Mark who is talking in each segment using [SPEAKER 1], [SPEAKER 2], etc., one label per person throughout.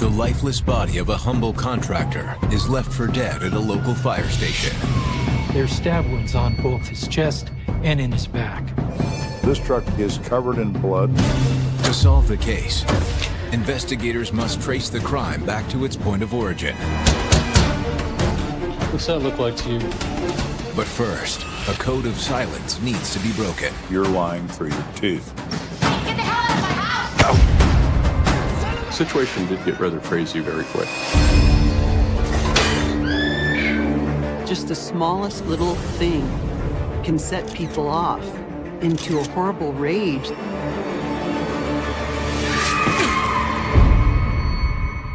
[SPEAKER 1] The lifeless body of a humble contractor is left for dead at a local fire station.
[SPEAKER 2] There's stab wounds on both his chest and in his back.
[SPEAKER 3] This truck is covered in blood.
[SPEAKER 1] To solve the case, investigators must trace the crime back to its point of origin.
[SPEAKER 4] What's that look like to you?
[SPEAKER 1] But first, a code of silence needs to be broken.
[SPEAKER 3] You're lying through your teeth.
[SPEAKER 5] Get the hell out of my house!
[SPEAKER 4] The situation did get rather crazy very quick.
[SPEAKER 6] Just the smallest little thing can set people off into a horrible rage.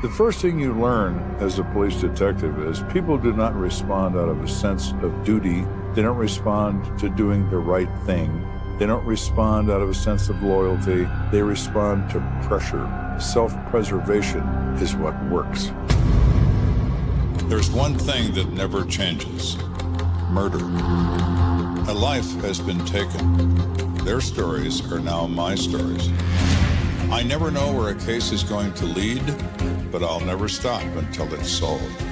[SPEAKER 3] The first thing you learn as a police detective is people do not respond out of a sense of duty. They don't respond to doing the right thing. They don't respond out of a sense of loyalty. They respond to pressure. Self-preservation is what works.
[SPEAKER 7] There's one thing that never changes: murder. A life has been taken. Their stories are now my stories. I never know where a case is going to lead, but I'll never stop until it's solved.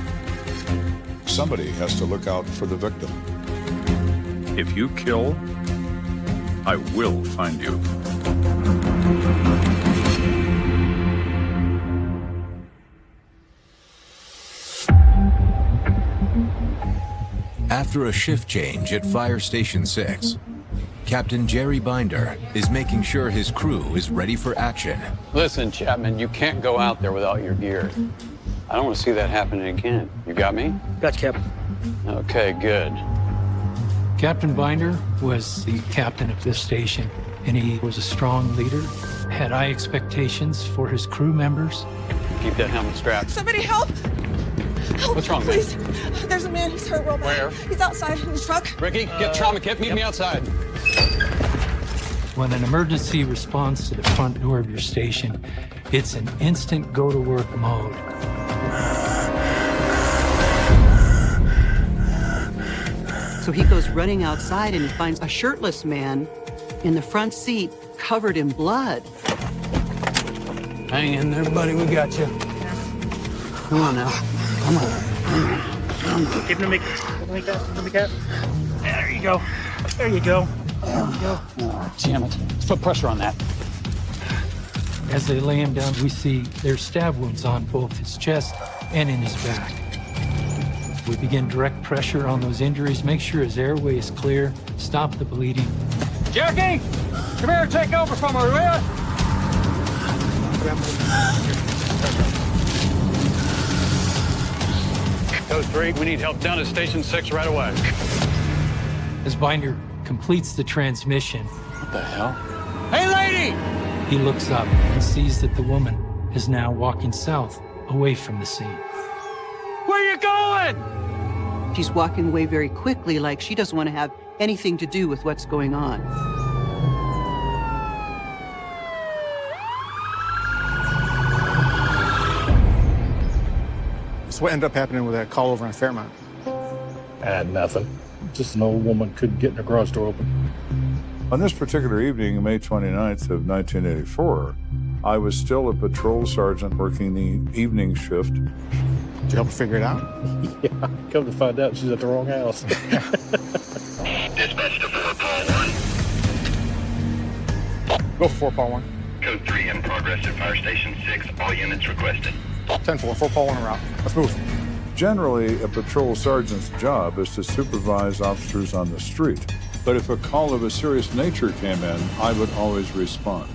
[SPEAKER 7] Somebody has to look out for the victim.
[SPEAKER 8] If you kill, I will find you.
[SPEAKER 1] After a shift change at Fire Station 6, Captain Jerry Binder is making sure his crew is ready for action.
[SPEAKER 4] Listen, Chapman, you can't go out there without your gear. I don't want to see that happening again. You got me?
[SPEAKER 9] Got you, Captain.
[SPEAKER 4] Okay, good.
[SPEAKER 2] Captain Binder was the captain of this station, and he was a strong leader, had high expectations for his crew members.
[SPEAKER 4] Keep that helmet strapped.
[SPEAKER 10] Somebody help! Help,
[SPEAKER 4] What's wrong,
[SPEAKER 10] please? There's a man, he's hurt real bad.
[SPEAKER 4] Where?
[SPEAKER 10] He's outside in his truck.
[SPEAKER 4] Ricky, get trauma kit. Meet me outside.
[SPEAKER 2] When an emergency responds to the front door of your station, it's an instant go-to-work mode.
[SPEAKER 6] So he goes running outside and he finds a shirtless man in the front seat covered in blood.
[SPEAKER 4] Hang in there, buddy. We got you.
[SPEAKER 6] Come on now. Come on.
[SPEAKER 9] Give him the cat. There you go. There you go. There you go.
[SPEAKER 4] Oh, damn it. Let's put pressure on that.
[SPEAKER 2] As they lay him down, we see there's stab wounds on both his chest and in his back. We begin direct pressure on those injuries, make sure his airway is clear, stop the bleeding.
[SPEAKER 9] Jackie, come here, take over from her, will ya?
[SPEAKER 4] Code 3, we need help down at Station 6 right away.
[SPEAKER 2] As Binder completes the transmission,
[SPEAKER 4] What the hell? Hey, lady!
[SPEAKER 2] he looks up and sees that the woman is now walking south, away from the scene.
[SPEAKER 4] Where you going?
[SPEAKER 6] She's walking away very quickly, like she doesn't want to have anything to do with what's going on.
[SPEAKER 11] So what ended up happening with that call over on Fairmount?
[SPEAKER 4] Nothing. Just an old woman couldn't get in her garage door open.
[SPEAKER 3] On this particular evening, May 29th of 1984, I was still a patrol sergeant working the evening shift.
[SPEAKER 11] Did you help her figure it out?
[SPEAKER 4] Yeah, come to find out she's at the wrong house.
[SPEAKER 5] Dispatch to 4 Paul 1.
[SPEAKER 11] Go for 4 Paul 1.
[SPEAKER 5] Code 3 in progress at Fire Station 6. All units requested.
[SPEAKER 11] 10-4, 4 Paul 1 en route. Let's move.
[SPEAKER 3] Generally, a patrol sergeant's job is to supervise officers on the street. But if a call of a serious nature came in, I would always respond.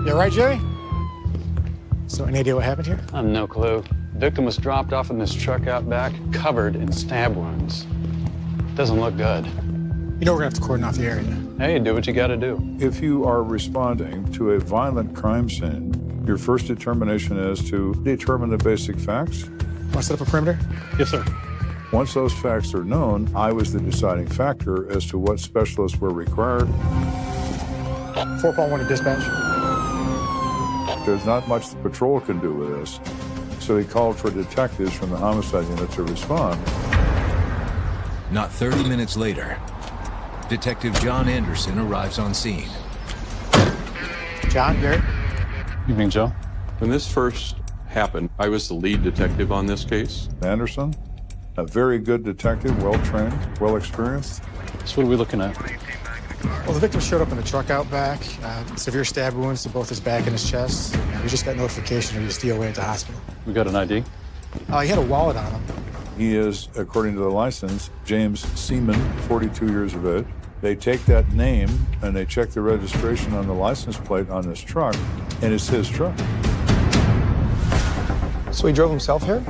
[SPEAKER 11] You all right, Jerry? So any idea what happened here?
[SPEAKER 4] I have no clue. Victim was dropped off in this truck out back, covered in stab wounds. Doesn't look good.
[SPEAKER 11] You know we're gonna have to cordon off the area.
[SPEAKER 4] Hey, do what you gotta do.
[SPEAKER 3] If you are responding to a violent crime scene, your first determination is to determine the basic facts.
[SPEAKER 11] Want to set up a perimeter?
[SPEAKER 4] Yes, sir.
[SPEAKER 3] Once those facts are known, I was the deciding factor as to what specialists were required.
[SPEAKER 11] 4 Paul 1 to dispatch.
[SPEAKER 3] There's not much the patrol can do with this. So he called for detectives from the homicide unit to respond.
[SPEAKER 1] Not 30 minutes later, Detective John Anderson arrives on scene.
[SPEAKER 11] John, Gary?
[SPEAKER 12] Evening, Joe. When this first happened, I was the lead detective on this case.
[SPEAKER 3] Anderson, a very good detective, well-trained, well-experienced.
[SPEAKER 12] So what are we looking at?
[SPEAKER 11] Well, the victim showed up in the truck out back. Severe stab wounds to both his back and his chest. We just got notification he was DOA at the hospital.
[SPEAKER 12] We got an ID?
[SPEAKER 11] He had a wallet on him.
[SPEAKER 3] He is, according to the license, James Seaman, 42 years of age. They take that name and they check the registration on the license plate on this truck, and it's his truck.
[SPEAKER 11] So he drove himself here?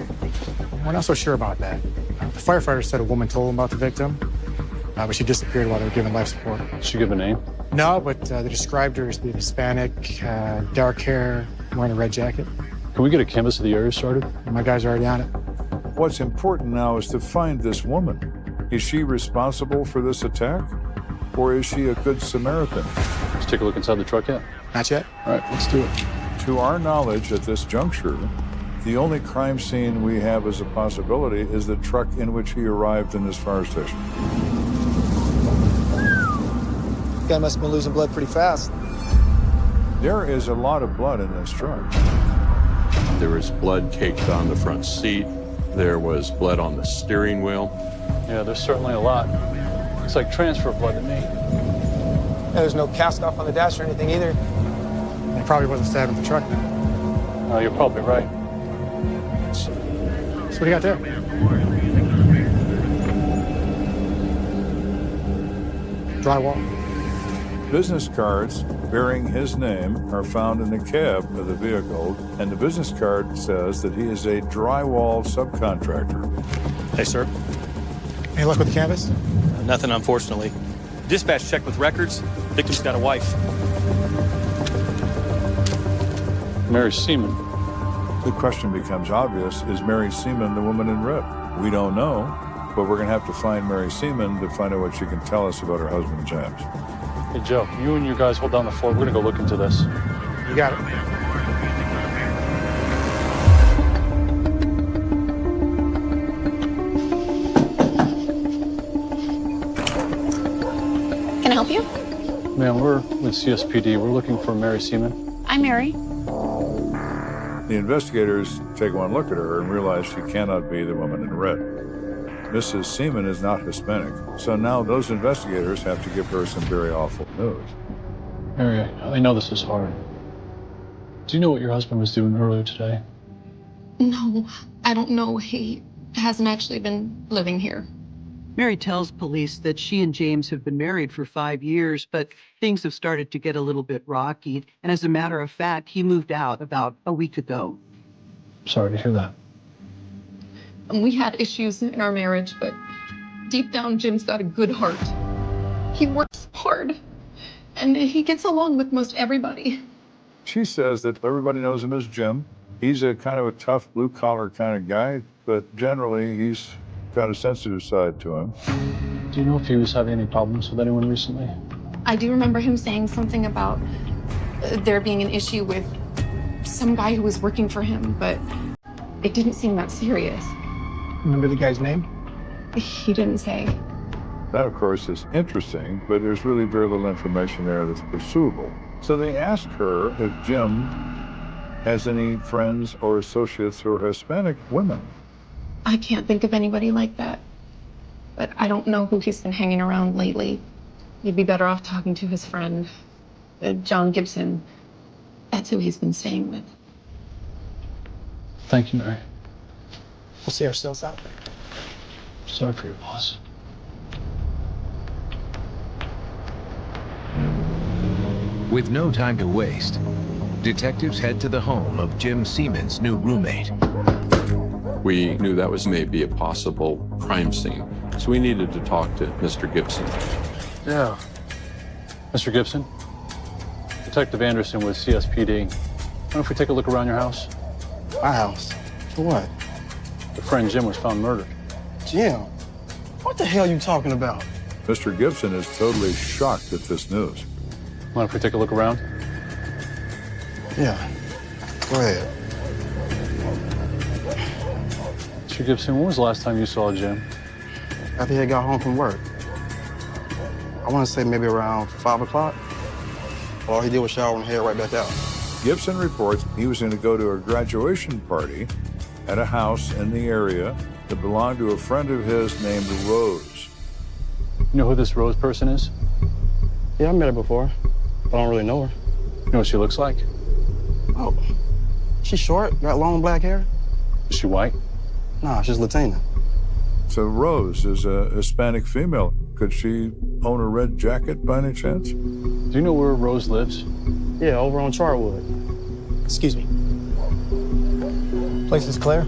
[SPEAKER 11] We're not so sure about that. The firefighter said a woman told him about the victim, but she disappeared while they were giving life support.
[SPEAKER 12] Did she give a name?
[SPEAKER 11] No, but they described her as being Hispanic, dark hair, wearing a red jacket.
[SPEAKER 12] Can we get a canvass of the area started?
[SPEAKER 11] My guys are already on it.
[SPEAKER 3] What's important now is to find this woman. Is she responsible for this attack? Or is she a good Samaritan?
[SPEAKER 12] Let's take a look inside the truck yet?
[SPEAKER 11] Not yet.
[SPEAKER 12] All right, let's do it.
[SPEAKER 3] To our knowledge at this juncture, the only crime scene we have as a possibility is the truck in which he arrived in this fire station.
[SPEAKER 11] Guy must have been losing blood pretty fast.
[SPEAKER 3] There is a lot of blood in this truck.
[SPEAKER 12] There was blood caked on the front seat. There was blood on the steering wheel. Yeah, there's certainly a lot. Looks like transfer blood to me.
[SPEAKER 11] Yeah, there's no cast off on the dash or anything either. He probably wasn't stabbed in the truck then.
[SPEAKER 12] Oh, you're probably right.
[SPEAKER 11] So what do you got there? Drywall.
[SPEAKER 3] Business cards bearing his name are found in the cab of the vehicle, and the business card says that he is a drywall subcontractor.
[SPEAKER 13] Hey, sir.
[SPEAKER 11] Any luck with the canvas?
[SPEAKER 13] Nothing, unfortunately. Dispatch checked with records. Victim's got a wife.
[SPEAKER 12] Mary Seaman.
[SPEAKER 3] The question becomes obvious, is Mary Seaman the woman in red? We don't know, but we're going to have to find Mary Seaman to find out what she can tell us about her husband, James.
[SPEAKER 12] Hey, Joe, you and your guys hold down the fort. We're gonna go look into this.
[SPEAKER 11] You got it.
[SPEAKER 10] Can I help you?
[SPEAKER 12] Ma'am, we're with CSPD. We're looking for Mary Seaman.
[SPEAKER 10] I'm Mary.
[SPEAKER 3] The investigators take one look at her and realize she cannot be the woman in red. Mrs. Seaman is not Hispanic, so now those investigators have to give her some very awful news.
[SPEAKER 12] Mary, I know this is hard. Do you know what your husband was doing earlier today?
[SPEAKER 10] No, I don't know. He hasn't actually been living here.
[SPEAKER 6] Mary tells police that she and James have been married for 5 years, but things have started to get a little bit rocky. And as a matter of fact, he moved out about a week ago.
[SPEAKER 12] Sorry to hear that.
[SPEAKER 10] We had issues in our marriage, but deep down, Jim's got a good heart. He works hard, and he gets along with most everybody.
[SPEAKER 3] She says that everybody knows him as Jim. He's a kind of a tough, blue-collar kind of guy, but generally he's got a sensitive side to him.
[SPEAKER 12] Do you know if he was having any problems with anyone recently?
[SPEAKER 10] I do remember him saying something about there being an issue with some guy who was working for him, but it didn't seem that serious.
[SPEAKER 11] Remember the guy's name?
[SPEAKER 10] He didn't say.
[SPEAKER 3] That, of course, is interesting, but there's really very little information there that's pursuable. So they ask her if Jim has any friends or associates who are Hispanic women.
[SPEAKER 10] I can't think of anybody like that. But I don't know who he's been hanging around lately. You'd be better off talking to his friend, John Gibson. That's who he's been staying with.
[SPEAKER 12] Thank you, Mary.
[SPEAKER 11] We'll see ourselves out.
[SPEAKER 12] Sorry for your loss.
[SPEAKER 1] With no time to waste, detectives head to the home of Jim Seaman's new roommate.
[SPEAKER 12] We knew that was maybe a possible crime scene, so we needed to talk to Mr. Gibson. Yeah. Mr. Gibson? Detective Anderson with CSPD. Why don't we take a look around your house?
[SPEAKER 11] My house? For what?
[SPEAKER 12] Your friend Jim was found murdered.
[SPEAKER 11] Jim? What the hell are you talking about?
[SPEAKER 3] Mr. Gibson is totally shocked at this news.
[SPEAKER 12] Mind if we take a look around?
[SPEAKER 11] Yeah. Go ahead.
[SPEAKER 12] Mr. Gibson, when was the last time you saw Jim?
[SPEAKER 11] After he got home from work. I want to say maybe around 5 o'clock. All he did was shower and head right back out.
[SPEAKER 3] Gibson reports he was going to go to a graduation party at a house in the area that belonged to a friend of his named Rose.
[SPEAKER 12] You know who this Rose person is?
[SPEAKER 11] Yeah, I met her before, but I don't really know her.
[SPEAKER 12] You know what she looks like?
[SPEAKER 11] Oh, she's short, got long black hair.
[SPEAKER 12] Is she white?
[SPEAKER 11] Nah, she's Latina.
[SPEAKER 3] So Rose is a Hispanic female. Could she own a red jacket by any chance?
[SPEAKER 12] Do you know where Rose lives?
[SPEAKER 11] Yeah, over on Chartwood. Excuse me. Place is clear?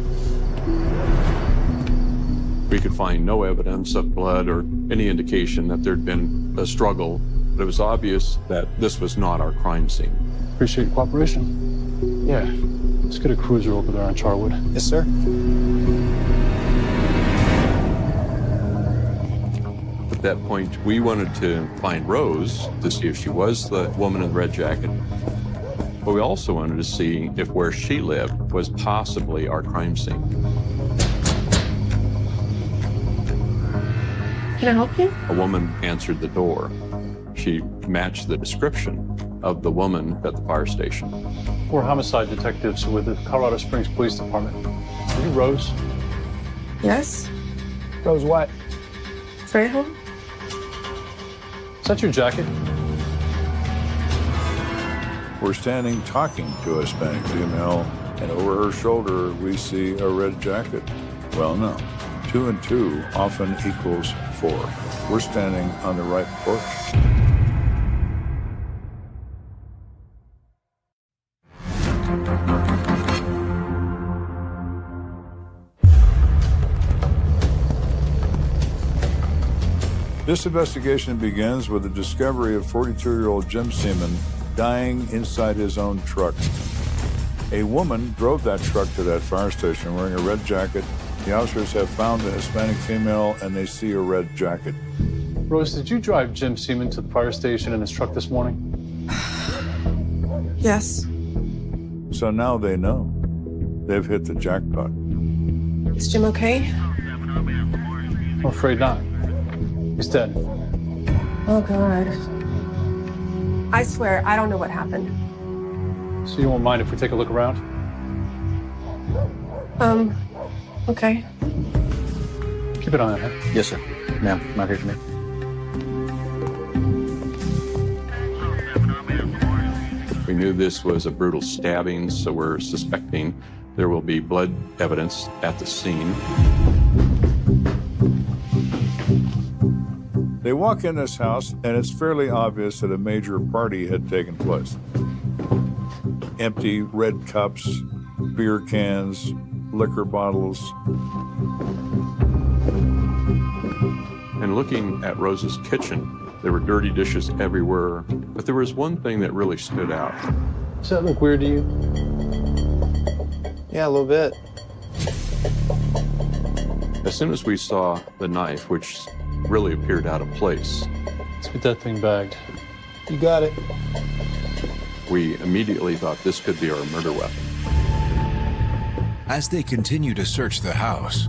[SPEAKER 12] We could find no evidence of blood or any indication that there'd been a struggle, but it was obvious that this was not our crime scene. Appreciate your cooperation.
[SPEAKER 11] Yeah.
[SPEAKER 12] Let's get a cruiser over there on Charwood.
[SPEAKER 11] Yes, sir.
[SPEAKER 12] At that point, we wanted to find Rose to see if she was the woman in the red jacket. But we also wanted to see if where she lived was possibly our crime scene.
[SPEAKER 10] Can I help you?
[SPEAKER 12] A woman answered the door. She matched the description of the woman at the fire station. We're homicide detectives with the Colorado Springs Police Department. Are you Rose?
[SPEAKER 10] Yes.
[SPEAKER 11] Rose what?
[SPEAKER 10] Trejo?
[SPEAKER 12] Is that your jacket?
[SPEAKER 3] We're standing talking to a Hispanic female, and over her shoulder we see a red jacket. Well, no. 2 and 2 often equals 4. We're standing on the right porch. This investigation begins with the discovery of 42-year-old Jim Seaman dying inside his own truck. A woman drove that truck to that fire station wearing a red jacket. The officers have found the Hispanic female, and they see a red jacket.
[SPEAKER 12] Rose, did you drive Jim Seaman to the fire station in his truck this morning?
[SPEAKER 10] Yes.
[SPEAKER 3] So now they know. They've hit the jackpot.
[SPEAKER 10] Is Jim okay?
[SPEAKER 12] I'm afraid not. He's dead.
[SPEAKER 10] Oh, God. I swear, I don't know what happened.
[SPEAKER 12] So you won't mind if we take a look around?
[SPEAKER 10] Okay.
[SPEAKER 12] Keep an eye on her.
[SPEAKER 11] Yes, sir. Ma'am, not here for me.
[SPEAKER 12] We knew this was a brutal stabbing, so we're suspecting there will be blood evidence at the scene.
[SPEAKER 3] They walk in this house, and it's fairly obvious that a major party had taken place. Empty red cups, beer cans, liquor bottles.
[SPEAKER 12] And looking at Rose's kitchen, there were dirty dishes everywhere, but there was one thing that really stood out. Does that look weird to you?
[SPEAKER 11] Yeah, a little bit.
[SPEAKER 12] As soon as we saw the knife, which really appeared out of place. Let's get that thing bagged.
[SPEAKER 11] You got it.
[SPEAKER 12] We immediately thought this could be our murder weapon.
[SPEAKER 1] As they continue to search the house,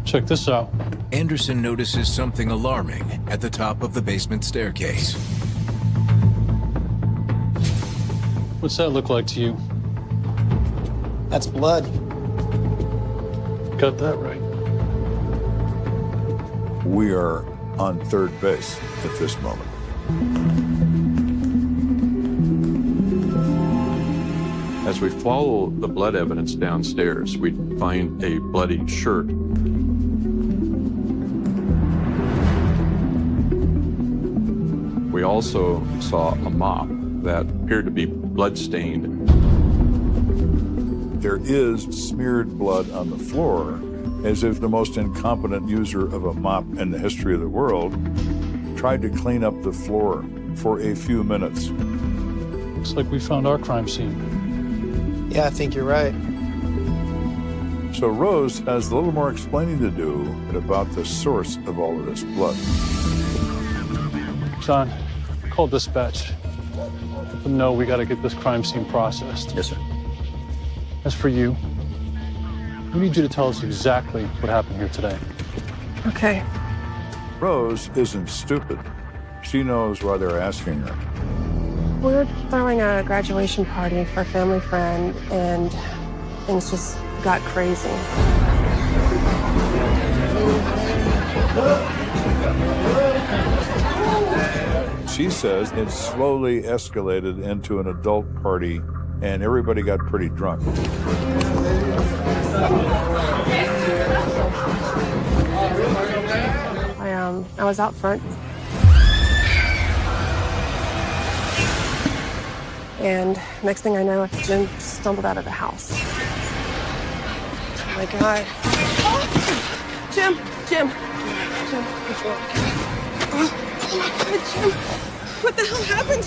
[SPEAKER 12] check this out.
[SPEAKER 1] Anderson notices something alarming at the top of the basement staircase.
[SPEAKER 12] What's that look like to you?
[SPEAKER 11] That's blood.
[SPEAKER 12] Got that right.
[SPEAKER 3] We are on third base at this moment.
[SPEAKER 12] As we follow the blood evidence downstairs, we find a bloodied shirt. We also saw a mop that appeared to be blood-stained.
[SPEAKER 3] There is smeared blood on the floor, as if the most incompetent user of a mop in the history of the world tried to clean up the floor for a few minutes.
[SPEAKER 12] Looks like we found our crime scene.
[SPEAKER 11] Yeah, I think you're right.
[SPEAKER 3] So Rose has a little more explaining to do about the source of all of this blood.
[SPEAKER 12] John, call dispatch. Let them know we got to get this crime scene processed.
[SPEAKER 11] Yes, sir.
[SPEAKER 12] As for you, We need you to tell us exactly what happened here today.
[SPEAKER 10] Okay.
[SPEAKER 3] Rose isn't stupid. She knows why they're asking her.
[SPEAKER 10] We were throwing a graduation party for a family friend, and things just got crazy.
[SPEAKER 3] She says it slowly escalated into an adult party, and everybody got pretty drunk.
[SPEAKER 10] I was out front. And next thing I know, Jim stumbled out of the house. Oh my God. Oh, Jim. Oh my God, Jim. What the hell happened?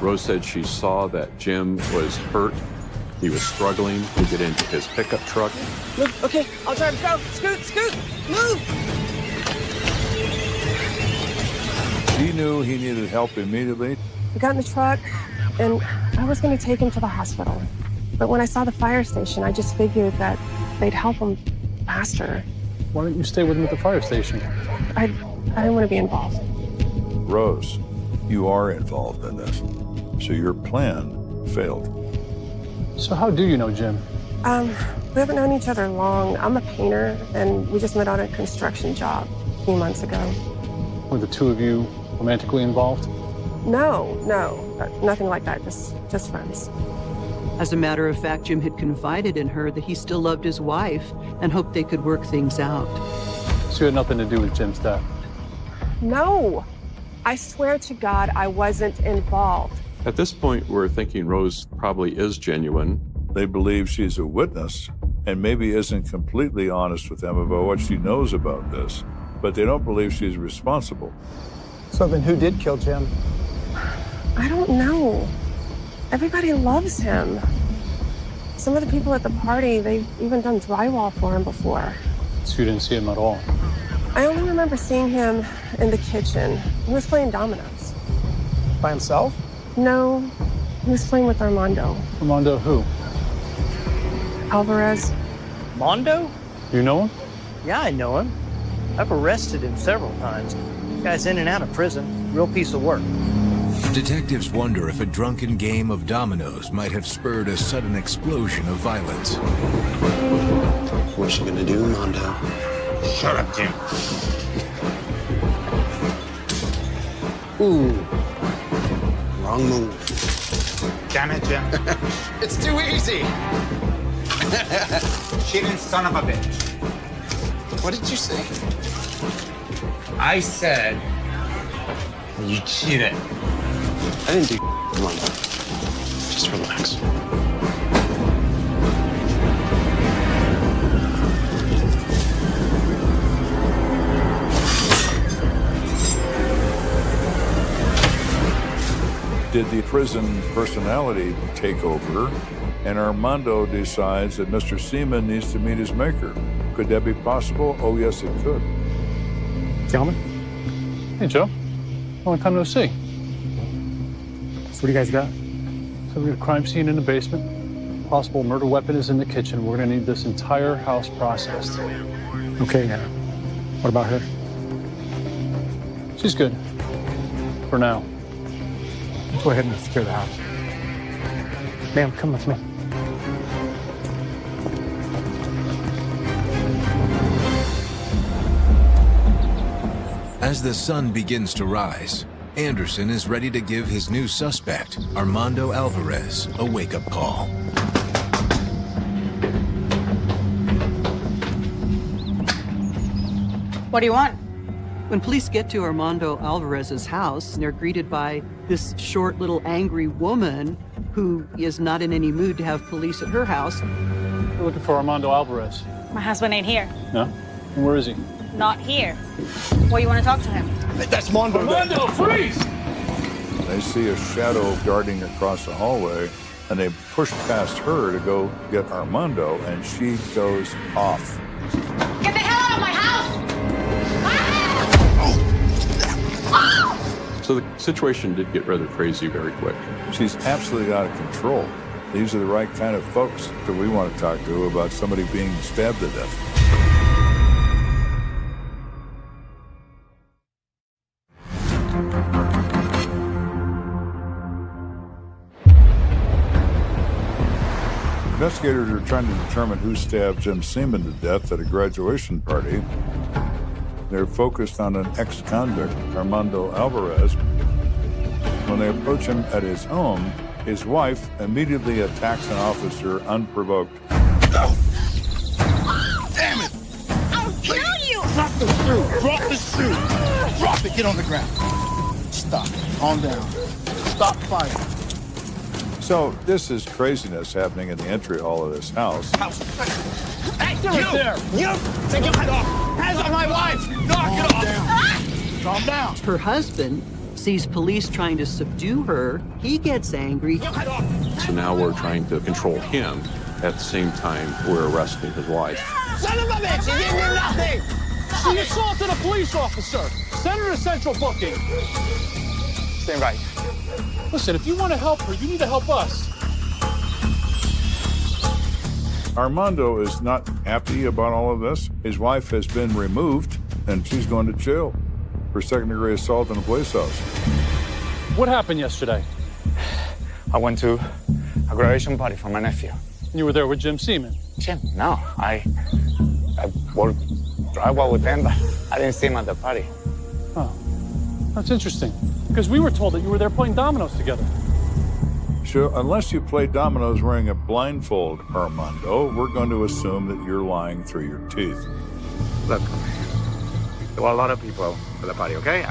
[SPEAKER 12] Rose said she saw that Jim was hurt. He was struggling to get into his pickup truck.
[SPEAKER 10] Move, okay, I'll drive. Go. Scoot, move.
[SPEAKER 3] He knew he needed help immediately.
[SPEAKER 10] We got in the truck, and I was going to take him to the hospital. But when I saw the fire station, I just figured that they'd help him faster.
[SPEAKER 12] Why didn't you stay with him at the fire station?
[SPEAKER 10] I didn't want to be involved.
[SPEAKER 3] Rose, you are involved in this, so your plan failed.
[SPEAKER 12] So how do you know Jim?
[SPEAKER 10] We haven't known each other long. I'm a painter, and we just met on a construction job a few months ago.
[SPEAKER 12] Were the two of you romantically involved?
[SPEAKER 10] No, nothing like that, just friends.
[SPEAKER 6] As a matter of fact, Jim had confided in her that he still loved his wife and hoped they could work things out.
[SPEAKER 12] So you had nothing to do with Jim's death?
[SPEAKER 10] No, I swear to God, I wasn't involved.
[SPEAKER 12] At this point, we're thinking Rose probably is genuine.
[SPEAKER 3] They believe she's a witness and maybe isn't completely honest with them about what she knows about this, but they don't believe she's responsible.
[SPEAKER 11] So then who did kill Jim?
[SPEAKER 10] I don't know. Everybody loves him. Some of the people at the party, they've even done drywall for him before.
[SPEAKER 12] So you didn't see him at all?
[SPEAKER 10] I only remember seeing him in the kitchen. He was playing dominoes.
[SPEAKER 11] By himself?
[SPEAKER 10] No, he was playing with Armando.
[SPEAKER 12] Armando who?
[SPEAKER 10] Alvarez.
[SPEAKER 9] Mondo?
[SPEAKER 12] You know him?
[SPEAKER 9] Yeah, I know him. I've arrested him several times. Guy's in and out of prison. Real piece of work.
[SPEAKER 1] Detectives wonder if a drunken game of dominoes might have spurred a sudden explosion of violence.
[SPEAKER 11] What's she gonna do, Mondo?
[SPEAKER 5] Shut up, Jim.
[SPEAKER 11] Ooh. Wrong move.
[SPEAKER 5] Damn it, Jim.
[SPEAKER 11] It's too easy.
[SPEAKER 5] Cheating son of a bitch.
[SPEAKER 11] What did you say?
[SPEAKER 5] I said you cheated.
[SPEAKER 11] I didn't do Mondo. Just relax.
[SPEAKER 3] Did the prison personality take over, and Armando decides that Mr. Seaman needs to meet his maker? Could that be possible? Oh, yes, it could.
[SPEAKER 11] Gentlemen?
[SPEAKER 12] Hey, Joe. Long time no see.
[SPEAKER 11] So what do you guys got?
[SPEAKER 12] So we got a crime scene in the basement. Possible murder weapon is in the kitchen. We're gonna need this entire house processed.
[SPEAKER 11] Okay, what about her?
[SPEAKER 12] She's good. For now.
[SPEAKER 11] Go ahead and secure the house. Ma'am, come with me.
[SPEAKER 1] As the sun begins to rise, Anderson is ready to give his new suspect, Armando Alvarez, a wake-up call.
[SPEAKER 14] What do you want?
[SPEAKER 6] When police get to Armando Alvarez's house, they're greeted by this short little angry woman who is not in any mood to have police at her house.
[SPEAKER 12] We're looking for Armando Alvarez.
[SPEAKER 14] My husband ain't here.
[SPEAKER 12] No? And where is he?
[SPEAKER 14] Not here. Well, you want to talk to him?
[SPEAKER 11] That's Mondo.
[SPEAKER 12] Armando, freeze!
[SPEAKER 3] They see a shadow darting across the hallway, and they push past her to go get Armando, and she goes off.
[SPEAKER 14] Get the hell out of my house!
[SPEAKER 12] So the situation did get rather crazy very quick.
[SPEAKER 3] She's absolutely out of control. These are the right kind of folks that we want to talk to about somebody being stabbed to death. Investigators are trying to determine who stabbed Jim Seaman to death at a graduation party. They're focused on an ex-convict, Armando Alvarez. When they approach him at his home, his wife immediately attacks an officer unprovoked.
[SPEAKER 15] No. Damn it!
[SPEAKER 14] I'll kill you!
[SPEAKER 15] Drop the shoe! Drop the shoe! Drop it! Get on the ground. Stop. Calm down. Stop fighting.
[SPEAKER 3] So this is craziness happening in the entry hall of this house.
[SPEAKER 15] Hey, you! There. You! Take your head off! Hands on my wife! Knock it off! Calm down.
[SPEAKER 6] Her husband sees police trying to subdue her. He gets angry.
[SPEAKER 12] So now we're trying to control him. At the same time, we're arresting his wife.
[SPEAKER 15] Son of a bitch! You didn't do nothing! She assaulted a police officer! Send her to central booking! Stand right. Listen, if you want to help her, you need to help us.
[SPEAKER 3] Armando is not happy about all of this. His wife has been removed, and she's going to jail for second-degree assault in a police house.
[SPEAKER 9] What happened yesterday?
[SPEAKER 16] I went to a graduation party for my nephew.
[SPEAKER 9] You were there with Jim Seaman?
[SPEAKER 16] Jim? No, I worked drywall with him, but I didn't see him at the party.
[SPEAKER 9] Oh, that's interesting. Because we were told that you were there playing dominoes together.
[SPEAKER 3] So unless you play dominoes wearing a blindfold, Armando, we're going to assume that you're lying through your teeth.
[SPEAKER 16] Look, there were a lot of people at the party, okay?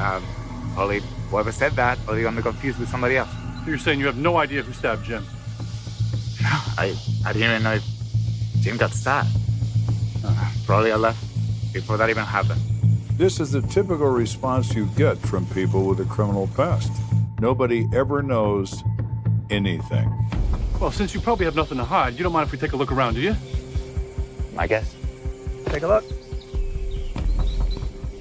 [SPEAKER 16] Only whoever said that, or you're gonna be confused with somebody else.
[SPEAKER 9] So you're saying you have no idea who stabbed Jim?
[SPEAKER 16] No, I didn't even know if Jim got stabbed. Probably I left before that even happened.
[SPEAKER 3] This is the typical response you get from people with a criminal past. Nobody ever knows anything.
[SPEAKER 9] Well, since you probably have nothing to hide, you don't mind if we take a look around, do you?
[SPEAKER 16] I guess. Take a look.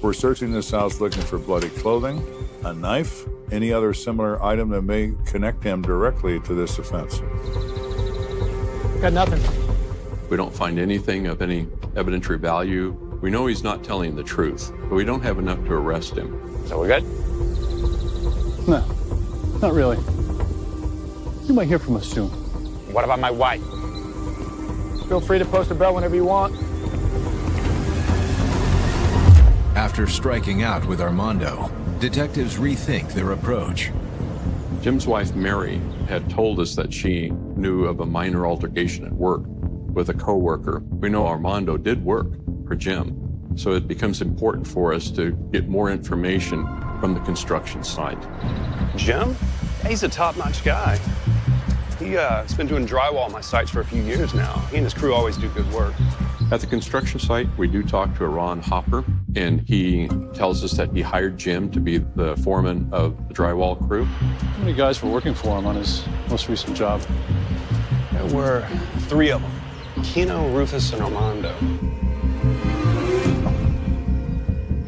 [SPEAKER 3] We're searching this house looking for bloody clothing, a knife, any other similar item that may connect him directly to this offense.
[SPEAKER 9] Got nothing.
[SPEAKER 12] We don't find anything of any evidentiary value. We know he's not telling the truth, but we don't have enough to arrest him.
[SPEAKER 16] So we're good?
[SPEAKER 9] No, not really. You might hear from us soon.
[SPEAKER 16] What about my wife?
[SPEAKER 9] Feel free to post a bell whenever you want.
[SPEAKER 1] After striking out with Armando, detectives rethink their approach.
[SPEAKER 12] Jim's wife, Mary, had told us that she knew of a minor altercation at work with a coworker. We know Armando did work for Jim, so it becomes important for us to get more information from the construction site.
[SPEAKER 4] Jim? He's a top-notch guy. He's been doing drywall on my sites for a few years now. He and his crew always do good work.
[SPEAKER 12] At the construction site, we do talk to a Ron Hopper, and he tells us that he hired Jim to be the foreman of the drywall crew.
[SPEAKER 9] How many guys were working for him on his most recent job?
[SPEAKER 4] There were 3 of them. Keno, Rufus, and Armando.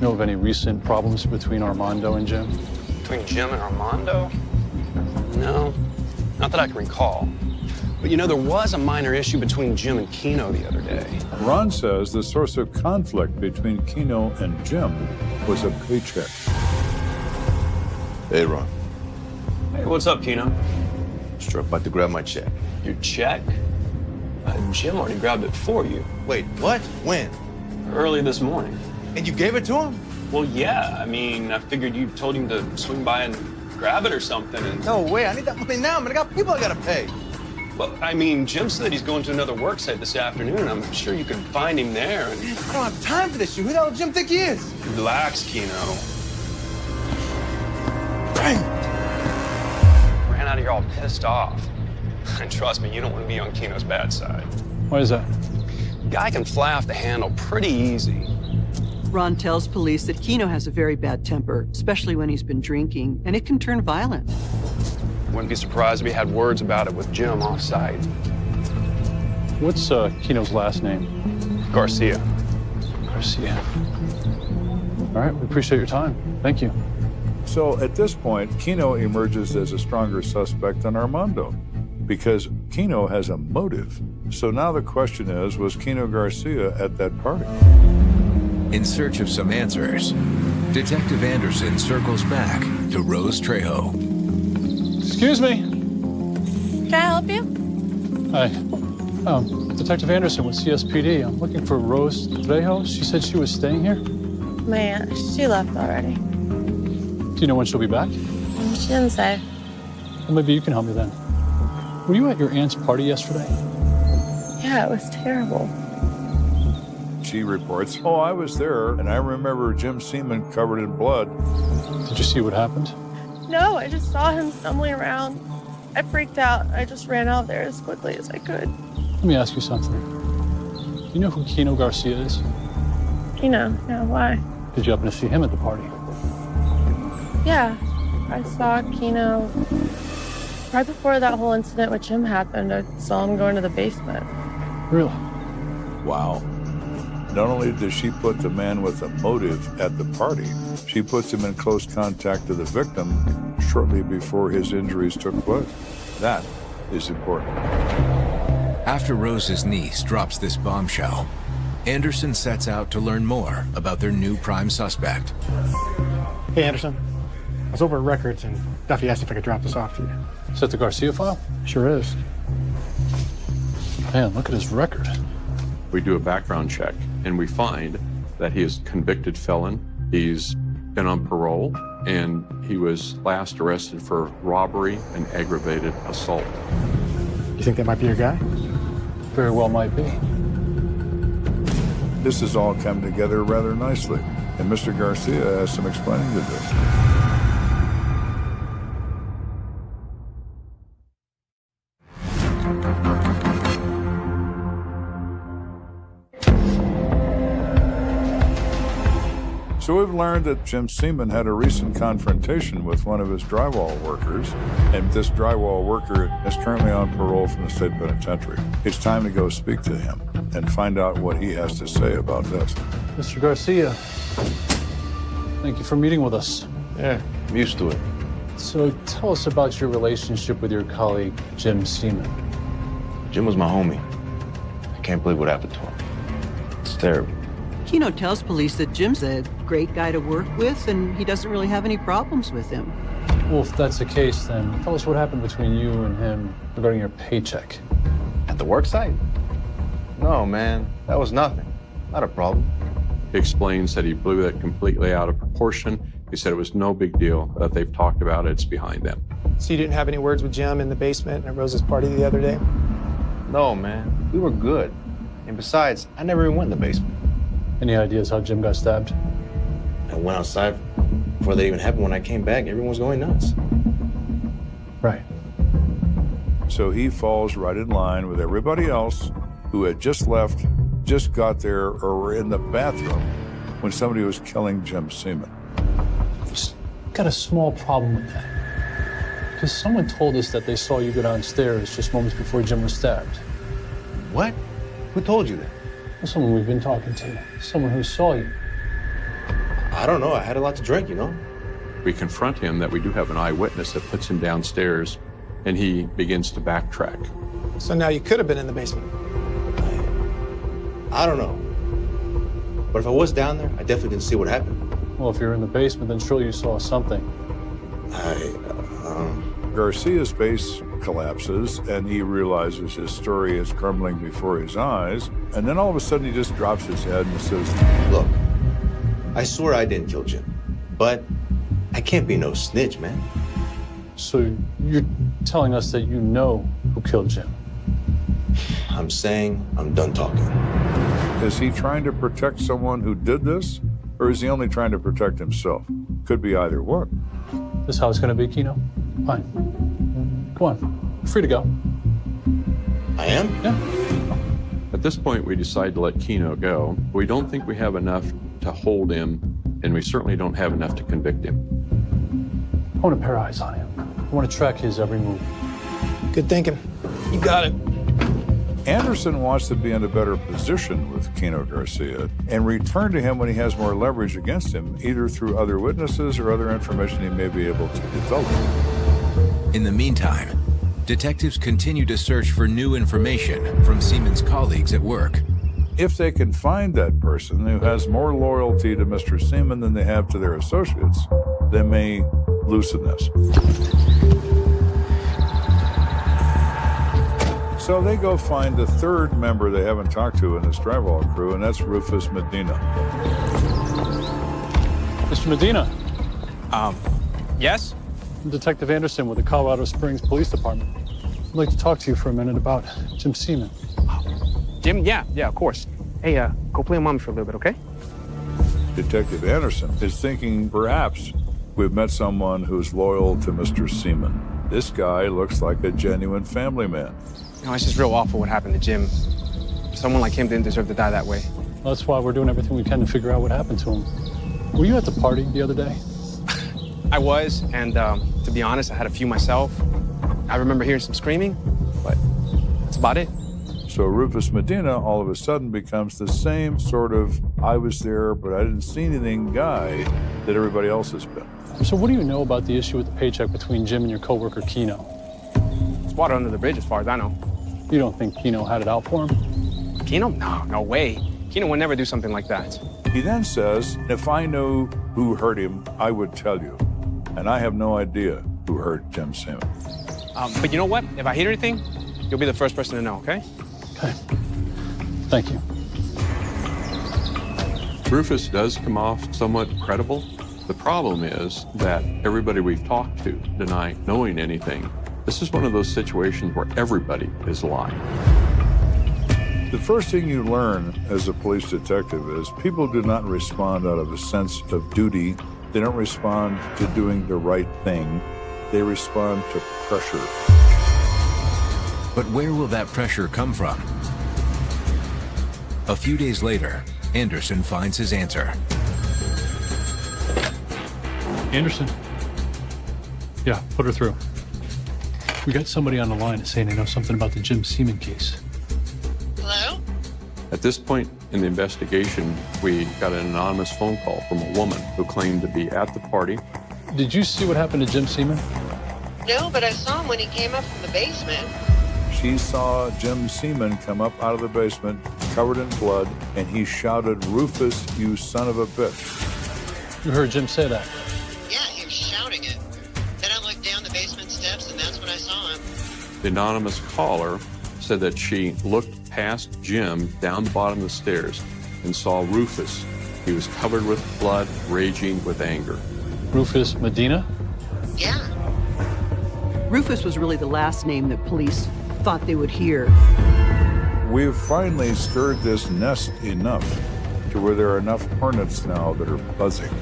[SPEAKER 9] Know of any recent problems between Armando and Jim?
[SPEAKER 4] Between Jim and Armando? No, not that I can recall. But you know, there was a minor issue between Jim and Keno the other day.
[SPEAKER 3] Ron says the source of conflict between Keno and Jim was a paycheck.
[SPEAKER 17] Hey, Ron.
[SPEAKER 4] Hey, what's up, Keno?
[SPEAKER 17] Just about to grab my check.
[SPEAKER 4] Your check? Jim already grabbed it for you.
[SPEAKER 17] Wait, what? When?
[SPEAKER 4] Early this morning.
[SPEAKER 17] And you gave it to him?
[SPEAKER 4] Well, yeah. I mean, I figured you told him to swing by and grab it or something. And...
[SPEAKER 17] No way. I need that money now, man. I got people I gotta pay.
[SPEAKER 4] Well, I mean, Jim said he's going to another work site this afternoon. I'm sure you can find him there. And...
[SPEAKER 17] Man, I don't have time for this shit. Who the hell does Jim think he is?
[SPEAKER 4] Relax, Keno.
[SPEAKER 17] Dang.
[SPEAKER 4] Ran out of here all pissed off. And trust me, you don't want to be on Keno's bad side.
[SPEAKER 9] Why is that?
[SPEAKER 4] Guy can fly off the handle pretty easy.
[SPEAKER 6] Ron tells police that Keno has a very bad temper, especially when he's been drinking, and it can turn violent.
[SPEAKER 4] Wouldn't be surprised if he had words about it with Jim off-site.
[SPEAKER 9] What's Keno's last name?
[SPEAKER 4] Garcia.
[SPEAKER 9] Garcia. All right, we appreciate your time. Thank you.
[SPEAKER 3] So at this point, Keno emerges as a stronger suspect than Armando. because Keno has a motive. So now the question is, was Keno Garcia at that party?
[SPEAKER 1] In search of some answers, Detective Anderson circles back to Rose Trejo.
[SPEAKER 12] Excuse me.
[SPEAKER 18] Can I help you?
[SPEAKER 12] Hi. Detective Anderson with CSPD. I'm looking for Rose Trejo. She said she was staying here.
[SPEAKER 18] Man, she left already.
[SPEAKER 12] Do you know when she'll be back?
[SPEAKER 18] She didn't say.
[SPEAKER 12] Well, maybe you can help me then. Were you at your aunt's party yesterday?
[SPEAKER 18] Yeah, it was terrible.
[SPEAKER 3] She reports, oh, I was there, and I remember Jim Seaman covered in blood.
[SPEAKER 12] Did you see what happened?
[SPEAKER 18] No, I just saw him stumbling around. I freaked out. I just ran out there as quickly as I could.
[SPEAKER 12] Let me ask you something. You know who Keno Garcia is?
[SPEAKER 18] Keno? Yeah, why?
[SPEAKER 12] Did you happen to see him at the party?
[SPEAKER 18] Yeah, I saw Keno right before that whole incident with Jim happened. I saw him go into the basement.
[SPEAKER 12] Really?
[SPEAKER 3] Wow. Not only does she put the man with a motive at the party, she puts him in close contact to the victim shortly before his injuries took place. That is important.
[SPEAKER 1] After Rose's niece drops this bombshell, Anderson sets out to learn more about their new prime suspect.
[SPEAKER 19] Hey, Anderson. I was over at Records, and Duffy asked if I could drop this off to you.
[SPEAKER 12] Is that the Garcia file?
[SPEAKER 19] Sure is.
[SPEAKER 12] Man, look at his record. We do a background check, and we find that he is a convicted felon. He's been on parole, and he was last arrested for robbery and aggravated assault.
[SPEAKER 19] You think that might be your guy?
[SPEAKER 12] Very well might be.
[SPEAKER 3] This has all come together rather nicely, and Mr. Garcia has some explaining to do. So we've learned that Jim Seaman had a recent confrontation with one of his drywall workers, and this drywall worker is currently on parole from the state penitentiary. It's time to go speak to him and find out what he has to say about this.
[SPEAKER 12] Mr. Garcia, thank you for meeting with us.
[SPEAKER 17] Yeah, I'm used to it.
[SPEAKER 12] So tell us about your relationship with your colleague, Jim Seaman.
[SPEAKER 17] Jim was my homie. I can't believe what happened to him. It's terrible.
[SPEAKER 6] Keno tells police that Jim's a great guy to work with, and he doesn't really have any problems with him.
[SPEAKER 12] Well, if that's the case, then tell us what happened between you and him regarding your paycheck.
[SPEAKER 17] At the work site? No, man. That was nothing. Not a problem.
[SPEAKER 12] He explains that he blew that completely out of proportion. He said it was no big deal, that they've talked about it, it's behind them.
[SPEAKER 20] So you didn't have any words with Jim in the basement at Rose's party the other day?
[SPEAKER 17] No, man. We were good. And besides, I never even went in the basement.
[SPEAKER 12] Any ideas how Jim got stabbed?
[SPEAKER 17] I went outside before that even happened. When I came back, everyone was going nuts.
[SPEAKER 12] Right.
[SPEAKER 3] So he falls right in line with everybody else who had just left, just got there, or were in the bathroom when somebody was killing Jim Seaman.
[SPEAKER 12] Just got a small problem with that. Because someone told us that they saw you go downstairs just moments before Jim was stabbed.
[SPEAKER 17] What? Who told you that?
[SPEAKER 12] Well, someone we've been talking to. Someone who saw you.
[SPEAKER 17] I don't know. I had a lot to drink, you know?
[SPEAKER 12] We confront him that we do have an eyewitness that puts him downstairs, and he begins to backtrack.
[SPEAKER 20] So now you could have been in the basement.
[SPEAKER 17] I don't know. But if I was down there, I definitely didn't see what happened.
[SPEAKER 12] Well, if you're in the basement, then surely you saw something.
[SPEAKER 3] Garcia's face collapses, and he realizes his story is crumbling before his eyes. And then all of a sudden, he just drops his head and says,
[SPEAKER 17] Look, I swear I didn't kill Jim, but I can't be no snitch, man.
[SPEAKER 12] So you're telling us that you know who killed Jim?
[SPEAKER 17] I'm saying I'm done talking.
[SPEAKER 3] Is he trying to protect someone who did this, or is he only trying to protect himself? Could be either one.
[SPEAKER 12] This is how it's going to be, Keno? Fine. Come on. You're free to go.
[SPEAKER 17] I am?
[SPEAKER 12] Yeah. At this point, we decide to let Keno go. We don't think we have enough to hold him, and we certainly don't have enough to convict him. I want to pair eyes on him. I want to track his every move.
[SPEAKER 20] Good thinking. You got it.
[SPEAKER 3] Anderson wants to be in a better position with Keno Garcia and return to him when he has more leverage against him, either through other witnesses or other information he may be able to develop.
[SPEAKER 1] In the meantime, detectives continue to search for new information from Seaman's colleagues at work.
[SPEAKER 3] If they can find that person who has more loyalty to Mr. Seaman than they have to their associates, they may loosen this. So they go find the third member they haven't talked to in this drywall crew, and that's Rufus Medina.
[SPEAKER 12] Mr. Medina.
[SPEAKER 13] Yes?
[SPEAKER 12] I'm Detective Anderson with the Colorado Springs Police Department. I'd like to talk to you for a minute about Jim Seaman.
[SPEAKER 20] Jim? Yeah, of course. Hey, go play with Mom for a little bit, okay?
[SPEAKER 3] Detective Anderson is thinking perhaps we've met someone who's loyal to Mr. Seaman. This guy looks like a genuine family man.
[SPEAKER 20] You know, it's just real awful what happened to Jim. Someone like him didn't deserve to die that way.
[SPEAKER 12] Well, that's why we're doing everything we can to figure out what happened to him. Were you at the party the other day?
[SPEAKER 20] I was, and to be honest, I had a few myself. I remember hearing some screaming, but that's about it.
[SPEAKER 3] So Rufus Medina all of a sudden becomes the same sort of I was there, but I didn't see anything guy that everybody else has been.
[SPEAKER 12] So what do you know about the issue with the paycheck between Jim and your coworker, Keno?
[SPEAKER 20] It's water under the bridge as far as I know.
[SPEAKER 12] You don't think Keno had it out for him?
[SPEAKER 20] Keno? No way. Keno would never do something like that.
[SPEAKER 3] He then says, if I knew who hurt him, I would tell you. And I have no idea who hurt Jim Seaman.
[SPEAKER 20] But you know what? If I hear anything, you'll be the first person to know, okay?
[SPEAKER 12] Okay. Thank you. Rufus does come off somewhat credible. The problem is that everybody we've talked to deny knowing anything. This is one of those situations where everybody is lying.
[SPEAKER 3] The first thing you learn as a police detective is people do not respond out of a sense of duty. They don't respond to doing the right thing. They respond to pressure.
[SPEAKER 1] But where will that pressure come from? A few days later, Anderson finds his answer.
[SPEAKER 12] Anderson. Yeah, put her through. We got somebody on the line that's saying they know something about the Jim Seaman case.
[SPEAKER 14] Hello?
[SPEAKER 12] At this point in the investigation, we got an anonymous phone call from a woman who claimed to be at the party. Did you see what happened to Jim Seaman?
[SPEAKER 14] No, but I saw him when he came up from the basement.
[SPEAKER 3] She saw Jim Seaman come up out of the basement, covered in blood, and he shouted, "Rufus, you son of a bitch."
[SPEAKER 12] You heard Jim say that?
[SPEAKER 14] Yeah, he was shouting it. Then I looked down the basement steps, and that's when I saw him.
[SPEAKER 12] The anonymous caller said that she looked past Jim down the bottom of the stairs and saw Rufus. He was covered with blood, raging with anger. Rufus Medina?
[SPEAKER 14] Yeah.
[SPEAKER 6] Rufus was really the last name that police thought they would hear.
[SPEAKER 3] We've finally stirred this nest enough to where there are enough hornets now that are buzzing.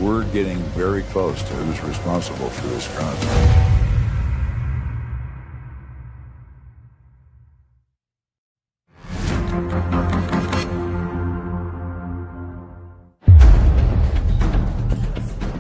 [SPEAKER 3] We're getting very close to who's responsible for this crime.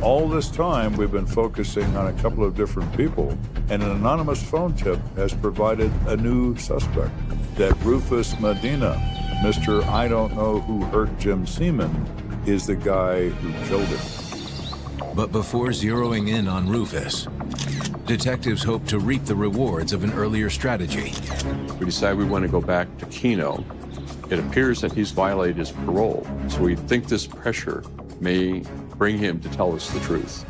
[SPEAKER 3] All this time, we've been focusing on a couple of different people, and an anonymous phone tip has provided a new suspect, that Rufus Medina, Mr. I don't know who hurt Jim Seaman, is the guy who killed him.
[SPEAKER 1] But before zeroing in on Rufus, detectives hope to reap the rewards of an earlier strategy.
[SPEAKER 12] We decide we want to go back to Keno. It appears that he's violated his parole, so we think this pressure may bring him to tell us the truth.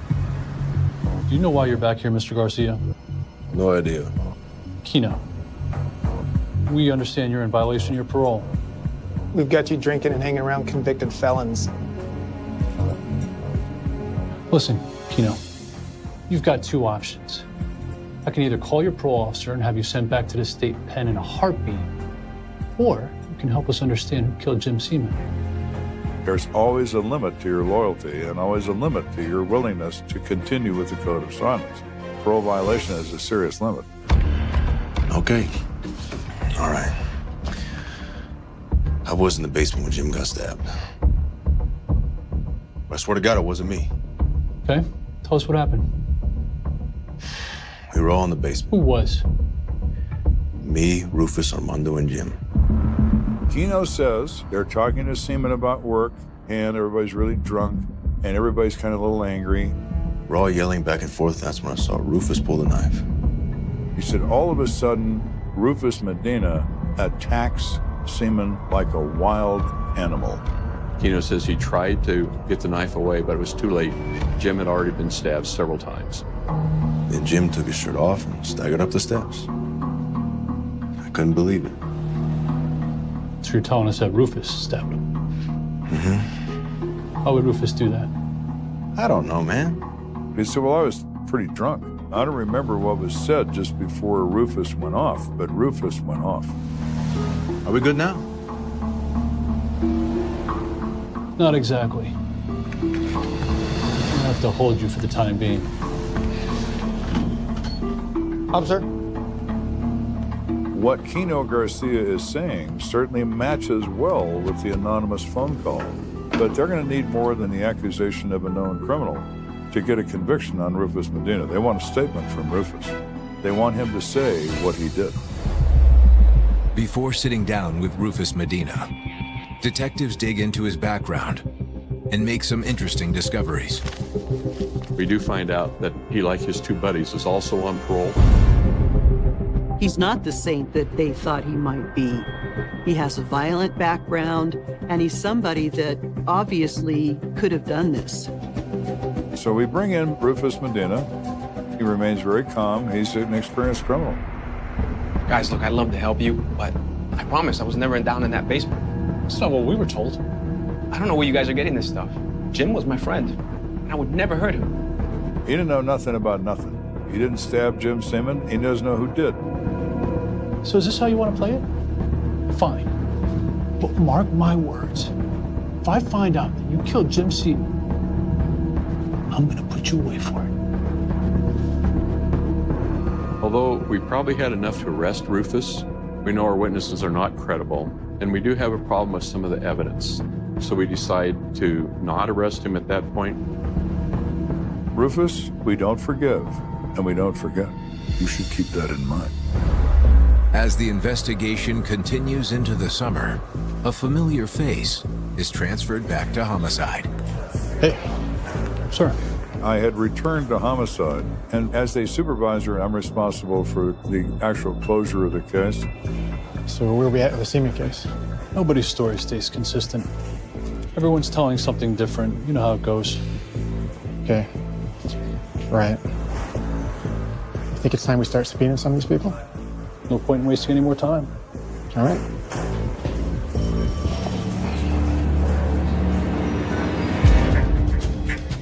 [SPEAKER 12] Do you know why you're back here, Mr. Garcia?
[SPEAKER 17] No idea.
[SPEAKER 12] Keno, we understand you're in violation of your parole.
[SPEAKER 20] We've got you drinking and hanging around convicted felons.
[SPEAKER 12] Listen, Keno, you've got two options. I can either call your parole officer and have you sent back to the state pen in a heartbeat, or you can help us understand who killed Jim Seaman.
[SPEAKER 3] There's always a limit to your loyalty and always a limit to your willingness to continue with the code of silence. Parole violation is a serious limit.
[SPEAKER 17] Okay. All right. I was in the basement when Jim got stabbed. But I swear to God, it wasn't me.
[SPEAKER 12] Okay, tell us what happened.
[SPEAKER 17] We were all in the basement.
[SPEAKER 12] Who was?
[SPEAKER 17] Me, Rufus, Armando, and Jim.
[SPEAKER 3] Keno says they're talking to Seaman about work, and everybody's really drunk, and everybody's kind of a little angry.
[SPEAKER 17] We're all yelling back and forth. That's when I saw Rufus pull the knife.
[SPEAKER 3] He said, all of a sudden, Rufus Medina attacks Seaman like a wild animal.
[SPEAKER 12] Keno says he tried to get the knife away, but it was too late. Jim had already been stabbed several times.
[SPEAKER 17] Then Jim took his shirt off and staggered up the steps. I couldn't believe it.
[SPEAKER 9] So you're telling us that Rufus stabbed him?
[SPEAKER 17] Mm-hmm.
[SPEAKER 9] How would Rufus do that?
[SPEAKER 17] I don't know, man.
[SPEAKER 3] He said, well, I was pretty drunk. I don't remember what was said just before Rufus went off, but Rufus went off.
[SPEAKER 17] Are we good now?
[SPEAKER 9] Not exactly. I have to hold you for the time being.
[SPEAKER 11] Officer?
[SPEAKER 3] What Keno Garcia is saying certainly matches well with the anonymous phone call, but they're going to need more than the accusation of a known criminal to get a conviction on Rufus Medina. They want a statement from Rufus. They want him to say what he did.
[SPEAKER 1] Before sitting down with Rufus Medina, detectives dig into his background and make some interesting discoveries.
[SPEAKER 12] We do find out that he, like his two buddies, is also on parole.
[SPEAKER 6] He's not the saint that they thought he might be. He has a violent background, and he's somebody that obviously could have done this.
[SPEAKER 3] So we bring in Rufus Medina. He remains very calm. He's an experienced criminal.
[SPEAKER 20] Guys, look, I'd love to help you, but I promise I was never down in that basement.
[SPEAKER 9] That's not what we were told.
[SPEAKER 20] I don't know where you guys are getting this stuff. Jim was my friend, and I would never hurt him.
[SPEAKER 3] He didn't know nothing about nothing. He didn't stab Jim Seaman. He doesn't know who did.
[SPEAKER 9] So is this how you want to play it? Fine. But mark my words. If I find out that you killed Jim Seaman, I'm going to put you away for it.
[SPEAKER 12] Although we probably had enough to arrest Rufus, we know our witnesses are not credible, and we do have a problem with some of the evidence. So we decide to not arrest him at that point.
[SPEAKER 3] Rufus, we don't forgive, and we don't forget. You should keep that in mind.
[SPEAKER 1] As the investigation continues into the summer, a familiar face is transferred back to homicide.
[SPEAKER 19] Hey, sir.
[SPEAKER 3] I had returned to homicide, and as a supervisor, I'm responsible for the actual closure of the case.
[SPEAKER 19] So where are we at with the Seaman case?
[SPEAKER 9] Nobody's story stays consistent. Everyone's telling something different. You know how it goes.
[SPEAKER 19] Okay. Right. You think it's time we start subpoenaing some of these people?
[SPEAKER 9] No point in wasting any more time.
[SPEAKER 19] All right.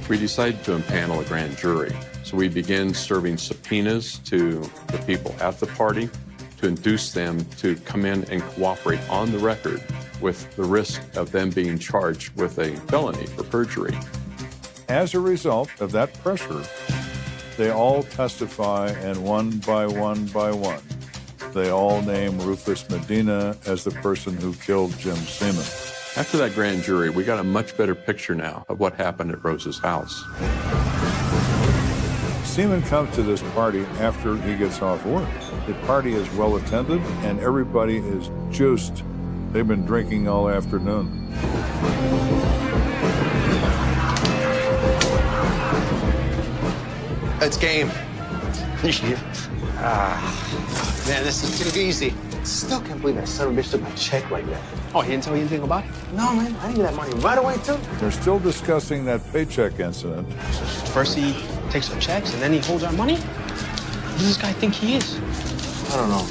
[SPEAKER 12] We decided to impanel a grand jury. So we begin serving subpoenas to the people at the party to induce them to come in and cooperate on the record with the risk of them being charged with a felony for perjury.
[SPEAKER 3] As a result of that pressure, they all testify, and one by one, they all name Rufus Medina as the person who killed Jim Seaman.
[SPEAKER 12] After that grand jury, we got a much better picture now of what happened at Rose's house.
[SPEAKER 3] Seaman comes to this party after he gets off work. The party is well attended, and everybody is juiced. They've been drinking all afternoon.
[SPEAKER 17] It's game. Man, this is too easy. Still can't believe that son of a bitch took my check like that.
[SPEAKER 20] Oh, he didn't tell you anything about it?
[SPEAKER 17] No, man, I didn't get that money right away, too.
[SPEAKER 3] They're still discussing that paycheck incident.
[SPEAKER 20] First he takes our checks, and then he holds our money? Who does this guy think he is?
[SPEAKER 17] I don't know.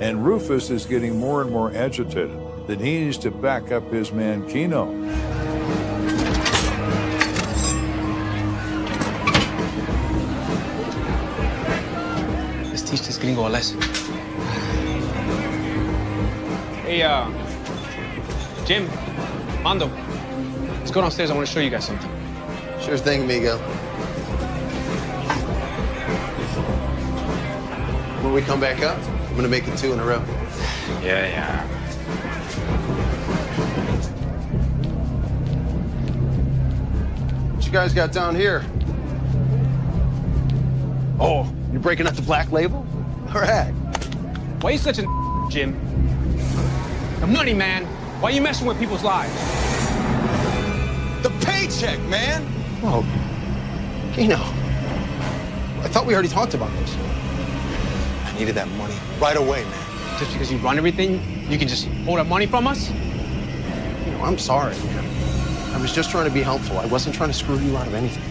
[SPEAKER 3] And Rufus is getting more and more agitated that he needs to back up his man Keno.
[SPEAKER 20] Let's teach this gringo a lesson. Hey, Jim, Mondo, let's go downstairs. I want to show you guys something.
[SPEAKER 17] Sure thing, amigo. When we come back up, I'm gonna make it 2 in a row.
[SPEAKER 20] Yeah.
[SPEAKER 17] What you guys got down here? Oh, you're breaking up the black label? All right.
[SPEAKER 20] Why you such a Jim? The money, man. Why you messing with people's lives?
[SPEAKER 17] The paycheck, man. Oh, Keno.
[SPEAKER 11] I thought we already talked about this.
[SPEAKER 20] I needed that money right away, man. Just because you run everything, you can just hold that money from us?
[SPEAKER 11] You know, I'm sorry, man. I was just trying to be helpful. I wasn't trying to screw you out of anything.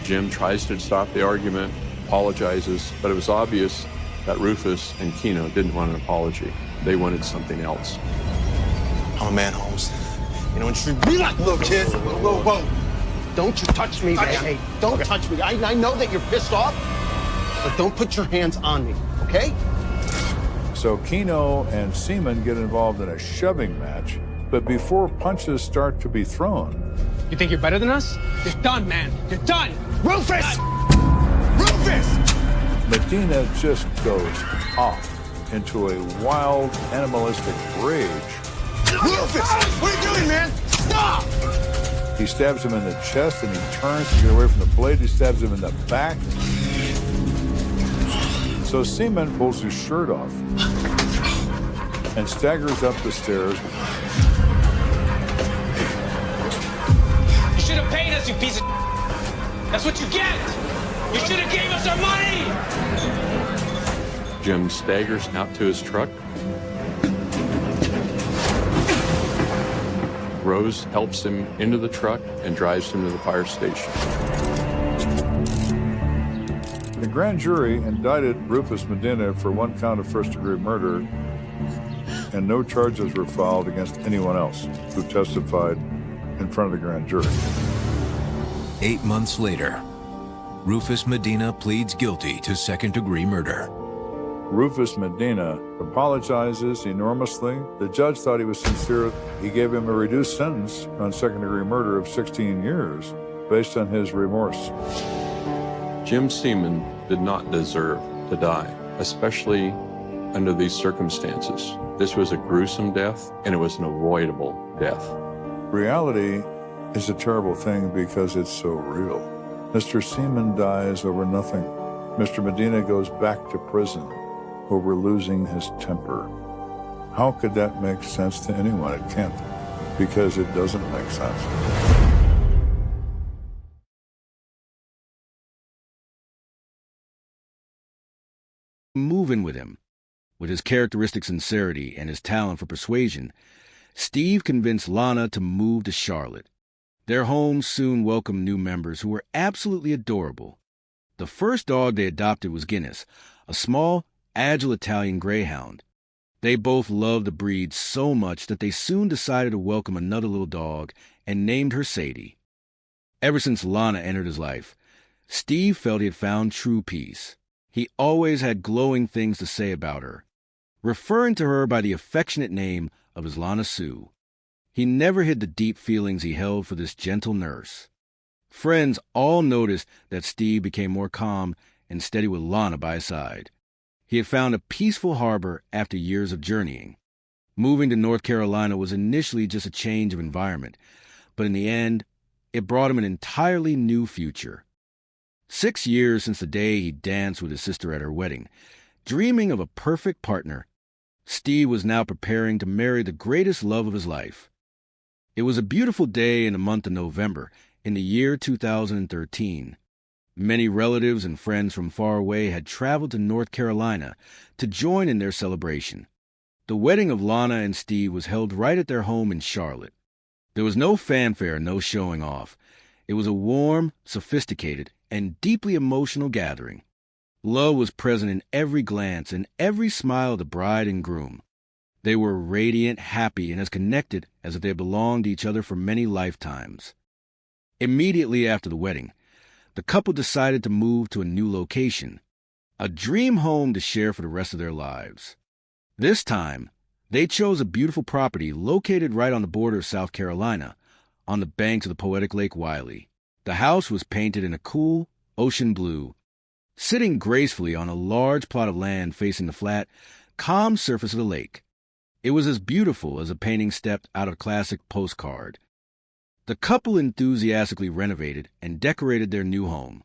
[SPEAKER 12] Jim tries to stop the argument, apologizes, but it was obvious that Rufus and Keno didn't want an apology. They wanted something else.
[SPEAKER 20] I'm a man, Holmes. You know, and treat me like a little kid. Whoa, whoa, whoa.
[SPEAKER 11] Don't you touch me, man. Hey, don't touch me. I know that you're pissed off, but don't put your hands on me, okay?
[SPEAKER 3] So Keno and Seaman get involved in a shoving match, but before punches start to be thrown...
[SPEAKER 20] You think you're better than us? You're done, man. You're done!
[SPEAKER 11] Rufus! Rufus!
[SPEAKER 3] Medina just goes off into a wild, animalistic rage.
[SPEAKER 11] Rufus! What are you doing, man? Stop!
[SPEAKER 3] He stabs him in the chest, and he turns to get away from the blade. He stabs him in the back. So Seaman pulls his shirt off and staggers up the stairs.
[SPEAKER 20] You should have paid us, you piece of... That's what you get! You should have gave us our money!
[SPEAKER 12] Jim staggers out to his truck. Rose helps him into the truck and drives him to the fire station.
[SPEAKER 3] The grand jury indicted Rufus Medina for 1 count of first-degree murder, and no charges were filed against anyone else who testified in front of the grand jury.
[SPEAKER 1] 8 months later, Rufus Medina pleads guilty to second-degree murder.
[SPEAKER 3] Rufus Medina apologizes enormously. The judge thought he was sincere. He gave him a reduced sentence on second-degree murder of 16 years based on his remorse.
[SPEAKER 12] Jim Seaman did not deserve to die, especially under these circumstances. This was a gruesome death, and it was an avoidable death.
[SPEAKER 3] Reality is a terrible thing because it's so real. Mr. Seaman dies over nothing. Mr. Medina goes back to prison over losing his temper. How could that make sense to anyone? It can't, because it doesn't make sense.
[SPEAKER 21] Moving with him. With his characteristic sincerity and his talent for persuasion, Steve convinced Lana to move to Charlotte. Their home soon welcomed new members who were absolutely adorable. The first dog they adopted was Guinness, a small, agile Italian greyhound. They both loved the breed so much that they soon decided to welcome another little dog and named her Sadie. Ever since Lana entered his life, Steve felt he had found true peace. He always had glowing things to say about her, referring to her by the affectionate name of his Lana Sue. He never hid the deep feelings he held for this gentle nurse. Friends all noticed that Steve became more calm and steady with Lana by his side. He had found a peaceful harbor after years of journeying. Moving to North Carolina was initially just a change of environment, but in the end, it brought him an entirely new future. 6 years since the day he danced with his sister at her wedding, dreaming of a perfect partner, Steve was now preparing to marry the greatest love of his life. It was a beautiful day in the month of November in the year 2013. Many relatives and friends from far away had traveled to North Carolina to join in their celebration. The wedding of Lana and Steve was held right at their home in Charlotte. There was no fanfare, no showing off. It was a warm, sophisticated, and deeply emotional gathering. Love was present in every glance and every smile of the bride and groom. They were radiant, happy, and as connected as if they had belonged to each other for many lifetimes. Immediately after the wedding, the couple decided to move to a new location, a dream home to share for the rest of their lives. This time, they chose a beautiful property located right on the border of South Carolina, on the banks of the poetic Lake Wylie. The house was painted in a cool, ocean blue, sitting gracefully on a large plot of land facing the flat, calm surface of the lake. It was as beautiful as a painting stepped out of a classic postcard. The couple enthusiastically renovated and decorated their new home.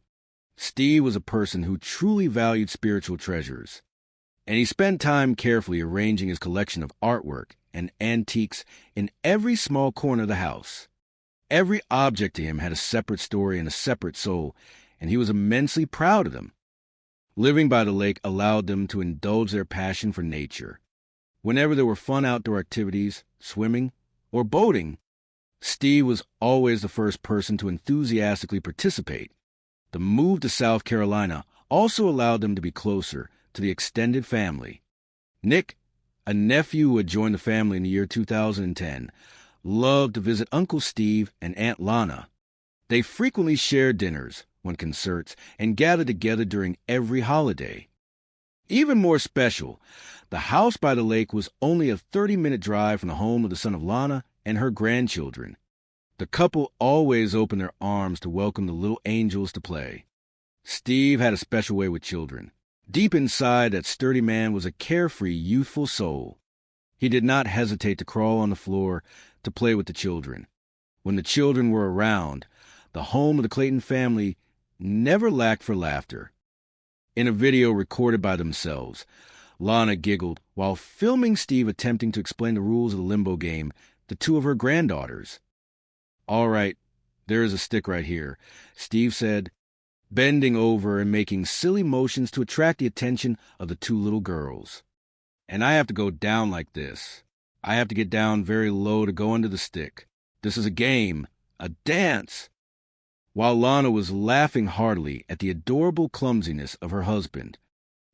[SPEAKER 21] Steve was a person who truly valued spiritual treasures, and he spent time carefully arranging his collection of artwork and antiques in every small corner of the house. Every object to him had a separate story and a separate soul, and he was immensely proud of them. Living by the lake allowed them to indulge their passion for nature. Whenever there were fun outdoor activities, swimming, or boating, Steve was always the first person to enthusiastically participate. The move to South Carolina also allowed them to be closer to the extended family. Nick, a nephew who had joined the family in the year 2010, loved to visit Uncle Steve and Aunt Lana. They frequently shared dinners, went to concerts, and gathered together during every holiday. Even more special, the house by the lake was only a 30-minute drive from the home of the son of Lana and her grandchildren. The couple always opened their arms to welcome the little angels to play. Steve had a special way with children. Deep inside, that sturdy man was a carefree, youthful soul. He did not hesitate to crawl on the floor to play with the children. When the children were around, the home of the Clayton family never lacked for laughter. In a video recorded by themselves, Lana giggled while filming Steve attempting to explain the rules of the limbo game to two of her granddaughters. "All right, there is a stick right here," Steve said, bending over and making silly motions to attract the attention of the two little girls. "And I have to go down like this. I have to get down very low to go under the stick. This is a game, a dance." While Lana was laughing heartily at the adorable clumsiness of her husband,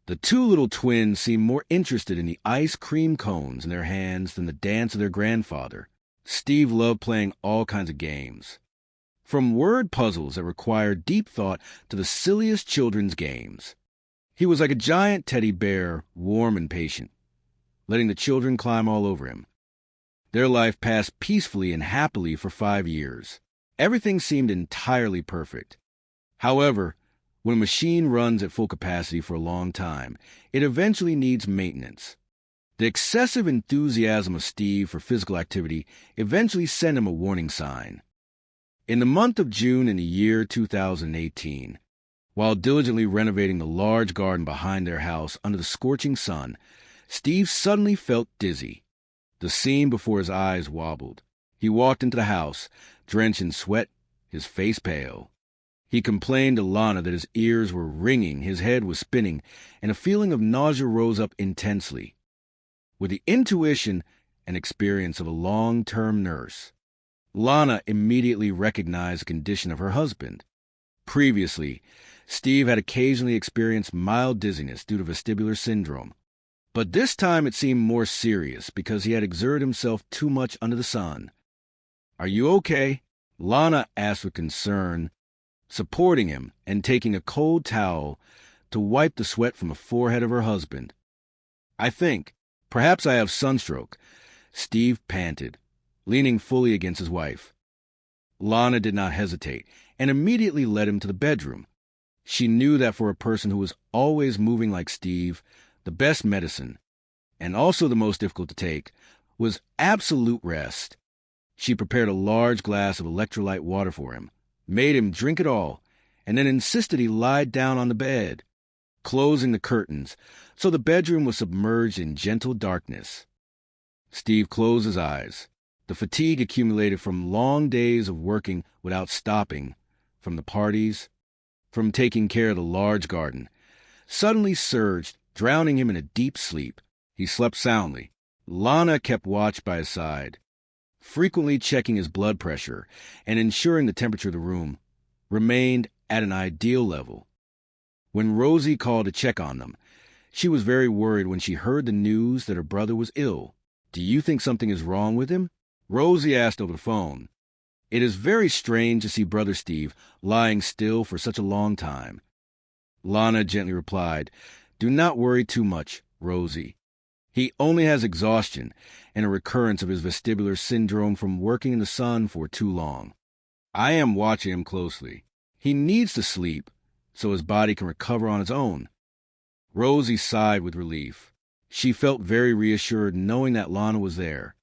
[SPEAKER 21] the two little twins seemed more interested in the ice cream cones in their hands than the dance of their grandfather. Steve loved playing all kinds of games, from word puzzles that required deep thought to the silliest children's games. He was like a giant teddy bear, warm and patient, letting the children climb all over him. Their life passed peacefully and happily for 5 years. Everything seemed entirely perfect. However, when a machine runs at full capacity for a long time, it eventually needs maintenance. The excessive enthusiasm of Steve for physical activity eventually sent him a warning sign. In the month of June in the year 2018, while diligently renovating the large garden behind their house under the scorching sun, Steve suddenly felt dizzy. The scene before his eyes wobbled. He walked into the house, drenched in sweat, his face pale. He complained to Lana that his ears were ringing, his head was spinning, and a feeling of nausea rose up intensely. With the intuition and experience of a long-term nurse, Lana immediately recognized the condition of her husband. Previously, Steve had occasionally experienced mild dizziness due to vestibular syndrome, but this time it seemed more serious because he had exerted himself too much under the sun. "Are you okay?" Lana asked with concern, supporting him and taking a cold towel to wipe the sweat from the forehead of her husband. "I think, perhaps I have sunstroke," Steve panted, leaning fully against his wife. Lana did not hesitate and immediately led him to the bedroom. She knew that for a person who was always moving like Steve, the best medicine, and also the most difficult to take, was absolute rest. She prepared a large glass of electrolyte water for him, made him drink it all, and then insisted he lie down on the bed, closing the curtains so the bedroom was submerged in gentle darkness. Steve closed his eyes. The fatigue accumulated from long days of working without stopping, from the parties, from taking care of the large garden, suddenly surged, drowning him in a deep sleep. He slept soundly. Lana kept watch by his side, frequently checking his blood pressure and ensuring the temperature of the room remained at an ideal level. When Rosie called to check on them, she was very worried when she heard the news that her brother was ill. "Do you think something is wrong with him?" Rosie asked over the phone. "It is very strange to see Brother Steve lying still for such a long time." Lana gently replied, "Do not worry too much, Rosie. He only has exhaustion and a recurrence of his vestibular syndrome from working in the sun for too long. I am watching him closely. He needs to sleep so his body can recover on its own." Rosie sighed with relief. She felt very reassured knowing that Lana was there.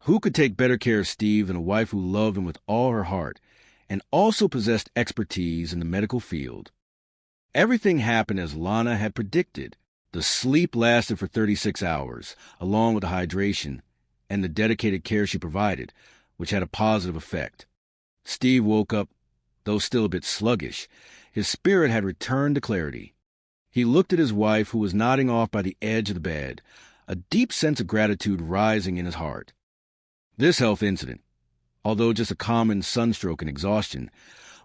[SPEAKER 21] Who could take better care of Steve than a wife who loved him with all her heart and also possessed expertise in the medical field? Everything happened as Lana had predicted. The sleep lasted for 36 hours, along with the hydration and the dedicated care she provided, which had a positive effect. Steve woke up, though still a bit sluggish, His spirit had returned to clarity. He looked at his wife, who was nodding off by the edge of the bed, a deep sense of gratitude rising in his heart. This health incident, although just a common sunstroke and exhaustion,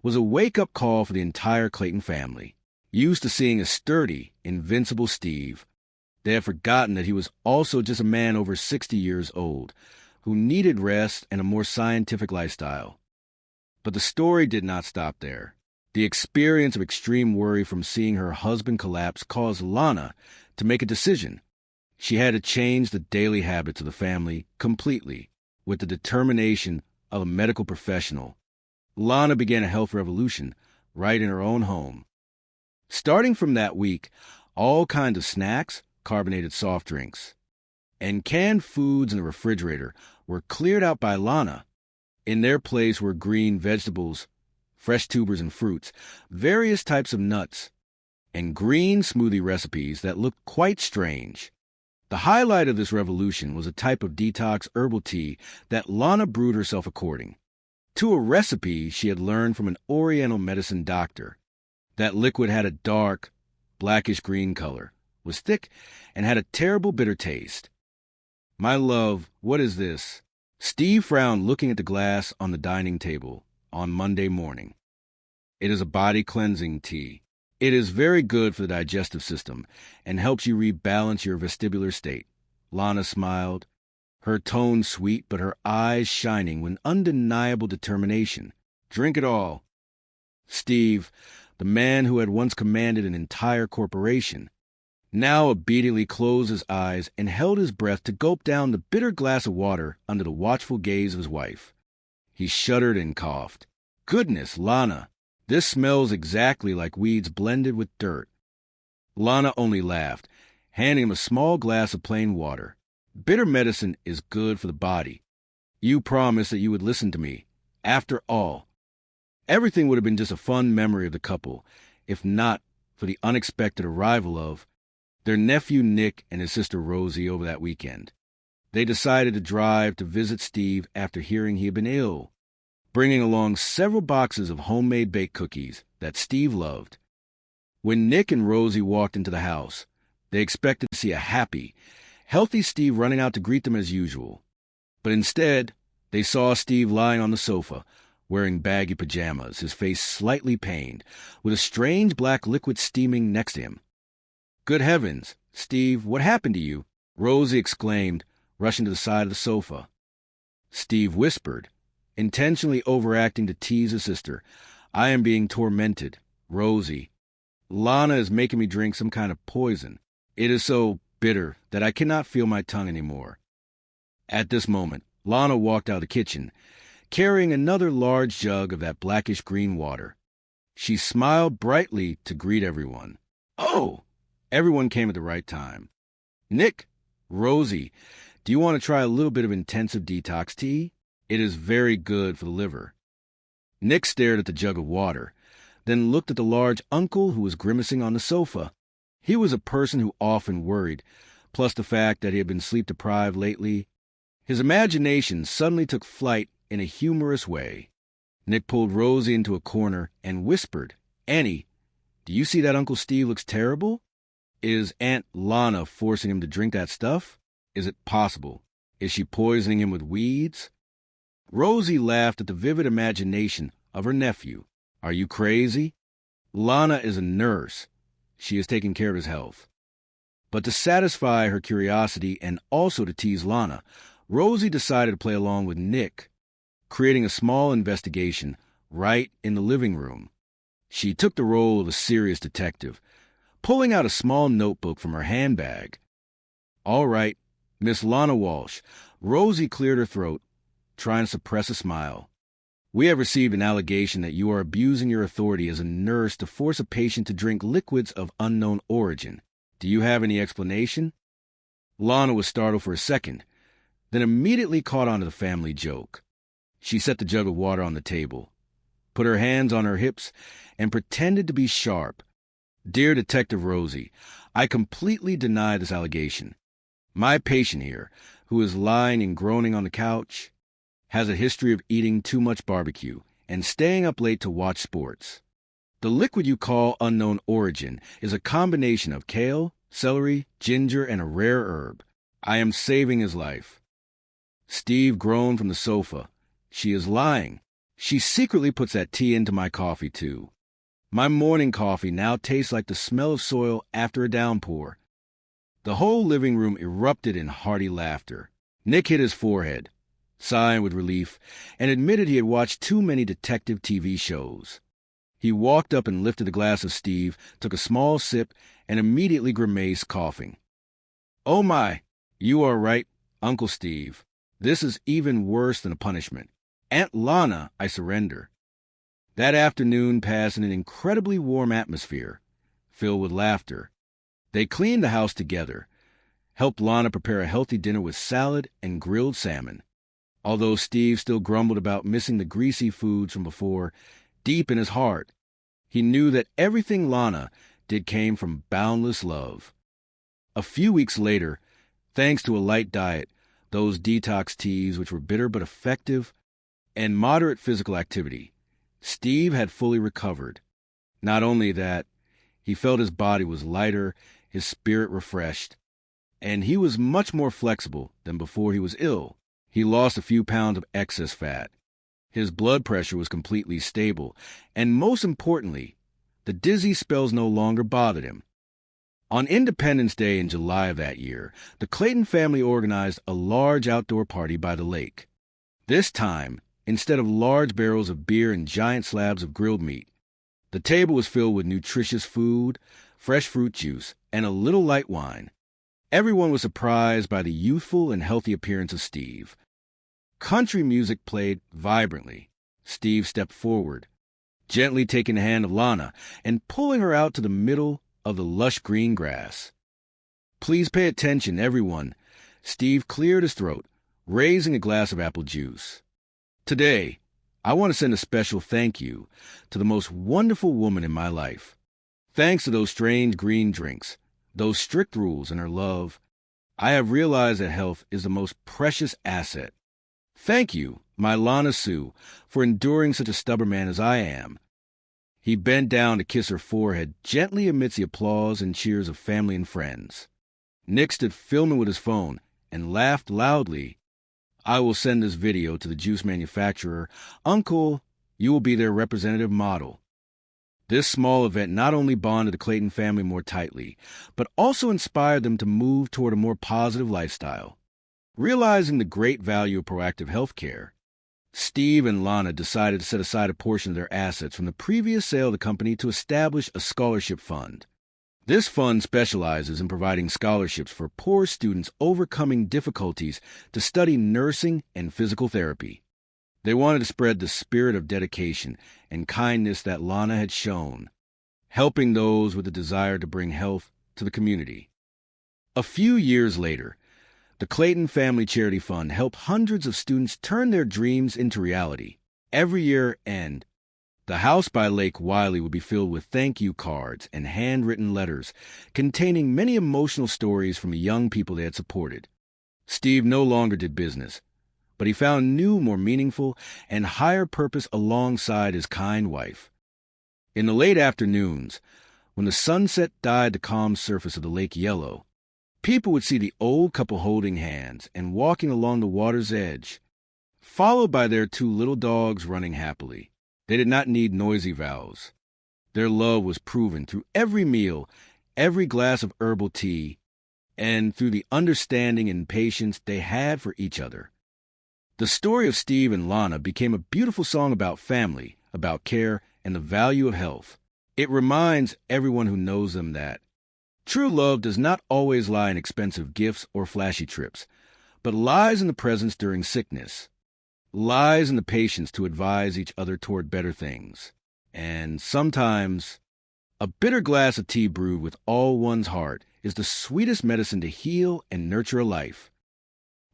[SPEAKER 21] was a wake-up call for the entire Clayton family. Used to seeing a sturdy, invincible Steve, they had forgotten that he was also just a man over 60 years old, who needed rest and a more scientific lifestyle. But the story did not stop there. The experience of extreme worry from seeing her husband collapse caused Lana to make a decision. She had to change the daily habits of the family completely. With the determination of a medical professional, Lana began a health revolution right in her own home. Starting from that week, all kinds of snacks, carbonated soft drinks, and canned foods in the refrigerator were cleared out by Lana. In their place were green vegetables, fresh tubers and fruits, various types of nuts, and green smoothie recipes that looked quite strange. The highlight of this revolution was a type of detox herbal tea that Lana brewed herself according to a recipe she had learned from an Oriental medicine doctor. That liquid had a dark, blackish-green color, was thick, and had a terrible bitter taste. "My love, what is this?" Steve frowned, looking at the glass on the dining table on Monday morning. "It is a body-cleansing tea. It is very good for the digestive system and helps you rebalance your vestibular state." Lana smiled, her tone sweet but her eyes shining with undeniable determination. "Drink it all." Steve, the man who had once commanded an entire corporation, now obediently closed his eyes and held his breath to gulp down the bitter glass of water under the watchful gaze of his wife. He shuddered and coughed. "Goodness, Lana, this smells exactly like weeds blended with dirt." Lana only laughed, handing him a small glass of plain water. "Bitter medicine is good for the body. You promised that you would listen to me. After all, everything would have been just a fun memory of the couple, if not for the unexpected arrival of their nephew Nick and his sister Rosie over that weekend. They decided to drive to visit Steve after hearing he had been ill, bringing along several boxes of homemade baked cookies that Steve loved. When Nick and Rosie walked into the house, they expected to see a happy, healthy Steve running out to greet them as usual. But instead, they saw Steve lying on the sofa, wearing baggy pajamas, his face slightly pained, with a strange black liquid steaming next to him. "Good heavens, Steve, what happened to you?" Rosie exclaimed, rushing to the side of the sofa. Steve whispered, intentionally overacting to tease his sister, "I am being tormented. Rosie, Lana is making me drink some kind of poison. It is so bitter that I cannot feel my tongue anymore." At this moment, Lana walked out of the kitchen, carrying another large jug of that blackish-green water. She smiled brightly to greet everyone. "Oh!" Everyone came at the right time. "Nick, Rosie, do you want to try a little bit of intensive detox tea? It is very good for the liver." Nick stared at the jug of water, then looked at the large uncle who was grimacing on the sofa. He was a person who often worried, plus the fact that he had been sleep-deprived lately. His imagination suddenly took flight in a humorous way. Nick pulled Rosie into a corner and whispered, "Annie, do you see that Uncle Steve looks terrible? Is Aunt Lana forcing him to drink that stuff? Is it possible? Is she poisoning him with weeds?" Rosie laughed at the vivid imagination of her nephew. "Are you crazy? Lana is a nurse. She is taking care of his health." But to satisfy her curiosity and also to tease Lana, Rosie decided to play along with Nick, creating a small investigation right in the living room. She took the role of a serious detective, pulling out a small notebook from her handbag. "All right, Miss Lana Walsh," Rosie cleared her throat, trying to suppress a smile. "We have received an allegation that you are abusing your authority as a nurse to force a patient to drink liquids of unknown origin. Do you have any explanation?" Lana was startled for a second, then immediately caught on to the family joke. She set the jug of water on the table, put her hands on her hips, and pretended to be sharp. "Dear Detective Rosie, I completely deny this allegation. My patient here, who is lying and groaning on the couch, has a history of eating too much barbecue and staying up late to watch sports. The liquid you call unknown origin is a combination of kale, celery, ginger, and a rare herb. I am saving his life. Steve groaned from the sofa. She is lying. She secretly puts that tea into my coffee, too. My morning coffee now tastes like the smell of soil after a downpour. The whole living room erupted in hearty laughter. Nick hit his forehead, sighing with relief, and admitted he had watched too many detective TV shows. He walked up and lifted a glass of Steve, took a small sip, and immediately grimaced, coughing. "Oh my, you are right, Uncle Steve. This is even worse than a punishment. Aunt Lana, I surrender." That afternoon passed in an incredibly warm atmosphere, filled with laughter. They cleaned the house together, helped Lana prepare a healthy dinner with salad and grilled salmon. Although Steve still grumbled about missing the greasy foods from before, deep in his heart, he knew that everything Lana did came from boundless love. A few weeks later, thanks to a light diet, those detox teas which were bitter but effective, and moderate physical activity, Steve had fully recovered. Not only that, he felt his body was lighter, his spirit refreshed, and he was much more flexible than before he was ill. He lost a few pounds of excess fat. His blood pressure was completely stable, and most importantly, the dizzy spells no longer bothered him. On Independence Day in July of that year, the Clayton family organized a large outdoor party by the lake. This time, instead of large barrels of beer and giant slabs of grilled meat, the table was filled with nutritious food, fresh fruit juice, and a little light wine. Everyone was surprised by the youthful and healthy appearance of Steve. Country music played vibrantly. Steve stepped forward, gently taking the hand of Lana and pulling her out to the middle of the lush green grass. "Please pay attention, everyone." Steve cleared his throat, raising a glass of apple juice. "Today, I want to send a special thank you to the most wonderful woman in my life. Thanks to those strange green drinks, those strict rules, and her love, I have realized that health is the most precious asset. Thank you, my Lana Sue, for enduring such a stubborn man as I am." He bent down to kiss her forehead gently amidst the applause and cheers of family and friends. Nick stood filming with his phone and laughed loudly. "I will send this video to the juice manufacturer. Uncle, you will be their representative model." This small event not only bonded the Clayton family more tightly, but also inspired them to move toward a more positive lifestyle. Realizing the great value of proactive health care, Steve and Lana decided to set aside a portion of their assets from the previous sale of the company to establish a scholarship fund. This fund specializes in providing scholarships for poor students overcoming difficulties to study nursing and physical therapy. They wanted to spread the spirit of dedication and kindness that Lana had shown, helping those with the desire to bring health to the community. A few years later, the Clayton Family Charity Fund helped hundreds of students turn their dreams into reality. Every year end, the house by Lake Wiley would be filled with thank you cards and handwritten letters containing many emotional stories from the young people they had supported. Steve no longer did business, but he found new, more meaningful, and higher purpose alongside his kind wife. In the late afternoons, when the sunset dyed the calm surface of the lake yellow, people would see the old couple holding hands and walking along the water's edge, followed by their two little dogs running happily. They did not need noisy vows. Their love was proven through every meal, every glass of herbal tea, and through the understanding and patience they had for each other. The story of Steve and Lana became a beautiful song about family, about care, and the value of health. It reminds everyone who knows them that true love does not always lie in expensive gifts or flashy trips, but lies in the presence during sickness, lies in the patience to advise each other toward better things, and sometimes a bitter glass of tea brewed with all one's heart is the sweetest medicine to heal and nurture a life.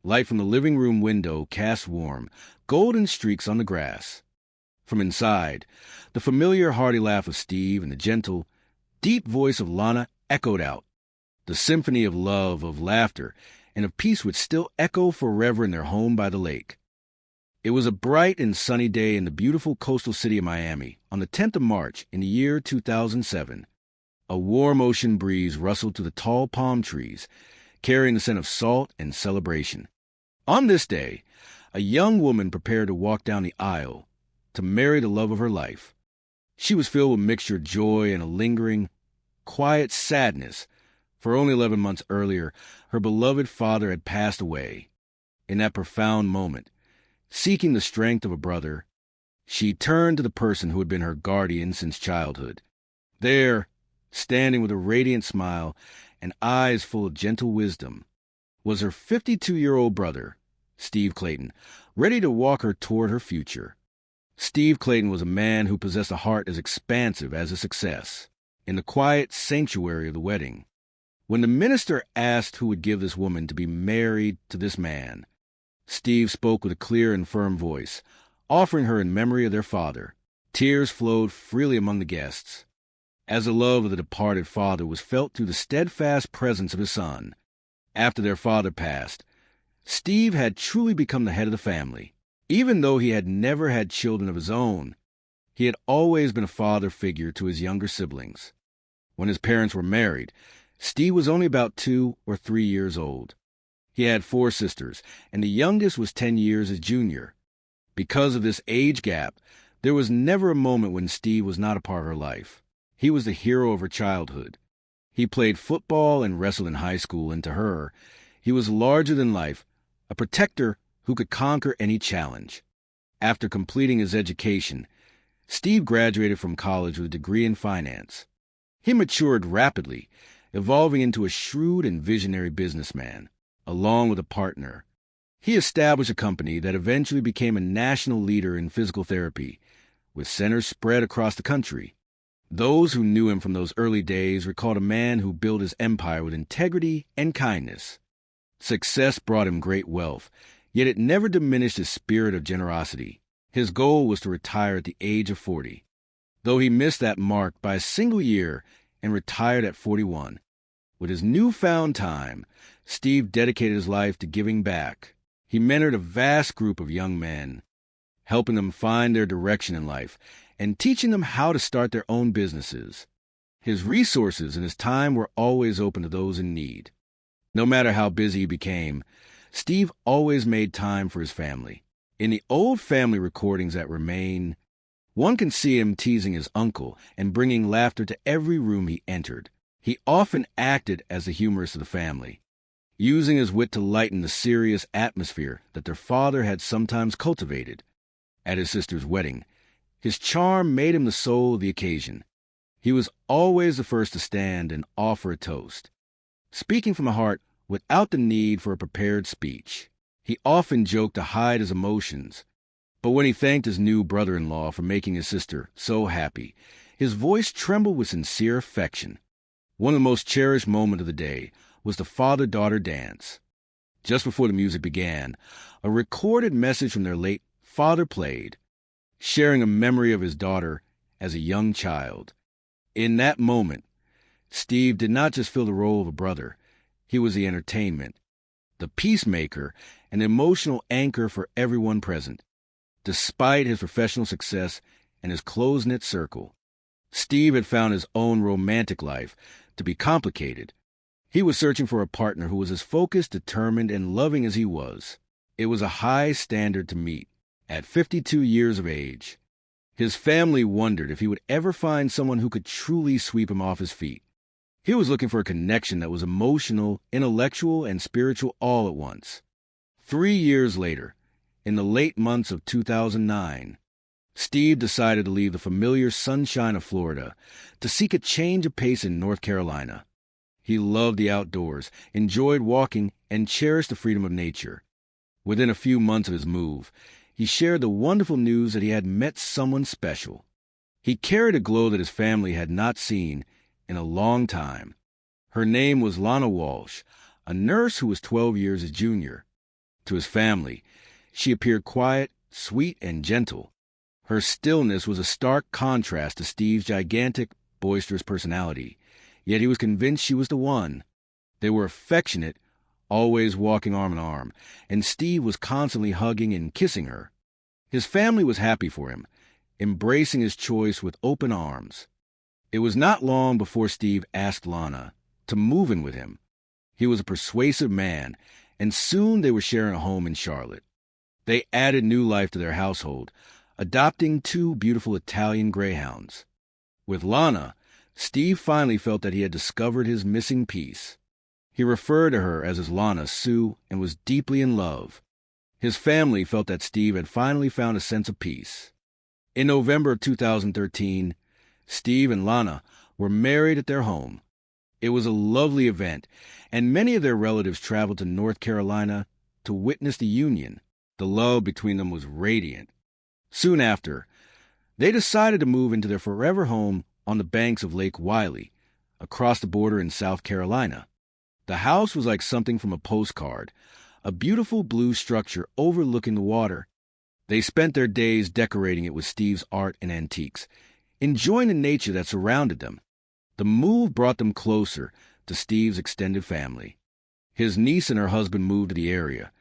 [SPEAKER 21] Light from the living room window cast warm, golden streaks on the grass. From inside, the familiar hearty laugh of Steve and the gentle, deep voice of Lana echoed out. The symphony of love, of laughter, and of peace would still echo forever in their home by the lake. It was a bright and sunny day in the beautiful coastal city of Miami on the 10th of March in the year 2007. A warm ocean breeze rustled through the tall palm trees, carrying the scent of salt and celebration. On this day, a young woman prepared to walk down the aisle to marry the love of her life. She was filled with a mixture of joy and a lingering, quiet sadness, for only 11 months earlier, her beloved father had passed away. In that profound moment, seeking the strength of a brother, she turned to the person who had been her guardian since childhood. There, standing with a radiant smile and eyes full of gentle wisdom, was her 52-year-old brother, Steve Clayton, ready to walk her toward her future. Steve Clayton was a man who possessed a heart as expansive as his success. In the quiet sanctuary of the wedding, when the minister asked who would give this woman to be married to this man, Steve spoke with a clear and firm voice, offering her in memory of their father. Tears flowed freely among the guests, as the love of the departed father was felt through the steadfast presence of his son. After their father passed, Steve had truly become the head of the family. Even though he had never had children of his own, he had always been a father figure to his younger siblings. When his parents were married, Steve was only about 2 or 3 years old. He had 4 sisters, and the youngest was 10 years his junior. Because of this age gap, there was never a moment when Steve was not a part of her life. He was the hero of her childhood. He played football and wrestled in high school, and to her, he was larger than life, a protector who could conquer any challenge. After completing his education, Steve graduated from college with a degree in finance. He matured rapidly, evolving into a shrewd and visionary businessman. Along with a partner, he established a company that eventually became a national leader in physical therapy, with centers spread across the country. Those who knew him from those early days recalled a man who built his empire with integrity and kindness. Success brought him great wealth, yet it never diminished his spirit of generosity. His goal was to retire at the age of 40, though he missed that mark by a single year and retired at 41. With his newfound time, Steve dedicated his life to giving back. He mentored a vast group of young men, helping them find their direction in life and teaching them how to start their own businesses. His resources and his time were always open to those in need. No matter how busy he became, Steve always made time for his family. In the old family recordings that remain, one can see him teasing his uncle and bringing laughter to every room he entered. He often acted as the humorist of the family, using his wit to lighten the serious atmosphere that their father had sometimes cultivated. At his sister's wedding, his charm made him the soul of the occasion. He was always the first to stand and offer a toast, speaking from the heart without the need for a prepared speech. He often joked to hide his emotions, but when he thanked his new brother-in-law for making his sister so happy, his voice trembled with sincere affection. One of the most cherished moments of the day was the father-daughter dance. Just before the music began, a recorded message from their late father played, sharing a memory of his daughter as a young child. In that moment, Steve did not just fill the role of a brother. He was the entertainment, the peacemaker, and emotional anchor for everyone present. Despite his professional success and his close-knit circle, Steve had found his own romantic life to be complicated. He was searching for a partner who was as focused, determined, and loving as he was. It was a high standard to meet at 52 years of age. His family wondered if he would ever find someone who could truly sweep him off his feet. He was looking for a connection that was emotional, intellectual, and spiritual all at once. 3 years later, in the late months of 2009, Steve decided to leave the familiar sunshine of Florida to seek a change of pace in North Carolina. He loved the outdoors, enjoyed walking, and cherished the freedom of nature. Within a few months of his move, he shared the wonderful news that he had met someone special. He carried a glow that his family had not seen in a long time. Her name was Lana Walsh, a nurse who was 12 years his junior. To his family, she appeared quiet, sweet, and gentle. Her stillness was a stark contrast to Steve's gigantic, boisterous personality, yet he was convinced she was the one. They were affectionate, always walking arm in arm, and Steve was constantly hugging and kissing her. His family was happy for him, embracing his choice with open arms. It was not long before Steve asked Lana to move in with him. He was a persuasive man, and soon they were sharing a home in Charlotte. They added new life to their household, adopting 2 beautiful Italian greyhounds. With Lana, Steve finally felt that he had discovered his missing piece. He referred to her as his Lana Sue and was deeply in love. His family felt that Steve had finally found a sense of peace. In November of 2013, Steve and Lana were married at their home. It was a lovely event, and many of their relatives traveled to North Carolina to witness the union. The love between them was radiant. Soon after, they decided to move into their forever home on the banks of Lake Wylie, across the border in South Carolina. The house was like something from a postcard, a beautiful blue structure overlooking the water. They spent their days decorating it with Steve's art and antiques, enjoying the nature that surrounded them. The move brought them closer to Steve's extended family. His niece and her husband moved to the area,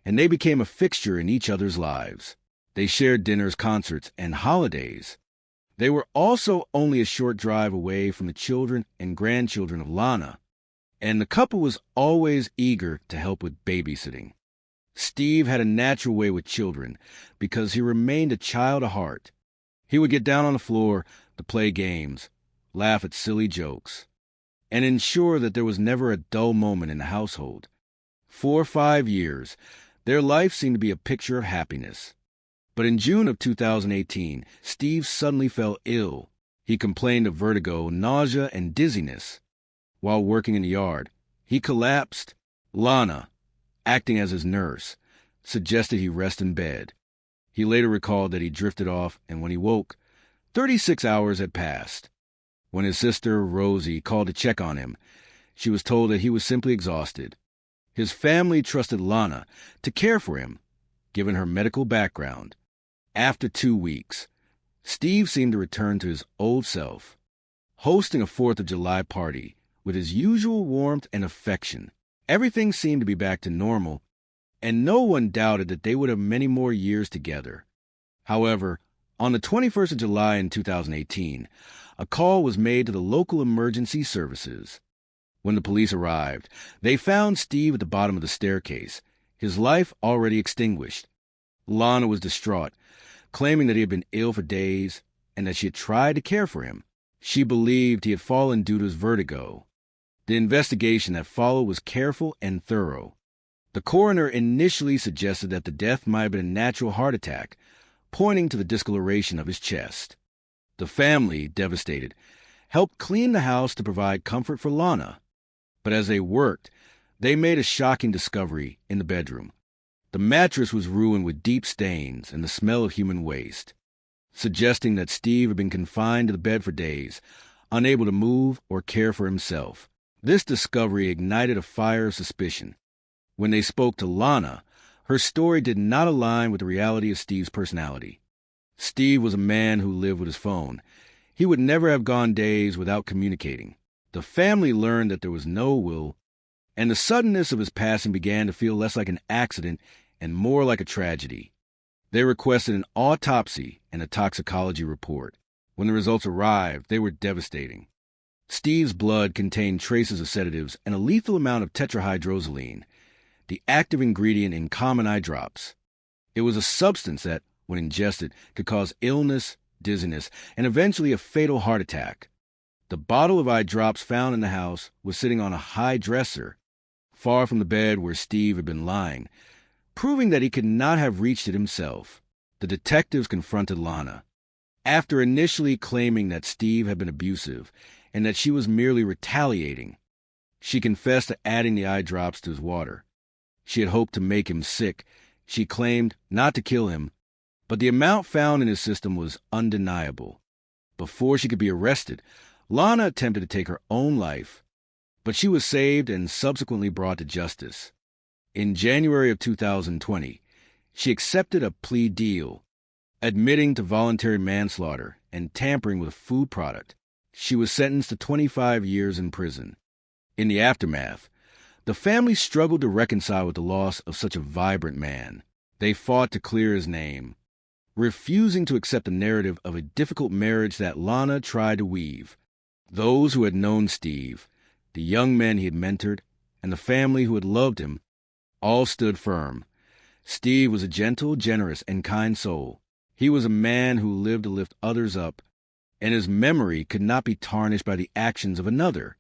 [SPEAKER 21] and they became a fixture in each other's lives. They shared dinners, concerts, and holidays. They were also only a short drive away from the children and grandchildren of Lana, and the couple was always eager to help with babysitting. Steve had a natural way with children because he remained a child at heart. He would get down on the floor to play games, laugh at silly jokes, and ensure that there was never a dull moment in the household. For 5 years, their life seemed to be a picture of happiness. But in June of 2018, Steve suddenly fell ill. He complained of vertigo, nausea, and dizziness. While working in the yard, he collapsed. Lana, acting as his nurse, suggested he rest in bed. He later recalled that he drifted off, and when he woke, 36 hours had passed. When his sister, Rosie, called to check on him, she was told that he was simply exhausted. His family trusted Lana to care for him, given her medical background. After 2 weeks, Steve seemed to return to his old self, hosting a 4th of July party with his usual warmth and affection. Everything seemed to be back to normal, and no one doubted that they would have many more years together. However, on the 21st of July in 2018, a call was made to the local emergency services. When the police arrived, they found Steve at the bottom of the staircase, his life already extinguished. Lana was distraught, claiming that he had been ill for days and that she had tried to care for him. She believed he had fallen due to his vertigo. The investigation that followed was careful and thorough. The coroner initially suggested that the death might have been a natural heart attack, pointing to the discoloration of his chest. The family, devastated, helped clean the house to provide comfort for Lana. But as they worked, they made a shocking discovery in the bedroom. The mattress was ruined with deep stains and the smell of human waste, suggesting that Steve had been confined to the bed for days, unable to move or care for himself. This discovery ignited a fire of suspicion. When they spoke to Lana, her story did not align with the reality of Steve's personality. Steve was a man who lived with his phone. He would never have gone days without communicating. The family learned that there was no will, and the suddenness of his passing began to feel less like an accident and more like a tragedy. They requested an autopsy and a toxicology report. When the results arrived, they were devastating. Steve's blood contained traces of sedatives and a lethal amount of tetrahydrozoline, the active ingredient in common eye drops. It was a substance that, when ingested, could cause illness, dizziness, and eventually a fatal heart attack. The bottle of eye drops found in the house was sitting on a high dresser, far from the bed where Steve had been lying, proving that he could not have reached it himself. The detectives confronted Lana. After initially claiming that Steve had been abusive and that she was merely retaliating, she confessed to adding the eye drops to his water. She had hoped to make him sick. She claimed not to kill him, but the amount found in his system was undeniable. Before she could be arrested, Lana attempted to take her own life, but she was saved and subsequently brought to justice. In January of 2020, she accepted a plea deal, admitting to voluntary manslaughter and tampering with a food product. She was sentenced to 25 years in prison. In the aftermath, the family struggled to reconcile with the loss of such a vibrant man. They fought to clear his name, refusing to accept the narrative of a difficult marriage that Lana tried to weave. Those who had known Steve, the young men he had mentored, and the family who had loved him, all stood firm. Steve was a gentle, generous, and kind soul. He was a man who lived to lift others up, and his memory could not be tarnished by the actions of another.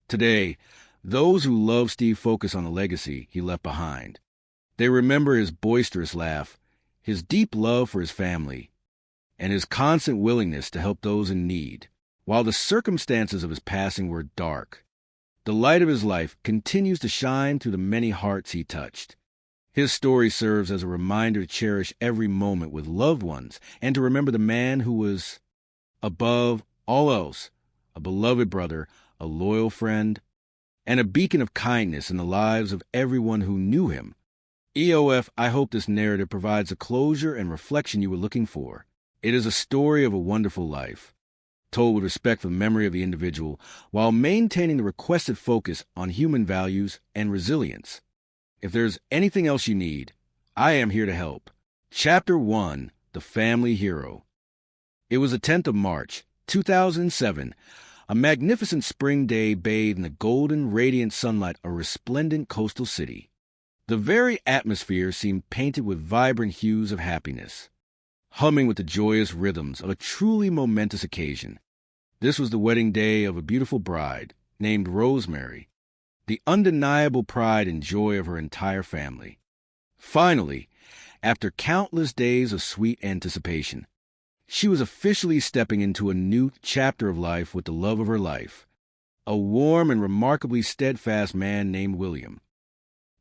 [SPEAKER 21] Today, those who love Steve focus on the legacy he left behind. They remember his boisterous laugh, his deep love for his family, and his constant willingness to help those in need. While the circumstances of his passing were dark, the light of his life continues to shine through the many hearts he touched. His story serves as a reminder to cherish every moment with loved ones and to remember the man who was, above all else, a beloved brother, a loyal friend, and a beacon of kindness in the lives of everyone who knew him. EOF, I hope this narrative provides the closure and reflection you were looking for. It is a story of a wonderful life, told with respect for the memory of the individual, while maintaining the requested focus on human values and resilience. If there's anything else you need, I am here to help. Chapter 1, The Family Hero. It was the 10th of March, 2007, a magnificent spring day bathed in the golden, radiant sunlight of a resplendent coastal city. The very atmosphere seemed painted with vibrant hues of happiness, humming with the joyous rhythms of a truly momentous occasion. This was the wedding day of a beautiful bride named Rosemary, the undeniable pride and joy of her entire family. Finally, after countless days of sweet anticipation, she was officially stepping into a new chapter of life with the love of her life, a warm and remarkably steadfast man named William.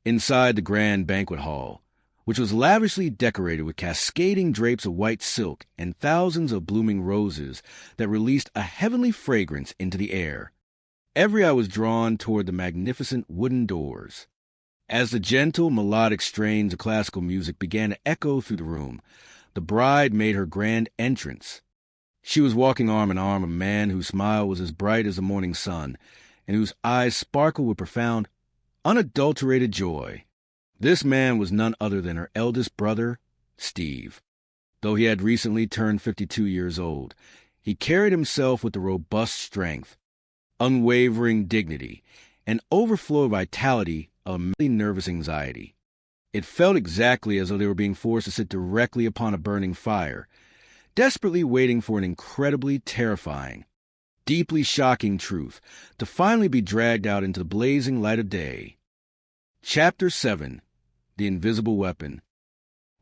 [SPEAKER 21] Inside the grand banquet hall, which was lavishly decorated with cascading drapes of white silk and thousands of blooming roses that released a heavenly fragrance into the air, every eye was drawn toward the magnificent wooden doors. As the gentle, melodic strains of classical music began to echo through the room, the bride made her grand entrance. She was walking arm in arm with a man whose smile was as bright as the morning sun, and whose eyes sparkled with profound, unadulterated joy. This man was none other than her eldest brother, Steve. Though he had recently turned 52 years old, he carried himself with the robust strength, unwavering dignity, and overflow of vitality of a nervous anxiety. It felt exactly as though they were being forced to sit directly upon a burning fire, desperately waiting for an incredibly terrifying, deeply shocking truth to finally be dragged out into the blazing light of day. Chapter 7, The Invisible Weapon.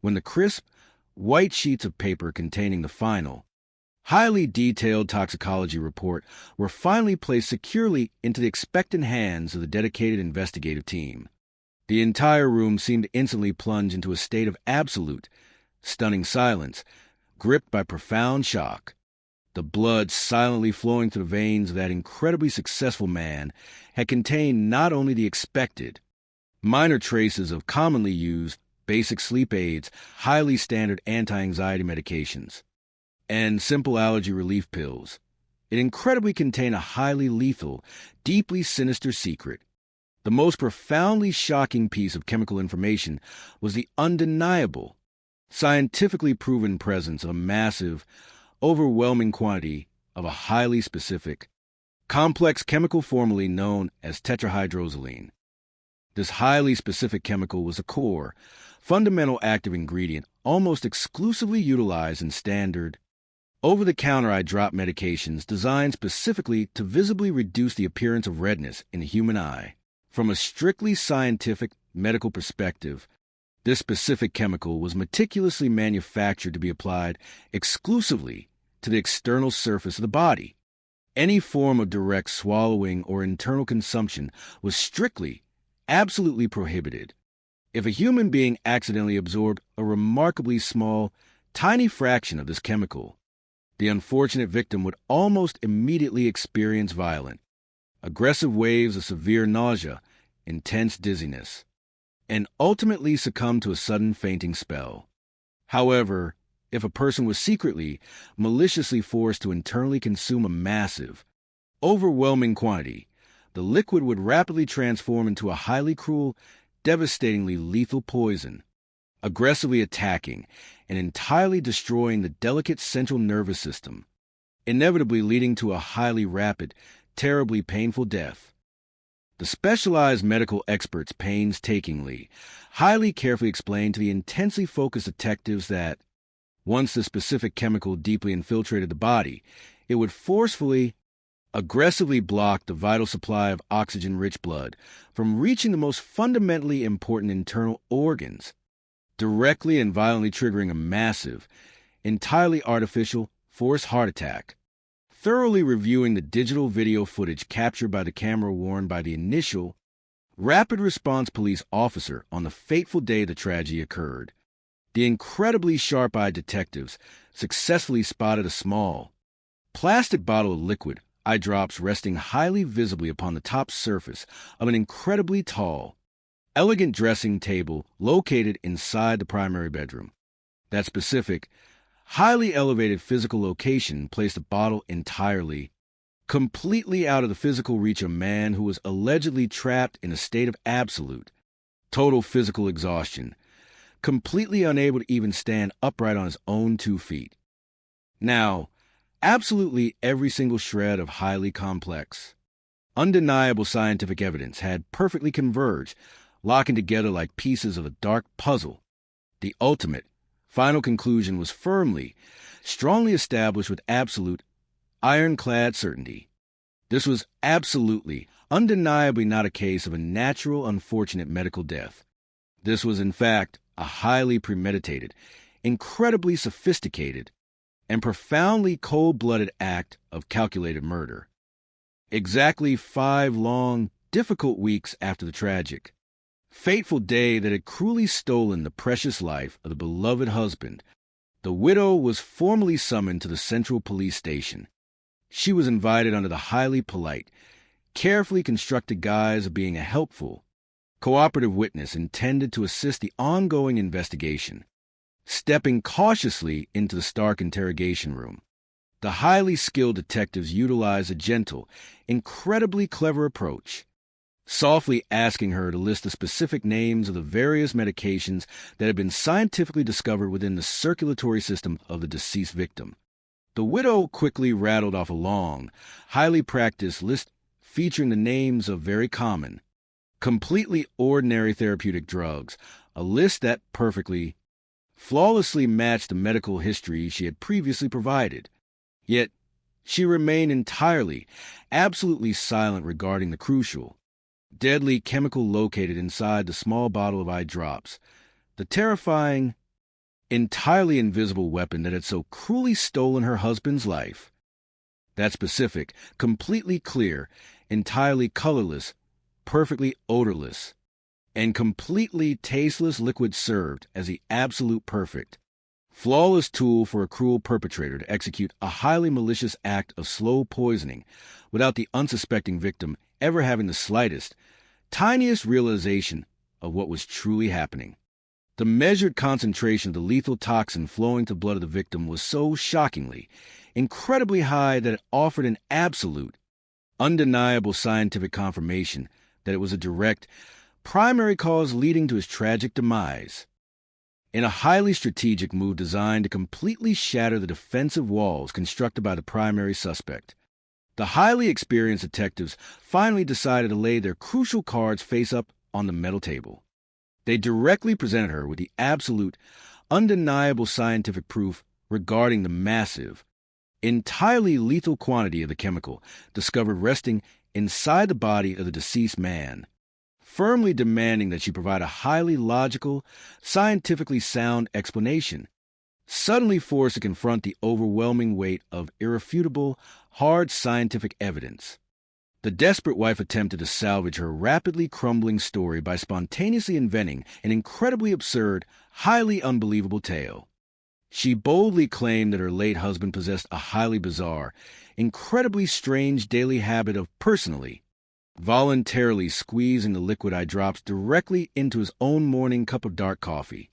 [SPEAKER 21] When the crisp, white sheets of paper containing the final, highly detailed toxicology report were finally placed securely into the expectant hands of the dedicated investigative team, the entire room seemed to instantly plunge into a state of absolute, stunning silence, gripped by profound shock. The blood silently flowing through the veins of that incredibly successful man had contained not only the expected, minor traces of commonly used basic sleep aids, highly standard anti-anxiety medications, and simple allergy relief pills. It incredibly contained a highly lethal, deeply sinister secret. The most profoundly shocking piece of chemical information was the undeniable, scientifically proven presence of a massive, overwhelming quantity of a highly specific, complex chemical formerly known as tetrahydrozoline. This highly specific chemical was a core, fundamental active ingredient almost exclusively utilized in standard, over-the-counter eye drop medications designed specifically to visibly reduce the appearance of redness in the human eye. From a strictly scientific medical perspective, this specific chemical was meticulously manufactured to be applied exclusively to the external surface of the body. Any form of direct swallowing or internal consumption was strictly, absolutely prohibited. If a human being accidentally absorbed a remarkably small, tiny fraction of this chemical, the unfortunate victim would almost immediately experience violent, aggressive waves of severe nausea, intense dizziness, and ultimately succumb to a sudden fainting spell. However, if a person was secretly, maliciously forced to internally consume a massive, overwhelming quantity, the liquid would rapidly transform into a highly cruel, devastatingly lethal poison. aggressively attacking and entirely destroying the delicate central nervous system, inevitably leading to a highly rapid, terribly painful death. The specialized medical experts painstakingly, highly carefully explained to the intensely focused detectives that, once the specific chemical deeply infiltrated the body, it would forcefully, aggressively block the vital supply of oxygen-rich blood from reaching the most fundamentally important internal organs, directly and violently triggering a massive, entirely artificial, forced heart attack. Thoroughly reviewing the digital video footage captured by the camera worn by the initial rapid response police officer on the fateful day the tragedy occurred, the incredibly sharp-eyed detectives successfully spotted a small, plastic bottle of liquid eye drops resting highly visibly upon the top surface of an incredibly tall, elegant dressing table located inside the primary bedroom. That specific, highly elevated physical location placed the bottle entirely, completely out of the physical reach of a man who was allegedly trapped in a state of absolute, total physical exhaustion, completely unable to even stand upright on his own 2 feet. Now, absolutely every single shred of highly complex, undeniable scientific evidence had perfectly converged, locking together like pieces of a dark puzzle. The ultimate, final conclusion was firmly, strongly established with absolute, ironclad certainty. This was absolutely, undeniably not a case of a natural, unfortunate medical death. This was, in fact, a highly premeditated, incredibly sophisticated, and profoundly cold-blooded act of calculated murder. Exactly 5 long, difficult weeks after the tragic, fateful day that had cruelly stolen the precious life of the beloved husband, the widow was formally summoned to the Central Police Station. She was invited under the highly polite, carefully constructed guise of being a helpful, cooperative witness intended to assist the ongoing investigation. Stepping cautiously into the stark interrogation room, the highly skilled detectives utilized a gentle, incredibly clever approach, softly asking her to list the specific names of the various medications that had been scientifically discovered within the circulatory system of the deceased victim. The widow quickly rattled off a long, highly practiced list featuring the names of very common, completely ordinary therapeutic drugs, a list that perfectly, flawlessly matched the medical history she had previously provided. Yet, she remained entirely, absolutely silent regarding the crucial, deadly chemical located inside the small bottle of eye drops, the terrifying, entirely invisible weapon that had so cruelly stolen her husband's life. That specific, completely clear, entirely colorless, perfectly odorless, and completely tasteless liquid served as the absolute perfect, flawless tool for a cruel perpetrator to execute a highly malicious act of slow poisoning without the unsuspecting victim ever having the slightest, tiniest realization of what was truly happening. The measured concentration of the lethal toxin flowing to the blood of the victim was so shockingly, incredibly high that it offered an absolute, undeniable scientific confirmation that it was a direct, primary cause leading to his tragic demise. In a highly strategic move designed to completely shatter the defensive walls constructed by the primary suspect, the highly experienced detectives finally decided to lay their crucial cards face up on the metal table. They directly presented her with the absolute, undeniable scientific proof regarding the massive, entirely lethal quantity of the chemical discovered resting inside the body of the deceased man, firmly demanding that she provide a highly logical, scientifically sound explanation, suddenly forced to confront the overwhelming weight of irrefutable, hard scientific evidence. The desperate wife attempted to salvage her rapidly crumbling story by spontaneously inventing an incredibly absurd, highly unbelievable tale. She boldly claimed that her late husband possessed a highly bizarre, incredibly strange daily habit of personally, voluntarily squeezing the liquid eye drops directly into his own morning cup of dark coffee.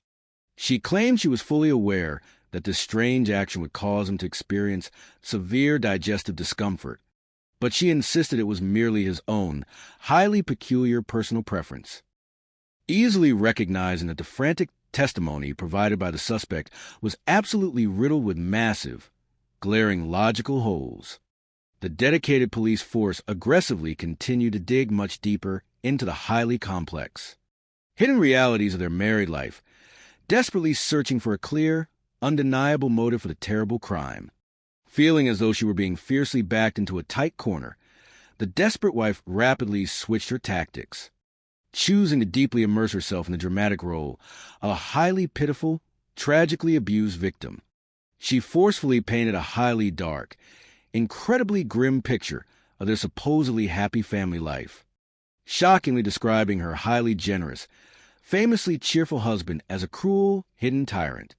[SPEAKER 21] She claimed she was fully aware that this strange action would cause him to experience severe digestive discomfort, but she insisted it was merely his own, highly peculiar personal preference. Easily recognizing that the frantic testimony provided by the suspect was absolutely riddled with massive, glaring logical holes. The dedicated police force aggressively continued to dig much deeper into the highly complex, hidden realities of their married life, desperately searching for a clear, undeniable motive for the terrible crime. Feeling as though she were being fiercely backed into a tight corner, the desperate wife rapidly switched her tactics, choosing to deeply immerse herself in the dramatic role of a highly pitiful, tragically abused victim. She forcefully painted a highly dark, incredibly grim picture of their supposedly happy family life, shockingly describing her highly generous, famously cheerful husband as a cruel, hidden tyrant.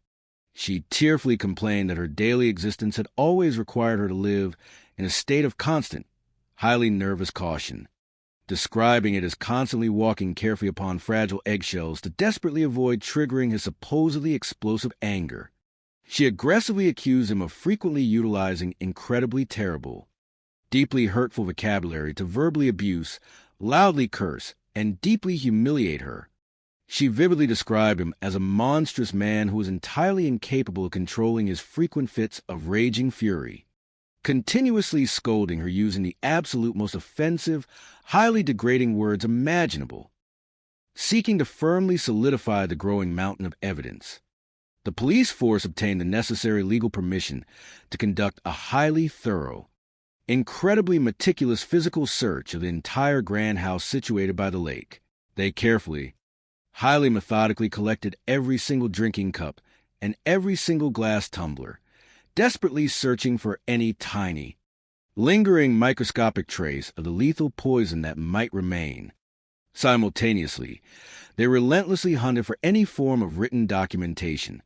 [SPEAKER 21] She tearfully complained that her daily existence had always required her to live in a state of constant, highly nervous caution, describing it as constantly walking carefully upon fragile eggshells to desperately avoid triggering his supposedly explosive anger. She aggressively accused him of frequently utilizing incredibly terrible, deeply hurtful vocabulary to verbally abuse, loudly curse, and deeply humiliate her. She vividly described him as a monstrous man who was entirely incapable of controlling his frequent fits of raging fury, continuously scolding her using the absolute most offensive, highly degrading words imaginable, seeking to firmly solidify the growing mountain of evidence. The police force obtained the necessary legal permission to conduct a highly thorough, incredibly meticulous physical search of the entire grand house situated by the lake. They carefully, highly methodically collected every single drinking cup and every single glass tumbler, desperately searching for any tiny, lingering microscopic trace of the lethal poison that might remain. Simultaneously, they relentlessly hunted for any form of written documentation,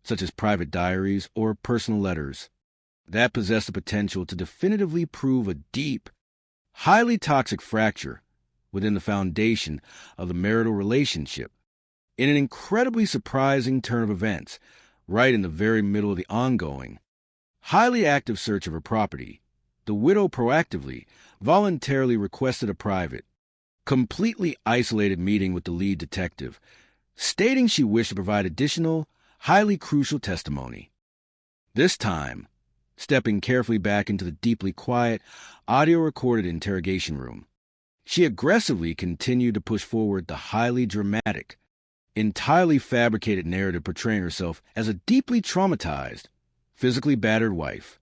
[SPEAKER 21] such as private diaries or personal letters, that possessed the potential to definitively prove a deep, highly toxic fracture within the foundation of the marital relationship. In an incredibly surprising turn of events, right in the very middle of the ongoing, highly active search of her property, the widow proactively, voluntarily requested a private, completely isolated meeting with the lead detective, stating she wished to provide additional, highly crucial testimony. This time, stepping carefully back into the deeply quiet, audio-recorded interrogation room, she aggressively continued to push forward the highly dramatic, entirely fabricated narrative portraying herself as a deeply traumatized, physically battered wife.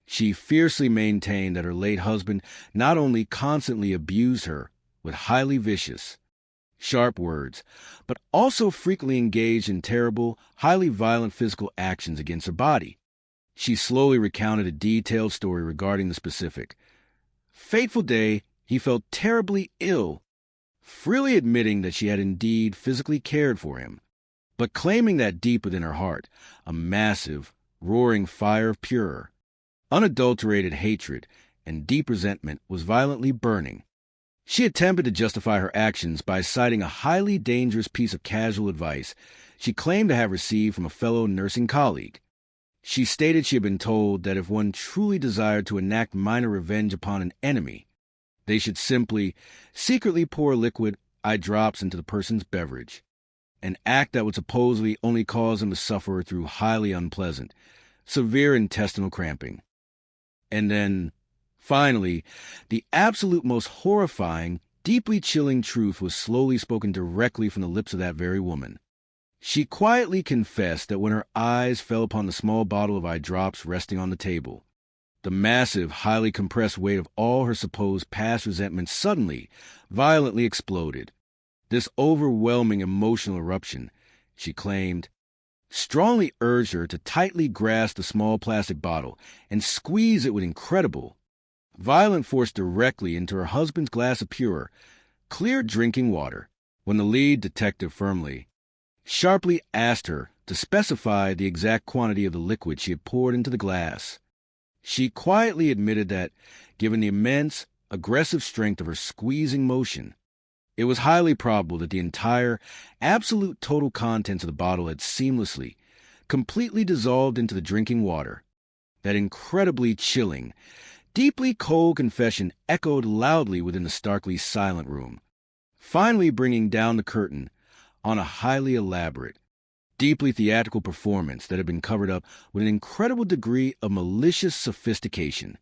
[SPEAKER 21] She fiercely maintained that her late husband not only constantly abused her with highly vicious, sharp words, but also frequently engaged in terrible, highly violent physical actions against her body. She slowly recounted a detailed story regarding the specific fateful day he felt terribly ill, freely admitting that she had indeed physically cared for him, but claiming that deep within her heart, a massive, roaring fire of pure, unadulterated hatred and deep resentment was violently burning. She attempted to justify her actions by citing a highly dangerous piece of casual advice she claimed to have received from a fellow nursing colleague. She stated she had been told that if one truly desired to enact minor revenge upon an enemy, they should simply, secretly pour liquid eye drops into the person's beverage, an act that would supposedly only cause them to suffer through highly unpleasant, severe intestinal cramping. And then, finally, the absolute most horrifying, deeply chilling truth was slowly spoken directly from the lips of that very woman. She quietly confessed that when her eyes fell upon the small bottle of eye drops resting on the table, the massive, highly compressed weight of all her supposed past resentment suddenly, violently exploded. This overwhelming emotional eruption, she claimed, strongly urged her to tightly grasp the small plastic bottle and squeeze it with incredible, violent force directly into her husband's glass of pure, clear drinking water. When the lead detective firmly, sharply asked her to specify the exact quantity of the liquid she had poured into the glass, she quietly admitted that, given the immense, aggressive strength of her squeezing motion, it was highly probable that the entire, absolute total contents of the bottle had seamlessly, completely dissolved into the drinking water. That incredibly chilling, deeply cold confession echoed loudly within the starkly silent room, finally bringing down the curtain on a highly elaborate, deeply theatrical performance that had been covered up with an incredible degree of malicious sophistication.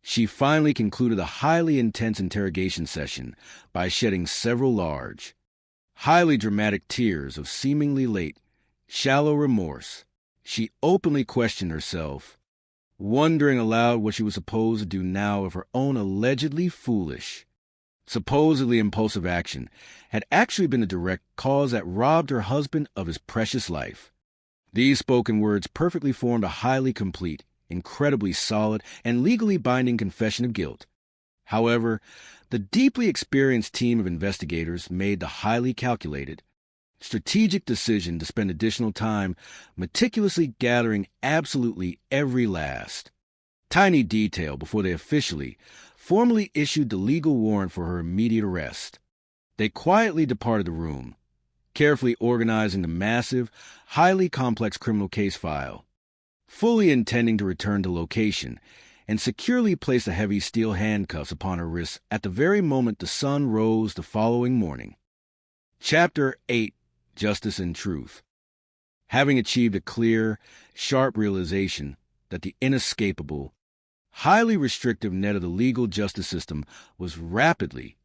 [SPEAKER 21] She finally concluded a highly intense interrogation session by shedding several large, highly dramatic tears of seemingly late, shallow remorse. She openly questioned herself, wondering aloud what she was supposed to do now if her own allegedly foolish, supposedly impulsive action had actually been the direct cause that robbed her husband of his precious life. These spoken words perfectly formed a highly complete, incredibly solid, and legally binding confession of guilt. However, the deeply experienced team of investigators made the highly calculated, strategic decision to spend additional time meticulously gathering absolutely every last tiny detail before they officially, formally issued the legal warrant for her immediate arrest. They quietly departed the room, carefully organizing the massive, highly complex criminal case file, fully intending to return to location and securely place the heavy steel handcuffs upon her wrists at the very moment the sun rose the following morning. Chapter 8, Justice and Truth. Having achieved a clear, sharp realization that the inescapable, highly restrictive net of the legal justice system was rapidly,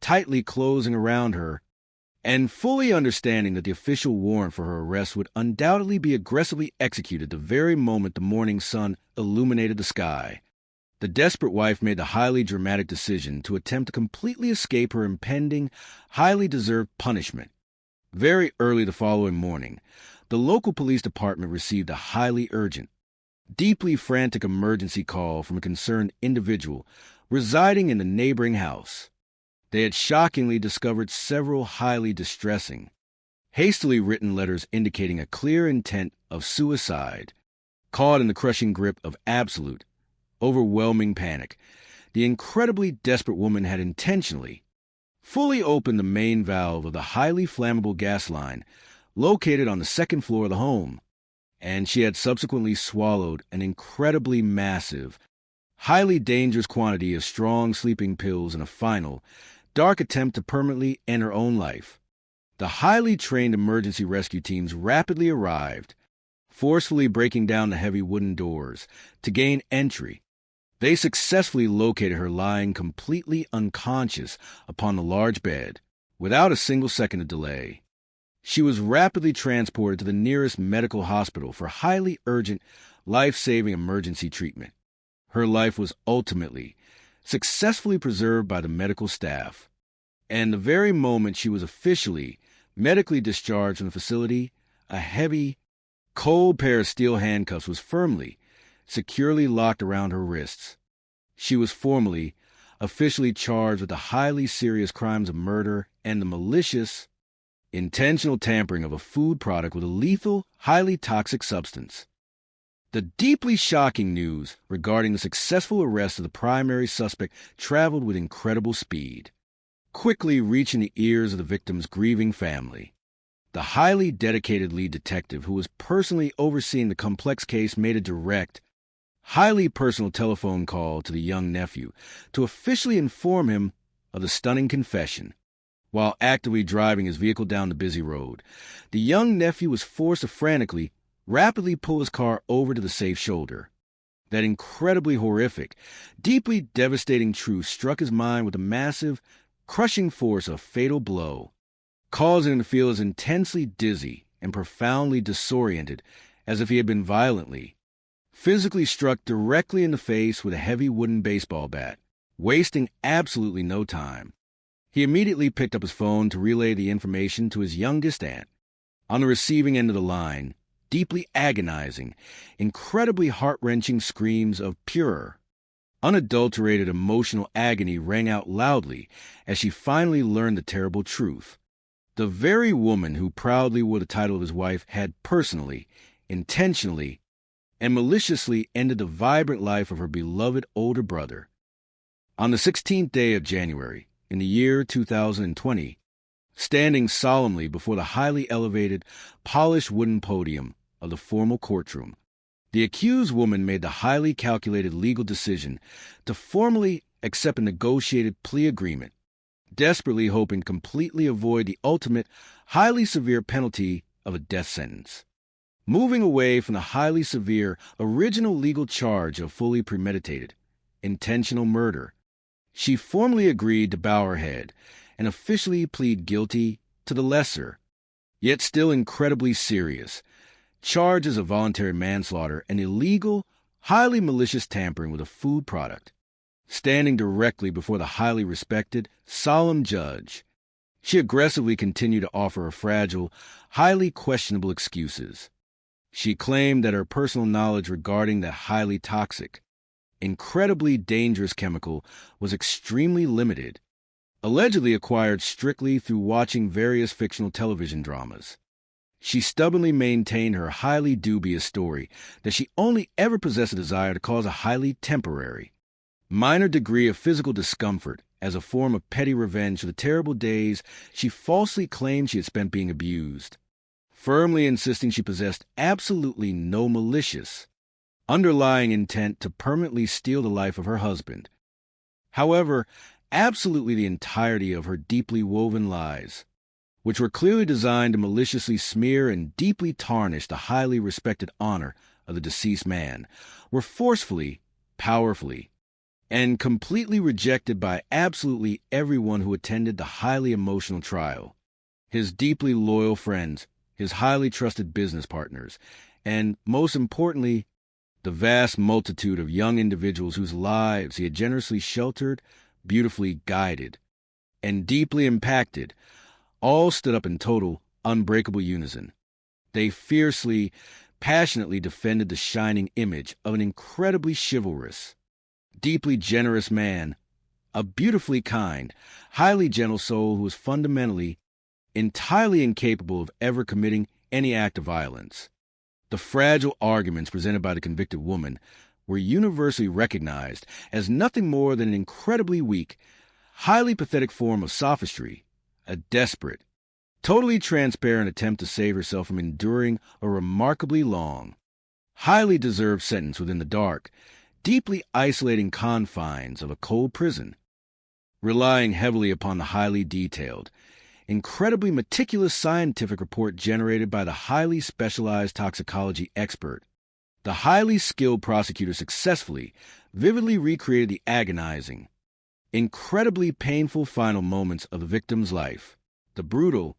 [SPEAKER 21] tightly closing around her, and fully understanding that the official warrant for her arrest would undoubtedly be aggressively executed the very moment the morning sun illuminated the sky, the desperate wife made the highly dramatic decision to attempt to completely escape her impending, highly deserved punishment. Very early the following morning, the local police department received a highly urgent, deeply frantic emergency call from a concerned individual residing in the neighboring house. They had shockingly discovered several highly distressing, hastily written letters indicating a clear intent of suicide. Caught in the crushing grip of absolute, overwhelming panic, the incredibly desperate woman had intentionally, fully opened the main valve of the highly flammable gas line located on the second floor of the home, and she had subsequently swallowed an incredibly massive, highly dangerous quantity of strong sleeping pills in a final, dark attempt to permanently end her own life. The highly trained emergency rescue teams rapidly arrived, forcefully breaking down the heavy wooden doors to gain entry. They successfully located her lying completely unconscious upon the large bed, without a single second of delay. She was rapidly transported to the nearest medical hospital for highly urgent, life-saving emergency treatment. Her life was ultimately, successfully preserved by the medical staff, and the very moment she was officially, medically discharged from the facility, a heavy, cold pair of steel handcuffs was firmly, securely locked around her wrists. She was formally, officially charged with the highly serious crimes of murder and the malicious, intentional tampering of a food product with a lethal, highly toxic substance. The deeply shocking news regarding the successful arrest of the primary suspect traveled with incredible speed, quickly reaching the ears of the victim's grieving family. The highly dedicated lead detective who was personally overseeing the complex case made a direct, highly personal telephone call to the young nephew to officially inform him of the stunning confession. While actively driving his vehicle down the busy road, the young nephew was forced to frantically, rapidly pull his car over to the safe shoulder. That incredibly horrific, deeply devastating truth struck his mind with a massive, crushing force of a fatal blow, causing him to feel as intensely dizzy and profoundly disoriented as if he had been violently, physically struck directly in the face with a heavy wooden baseball bat, wasting absolutely no time. He immediately picked up his phone to relay the information to his youngest aunt. On the receiving end of the line, deeply agonizing, incredibly heart-wrenching screams of pure, unadulterated emotional agony rang out loudly as she finally learned the terrible truth. The very woman who proudly wore the title of his wife had personally, intentionally, and maliciously ended the vibrant life of her beloved older brother. On the 16th day of January, in the year 2020, standing solemnly before the highly elevated, polished wooden podium of the formal courtroom, the accused woman made the highly calculated legal decision to formally accept a negotiated plea agreement, desperately hoping to completely avoid the ultimate, highly severe penalty of a death sentence. Moving away from the highly severe original legal charge of fully premeditated, intentional murder, she formally agreed to bow her head and officially plead guilty to the lesser, yet still incredibly serious, charges of voluntary manslaughter and illegal, highly malicious tampering with a food product. Standing directly before the highly respected, solemn judge, she aggressively continued to offer her fragile, highly questionable excuses. She claimed that her personal knowledge regarding that highly toxic, incredibly dangerous chemical was extremely limited, allegedly acquired strictly through watching various fictional television dramas. She stubbornly maintained her highly dubious story that she only ever possessed a desire to cause a highly temporary, minor degree of physical discomfort as a form of petty revenge for the terrible days she falsely claimed she had spent being abused, firmly insisting she possessed absolutely no malicious, underlying intent to permanently steal the life of her husband. However, absolutely the entirety of her deeply woven lies, which were clearly designed to maliciously smear and deeply tarnish the highly respected honor of the deceased man, were forcefully, powerfully, and completely rejected by absolutely everyone who attended the highly emotional trial. His deeply loyal friends, his highly trusted business partners, and, most importantly, the vast multitude of young individuals whose lives he had generously sheltered, beautifully guided, and deeply impacted, all stood up in total, unbreakable unison. They fiercely, passionately defended the shining image of an incredibly chivalrous, deeply generous man, a beautifully kind, highly gentle soul who was fundamentally, entirely incapable of ever committing any act of violence. The fragile arguments presented by the convicted woman were universally recognized as nothing more than an incredibly weak, highly pathetic form of sophistry, a desperate, totally transparent attempt to save herself from enduring a remarkably long, highly deserved sentence within the dark, deeply isolating confines of a cold prison, relying heavily upon the highly detailed, incredibly meticulous scientific report generated by the highly specialized toxicology expert. The highly skilled prosecutor successfully, vividly recreated the agonizing, incredibly painful final moments of the victim's life. The brutal,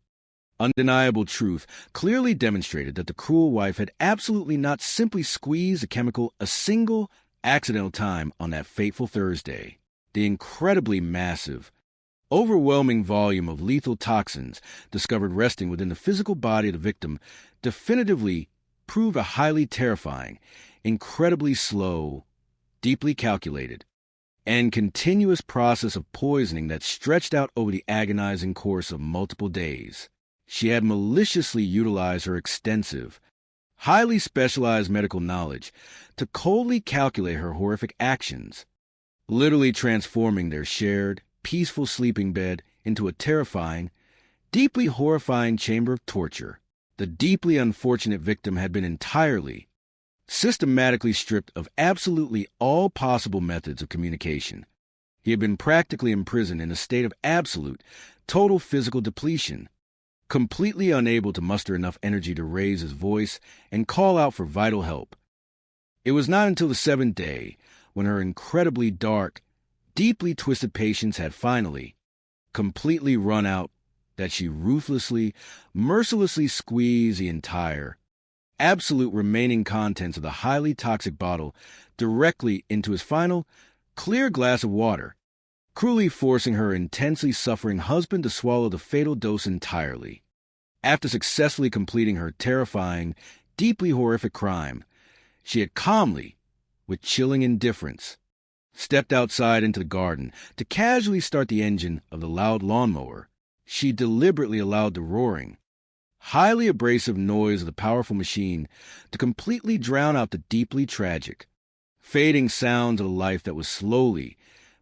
[SPEAKER 21] undeniable truth clearly demonstrated that the cruel wife had absolutely not simply squeezed the chemical a single accidental time on that fateful Thursday. The incredibly massive, overwhelming volume of lethal toxins discovered resting within the physical body of the victim definitively proved a highly terrifying, incredibly slow, deeply calculated, and continuous process of poisoning that stretched out over the agonizing course of multiple days. She had maliciously utilized her extensive, highly specialized medical knowledge to coldly calculate her horrific actions, literally transforming their shared, peaceful sleeping bed into a terrifying, deeply horrifying chamber of torture. The deeply unfortunate victim had been entirely, systematically stripped of absolutely all possible methods of communication. He had been practically imprisoned in a state of absolute, total physical depletion, completely unable to muster enough energy to raise his voice and call out for vital help. It was not until the seventh day, when her incredibly dark, deeply twisted patience had finally, completely run out, that she ruthlessly, mercilessly squeezed the entire, absolute remaining contents of the highly toxic bottle directly into his final, clear glass of water, cruelly forcing her intensely suffering husband to swallow the fatal dose entirely. After successfully completing her terrifying, deeply horrific crime, she had calmly, with chilling indifference, stepped outside into the garden to casually start the engine of the loud lawnmower. She deliberately allowed the roaring, highly abrasive noise of the powerful machine to completely drown out the deeply tragic, fading sounds of a life that was slowly,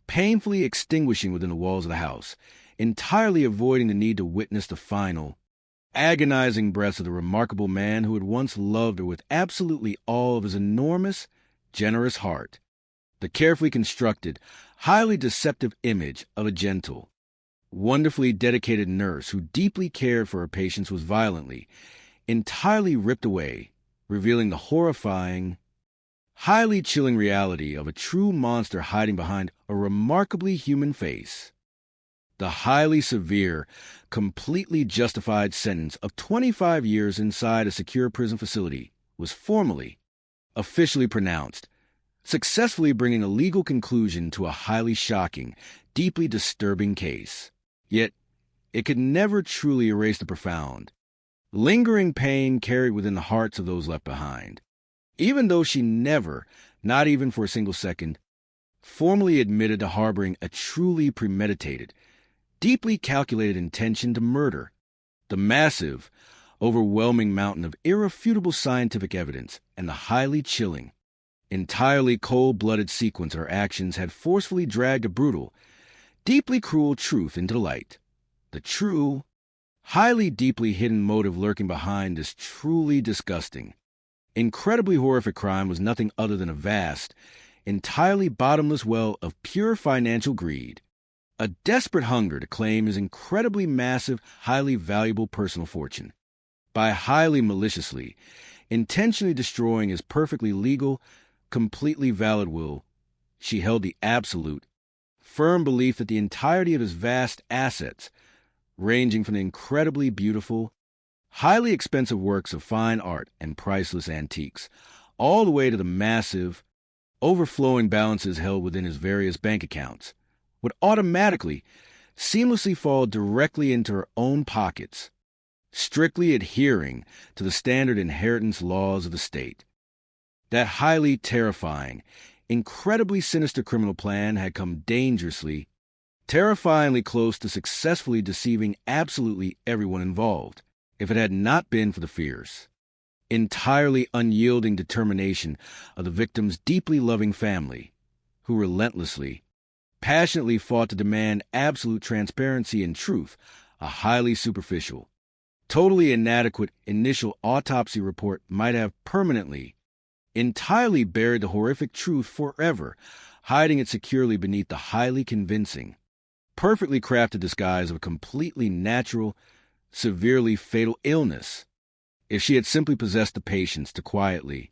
[SPEAKER 21] painfully extinguishing within the walls of the house, entirely avoiding the need to witness the final, agonizing breaths of the remarkable man who had once loved her with absolutely all of his enormous, generous heart. The carefully constructed, highly deceptive image of a gentle, wonderfully dedicated nurse who deeply cared for her patients was violently, entirely ripped away, revealing the horrifying, highly chilling reality of a true monster hiding behind a remarkably human face. The highly severe, completely justified sentence of 25 years inside a secure prison facility was formally, officially pronounced, successfully bringing a legal conclusion to a highly shocking, deeply disturbing case. Yet, it could never truly erase the profound, lingering pain carried within the hearts of those left behind. Even though she never, not even for a single second, formally admitted to harboring a truly premeditated, deeply calculated intention to murder, the massive, overwhelming mountain of irrefutable scientific evidence and the highly chilling, entirely cold-blooded sequence of her actions had forcefully dragged a brutal, deeply cruel truth into light. The true, highly deeply hidden motive lurking behind this truly disgusting, incredibly horrific crime was nothing other than a vast, entirely bottomless well of pure financial greed, a desperate hunger to claim his incredibly massive, highly valuable personal fortune, by highly maliciously, intentionally destroying his perfectly legal, completely valid will. She held the absolute, firm belief that the entirety of his vast assets, ranging from the incredibly beautiful, highly expensive works of fine art and priceless antiques, all the way to the massive, overflowing balances held within his various bank accounts, would automatically, seamlessly fall directly into her own pockets, strictly adhering to the standard inheritance laws of the state. That highly terrifying, incredibly sinister criminal plan had come dangerously, terrifyingly close to successfully deceiving absolutely everyone involved, if it had not been for the fierce, entirely unyielding determination of the victim's deeply loving family, who relentlessly, passionately fought to demand absolute transparency and truth. A highly superficial, totally inadequate initial autopsy report might have permanently, entirely buried the horrific truth forever, hiding it securely beneath the highly convincing, perfectly crafted disguise of a completely natural, severely fatal illness, if she had simply possessed the patience to quietly,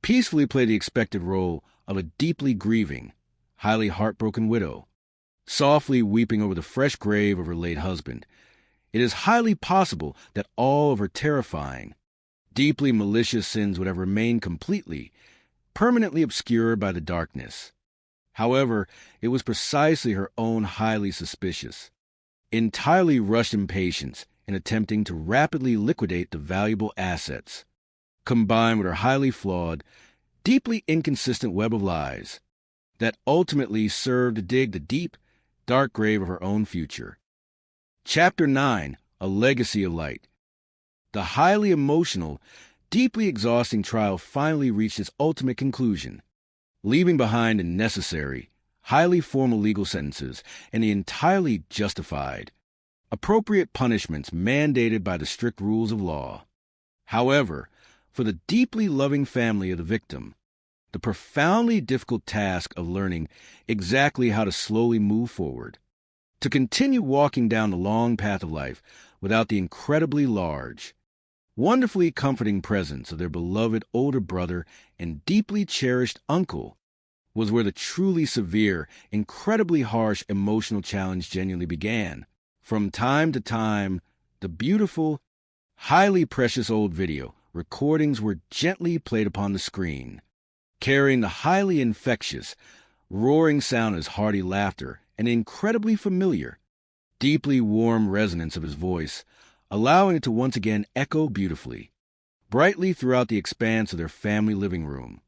[SPEAKER 21] peacefully play the expected role of a deeply grieving, highly heartbroken widow, softly weeping over the fresh grave of her late husband. It is highly possible that all of her terrifying, deeply malicious sins would have remained completely, permanently obscured by the darkness. However, it was precisely her own highly suspicious, entirely rushed impatience in attempting to rapidly liquidate the valuable assets, combined with her highly flawed, deeply inconsistent web of lies, that ultimately served to dig the deep, dark grave of her own future. Chapter 9, A Legacy of Light. The highly emotional, deeply exhausting trial finally reached its ultimate conclusion, leaving behind the necessary, highly formal legal sentences and the entirely justified, appropriate punishments mandated by the strict rules of law. However, for the deeply loving family of the victim, the profoundly difficult task of learning exactly how to slowly move forward, to continue walking down the long path of life without the incredibly large, wonderfully comforting presence of their beloved older brother and deeply cherished uncle, was where the truly severe, incredibly harsh emotional challenge genuinely began. From time to time, the beautiful, highly precious old video recordings were gently played upon the screen, carrying the highly infectious, roaring sound of his hearty laughter and incredibly familiar, deeply warm resonance of his voice, allowing it to once again echo beautifully, brightly throughout the expanse of their family living room.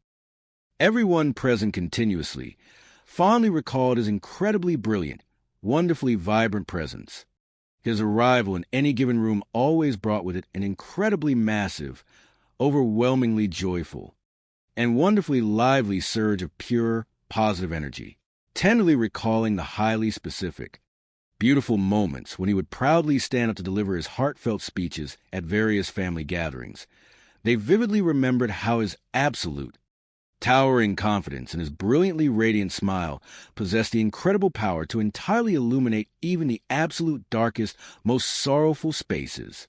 [SPEAKER 21] Everyone present continuously, fondly recalled his incredibly brilliant, wonderfully vibrant presence. His arrival in any given room always brought with it an incredibly massive, overwhelmingly joyful, and wonderfully lively surge of pure, positive energy, tenderly recalling the highly specific, beautiful moments when he would proudly stand up to deliver his heartfelt speeches at various family gatherings. They vividly remembered how his absolute, towering confidence and his brilliantly radiant smile possessed the incredible power to entirely illuminate even the absolute darkest, most sorrowful spaces.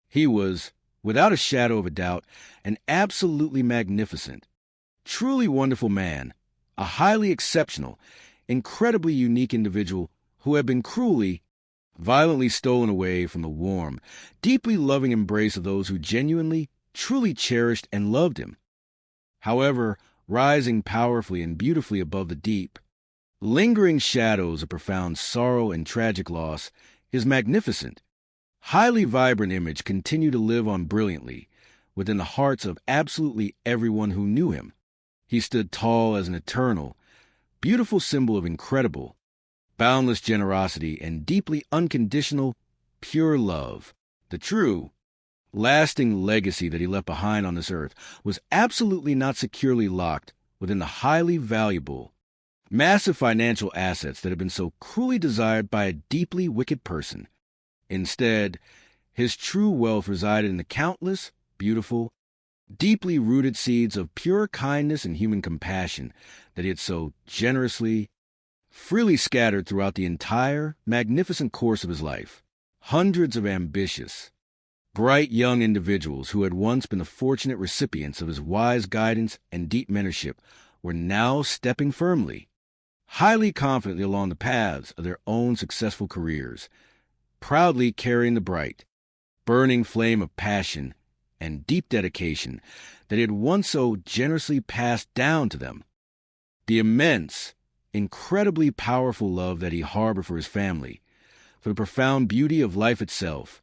[SPEAKER 21] He was, Without a shadow of a doubt, an absolutely magnificent, truly wonderful man, a highly exceptional, incredibly unique individual who had been cruelly, violently stolen away from the warm, deeply loving embrace of those who genuinely, truly cherished and loved him. However, rising powerfully and beautifully above the deep, lingering shadows of profound sorrow and tragic loss, his magnificent, highly vibrant image continued to live on brilliantly within the hearts of absolutely everyone who knew him. He stood tall as an eternal, beautiful symbol of incredible, boundless generosity and deeply unconditional, pure love. The true, lasting legacy that he left behind on this earth was absolutely not securely locked within the highly valuable, massive financial assets that had been so cruelly desired by a deeply wicked person. Instead, his true wealth resided in the countless, beautiful, deeply rooted seeds of pure kindness and human compassion that he had so generously, freely scattered throughout the entire, magnificent course of his life. Hundreds of ambitious, bright young individuals who had once been the fortunate recipients of his wise guidance and deep mentorship were now stepping firmly, highly confidently along the paths of their own successful careers, proudly carrying the bright, burning flame of passion and deep dedication that he had once so generously passed down to them. The immense, incredibly powerful love that he harbored for his family, for the profound beauty of life itself,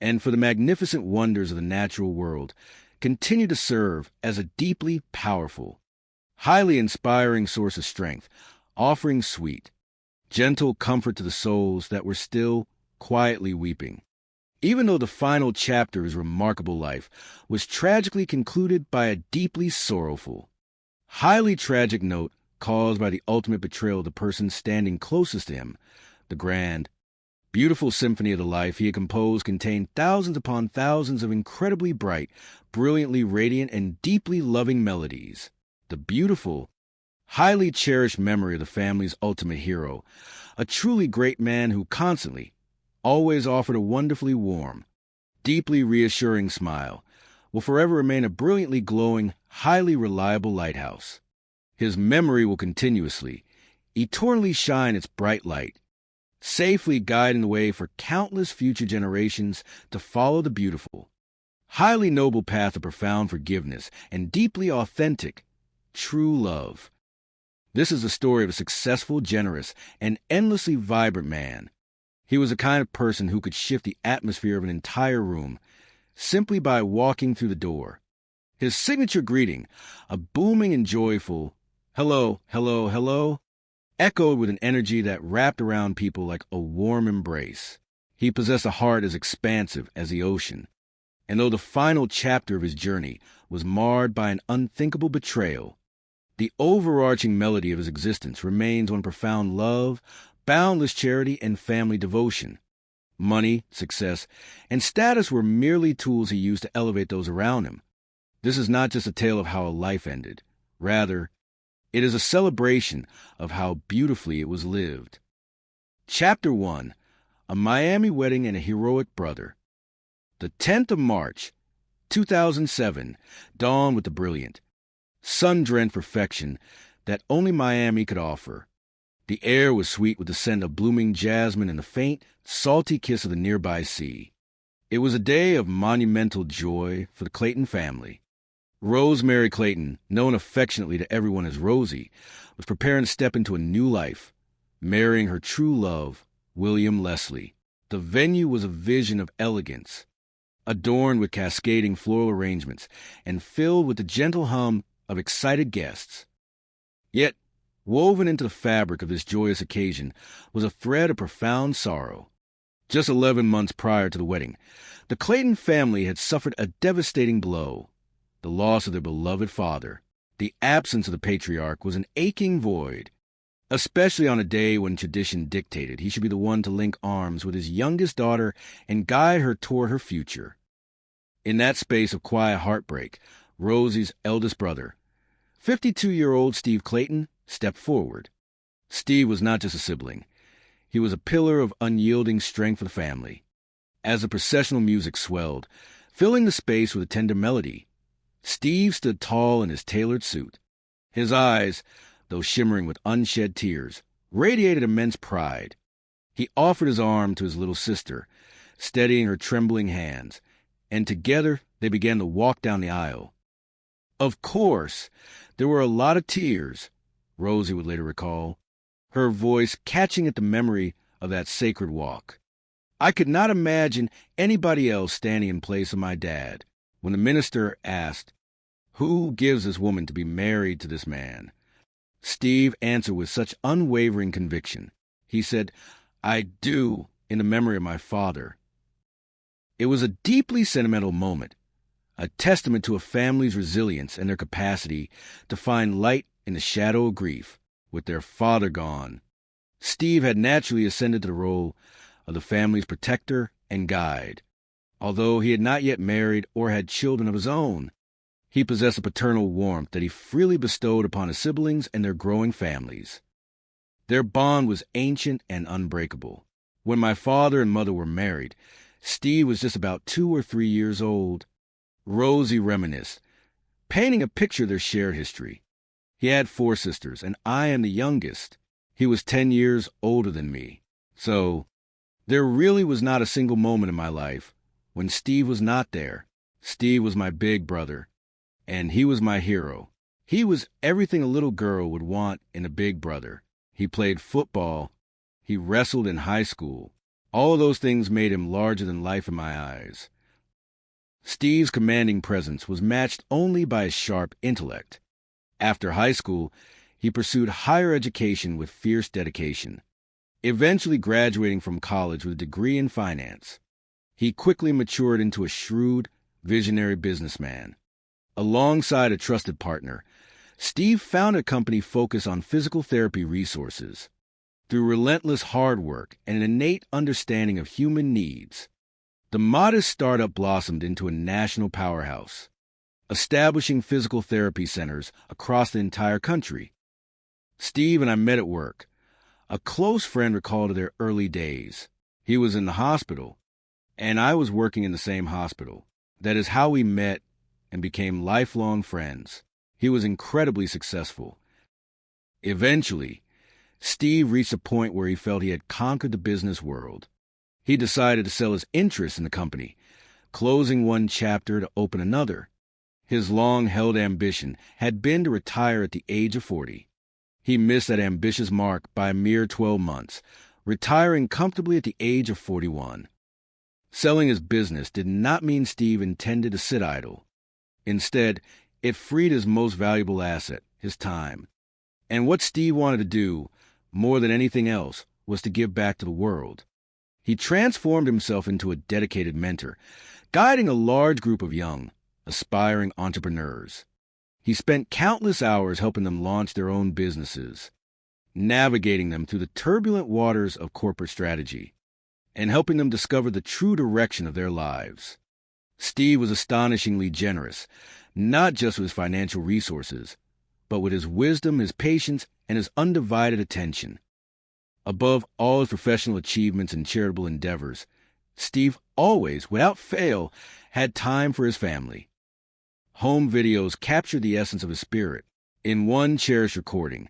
[SPEAKER 21] and for the magnificent wonders of the natural world, continued to serve as a deeply powerful, highly inspiring source of strength, offering sweet, gentle comfort to the souls that were still quietly weeping. Even though the final chapter of his remarkable life was tragically concluded by a deeply sorrowful, highly tragic note caused by the ultimate betrayal of the person standing closest to him, the grand, beautiful symphony of the life he had composed contained thousands upon thousands of incredibly bright, brilliantly radiant, and deeply loving melodies. The beautiful, highly cherished memory of the family's ultimate hero, a truly great man who constantly, always offered a wonderfully warm, deeply reassuring smile, will forever remain a brilliantly glowing, highly reliable lighthouse. His memory will continuously, eternally shine its bright light, safely guiding the way for countless future generations to follow the beautiful, highly noble path of profound forgiveness and deeply authentic, true love. This is the story of a successful, generous, and endlessly vibrant man. He was the kind of person who could shift the atmosphere of an entire room simply by walking through the door. His signature greeting, a booming and joyful, "Hello, hello, hello," echoed with an energy that wrapped around people like a warm embrace. He possessed a heart as expansive as the ocean, and though the final chapter of his journey was marred by an unthinkable betrayal, the overarching melody of his existence remains one of profound love, boundless charity, and family devotion. Money, success, and status were merely tools he used to elevate those around him. This is not just a tale of how a life ended. Rather, it is a celebration of how beautifully it was lived. Chapter 1. A Miami Wedding and a Heroic Brother. The 10th of March, 2007, dawned with the brilliant, sun-drenched perfection that only Miami could offer. The air was sweet with the scent of blooming jasmine and the faint, salty kiss of the nearby sea. It was a day of monumental joy for the Clayton family. Rosemary Clayton, known affectionately to everyone as Rosie, was preparing to step into a new life, marrying her true love, William Leslie. The venue was a vision of elegance, adorned with cascading floral arrangements and filled with the gentle hum of excited guests. Yet, woven into the fabric of this joyous occasion was a thread of profound sorrow. Just 11 months prior to the wedding, the Clayton family had suffered a devastating blow. The loss of their beloved father. The absence of the patriarch was an aching void, especially on a day when tradition dictated he should be the one to link arms with his youngest daughter and guide her toward her future. In that space of quiet heartbreak, Rosie's eldest brother, 52-year-old Steve Clayton, stepped forward. Steve was not just a sibling. He was a pillar of unyielding strength for the family. As the processional music swelled, filling the space with a tender melody. Steve stood tall in his tailored suit. His eyes, though shimmering with unshed tears, radiated immense pride. He offered his arm to his little sister, steadying her trembling hands, and together they began to walk down the aisle. Of course, there were a lot of tears, Rosie would later recall, her voice catching at the memory of that sacred walk. I could not imagine anybody else standing in place of my dad when the minister asked, "Who gives this woman to be married to this man?" Steve answered with such unwavering conviction. He said, "I do, in the memory of my father." It was a deeply sentimental moment, a testament to a family's resilience and their capacity to find light in the shadow of grief. With their father gone, Steve had naturally ascended to the role of the family's protector and guide. Although he had not yet married or had children of his own, he possessed a paternal warmth that he freely bestowed upon his siblings and their growing families. Their bond was ancient and unbreakable. When my father and mother were married, Steve was just about 2 or 3 years old. Rosie reminisced, painting a picture of their shared history. He had 4 sisters, and I am the youngest. He was 10 years older than me. So, there really was not a single moment in my life when Steve was not there. Steve was my big brother, and he was my hero. He was everything a little girl would want in a big brother. He played football. He wrestled in high school. All of those things made him larger than life in my eyes. Steve's commanding presence was matched only by his sharp intellect. After high school, he pursued higher education with fierce dedication, eventually graduating from college with a degree in finance. He quickly matured into a shrewd, visionary businessman. Alongside a trusted partner, Steve founded a company focused on physical therapy resources. Through relentless hard work and an innate understanding of human needs, the modest startup blossomed into a national powerhouse, establishing physical therapy centers across the entire country. Steve and I met at work. A close friend recalled their early days. He was in the hospital, and I was working in the same hospital. That is how we met and became lifelong friends. He was incredibly successful. Eventually, Steve reached a point where he felt he had conquered the business world. He decided to sell his interest in the company, closing one chapter to open another. His long-held ambition had been to retire at the age of 40. He missed that ambitious mark by a mere 12 months, retiring comfortably at the age of 41. Selling his business did not mean Steve intended to sit idle. Instead, it freed his most valuable asset, his time. And what Steve wanted to do, more than anything else, was to give back to the world. He transformed himself into a dedicated mentor, guiding a large group of young, aspiring entrepreneurs. He spent countless hours helping them launch their own businesses, navigating them through the turbulent waters of corporate strategy, and helping them discover the true direction of their lives. Steve was astonishingly generous, not just with his financial resources, but with his wisdom, his patience, and his undivided attention. Above all his professional achievements and charitable endeavors, Steve always, without fail, had time for his family. Home videos captured the essence of his spirit. In one cherished recording,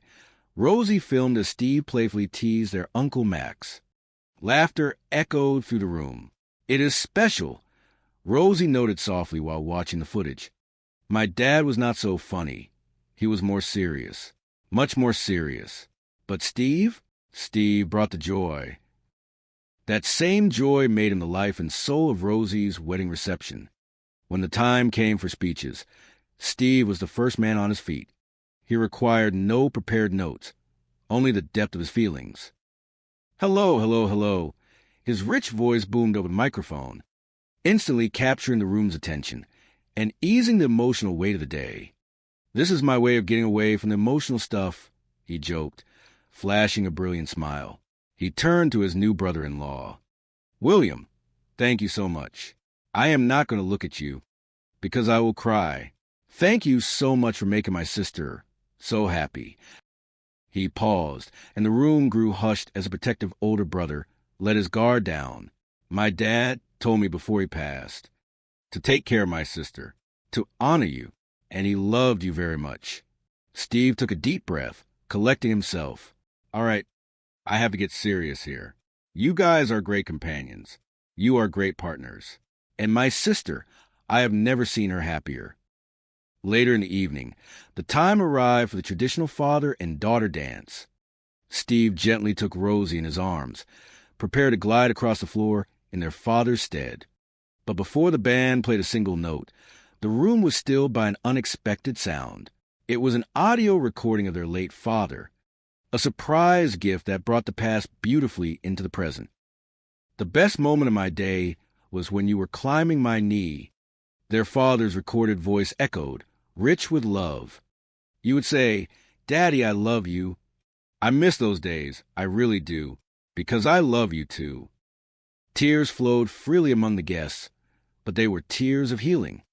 [SPEAKER 21] Rosie filmed as Steve playfully teased their Uncle Max. Laughter echoed through the room. "It is special," Rosie noted softly while watching the footage. "My dad was not so funny. He was more serious. Much more serious. But Steve? Steve brought the joy." That same joy made him the life and soul of Rosie's wedding reception. When the time came for speeches, Steve was the first man on his feet. He required no prepared notes, only the depth of his feelings. "Hello, hello, hello." His rich voice boomed over the microphone, instantly capturing the room's attention and easing the emotional weight of the day. "This is my way of getting away from the emotional stuff," he joked, flashing a brilliant smile. He turned to his new brother-in-law. "William, thank you so much. I am not going to look at you, because I will cry. Thank you so much for making my sister so happy." He paused, and the room grew hushed as a protective older brother let his guard down. "My dad told me before he passed, to take care of my sister, to honor you, and he loved you very much. Steve took a deep breath, collecting himself. All right, I have to get serious here. You guys are great companions. You are great partners. And my sister, I have never seen her happier. Later in the evening, the time arrived for the traditional father and daughter dance. Steve gently took Rosie in his arms, prepared to glide across the floor in their father's stead. But before the band played a single note, the room was stilled by an unexpected sound. It was an audio recording of their late father, a surprise gift that brought the past beautifully into the present. The best moment of my day was when you were climbing my knee. Their father's recorded voice echoed, rich with love. You would say, "Daddy, I love you." I miss those days, I really do, because I love you too. Tears flowed freely among the guests, but they were tears of healing.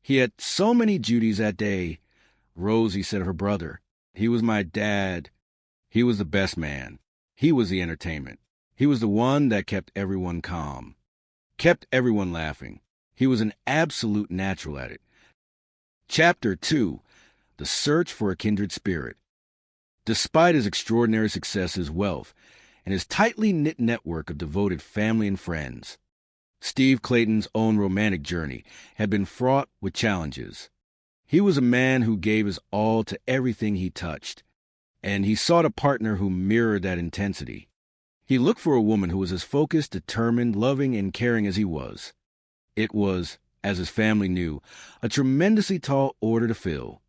[SPEAKER 21] He had so many duties that day. Rosie said of her brother, "He was my dad. He was the best man. He was the entertainment. He was the one that kept everyone calm, kept everyone laughing. He was an absolute natural at it." Chapter 2, The Search for a Kindred Spirit. Despite his extraordinary success, his wealth, and his tightly knit network of devoted family and friends, Steve Clayton's own romantic journey had been fraught with challenges. He was a man who gave his all to everything he touched, and he sought a partner who mirrored that intensity. He looked for a woman who was as focused, determined, loving, and caring as he was. It was, as his family knew, a tremendously tall order to fill.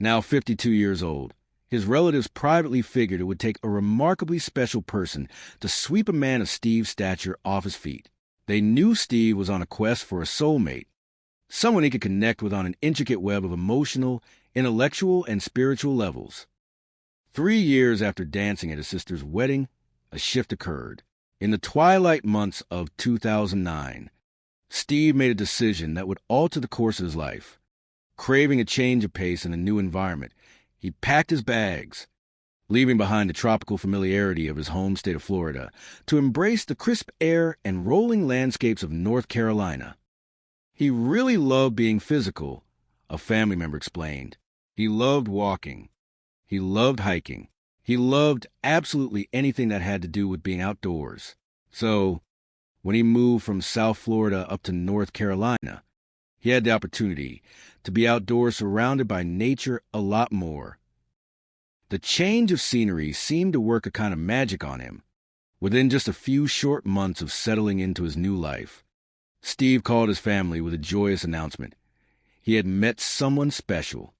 [SPEAKER 21] Now 52 years old, his relatives privately figured it would take a remarkably special person to sweep a man of Steve's stature off his feet. They knew Steve was on a quest for a soulmate, someone he could connect with on an intricate web of emotional, intellectual, and spiritual levels. 3 years after dancing at his sister's wedding, a shift occurred. In the twilight months of 2009, Steve made a decision that would alter the course of his life. Craving a change of pace and a new environment, he packed his bags, leaving behind the tropical familiarity of his home state of Florida to embrace the crisp air and rolling landscapes of North Carolina. He really loved being physical, a family member explained. He loved walking. He loved hiking. He loved absolutely anything that had to do with being outdoors. So, when he moved from South Florida up to North Carolina, he had the opportunity to be outdoors surrounded by nature a lot more. The change of scenery seemed to work a kind of magic on him. Within just a few short months of settling into his new life, Steve called his family with a joyous announcement. He had met someone special.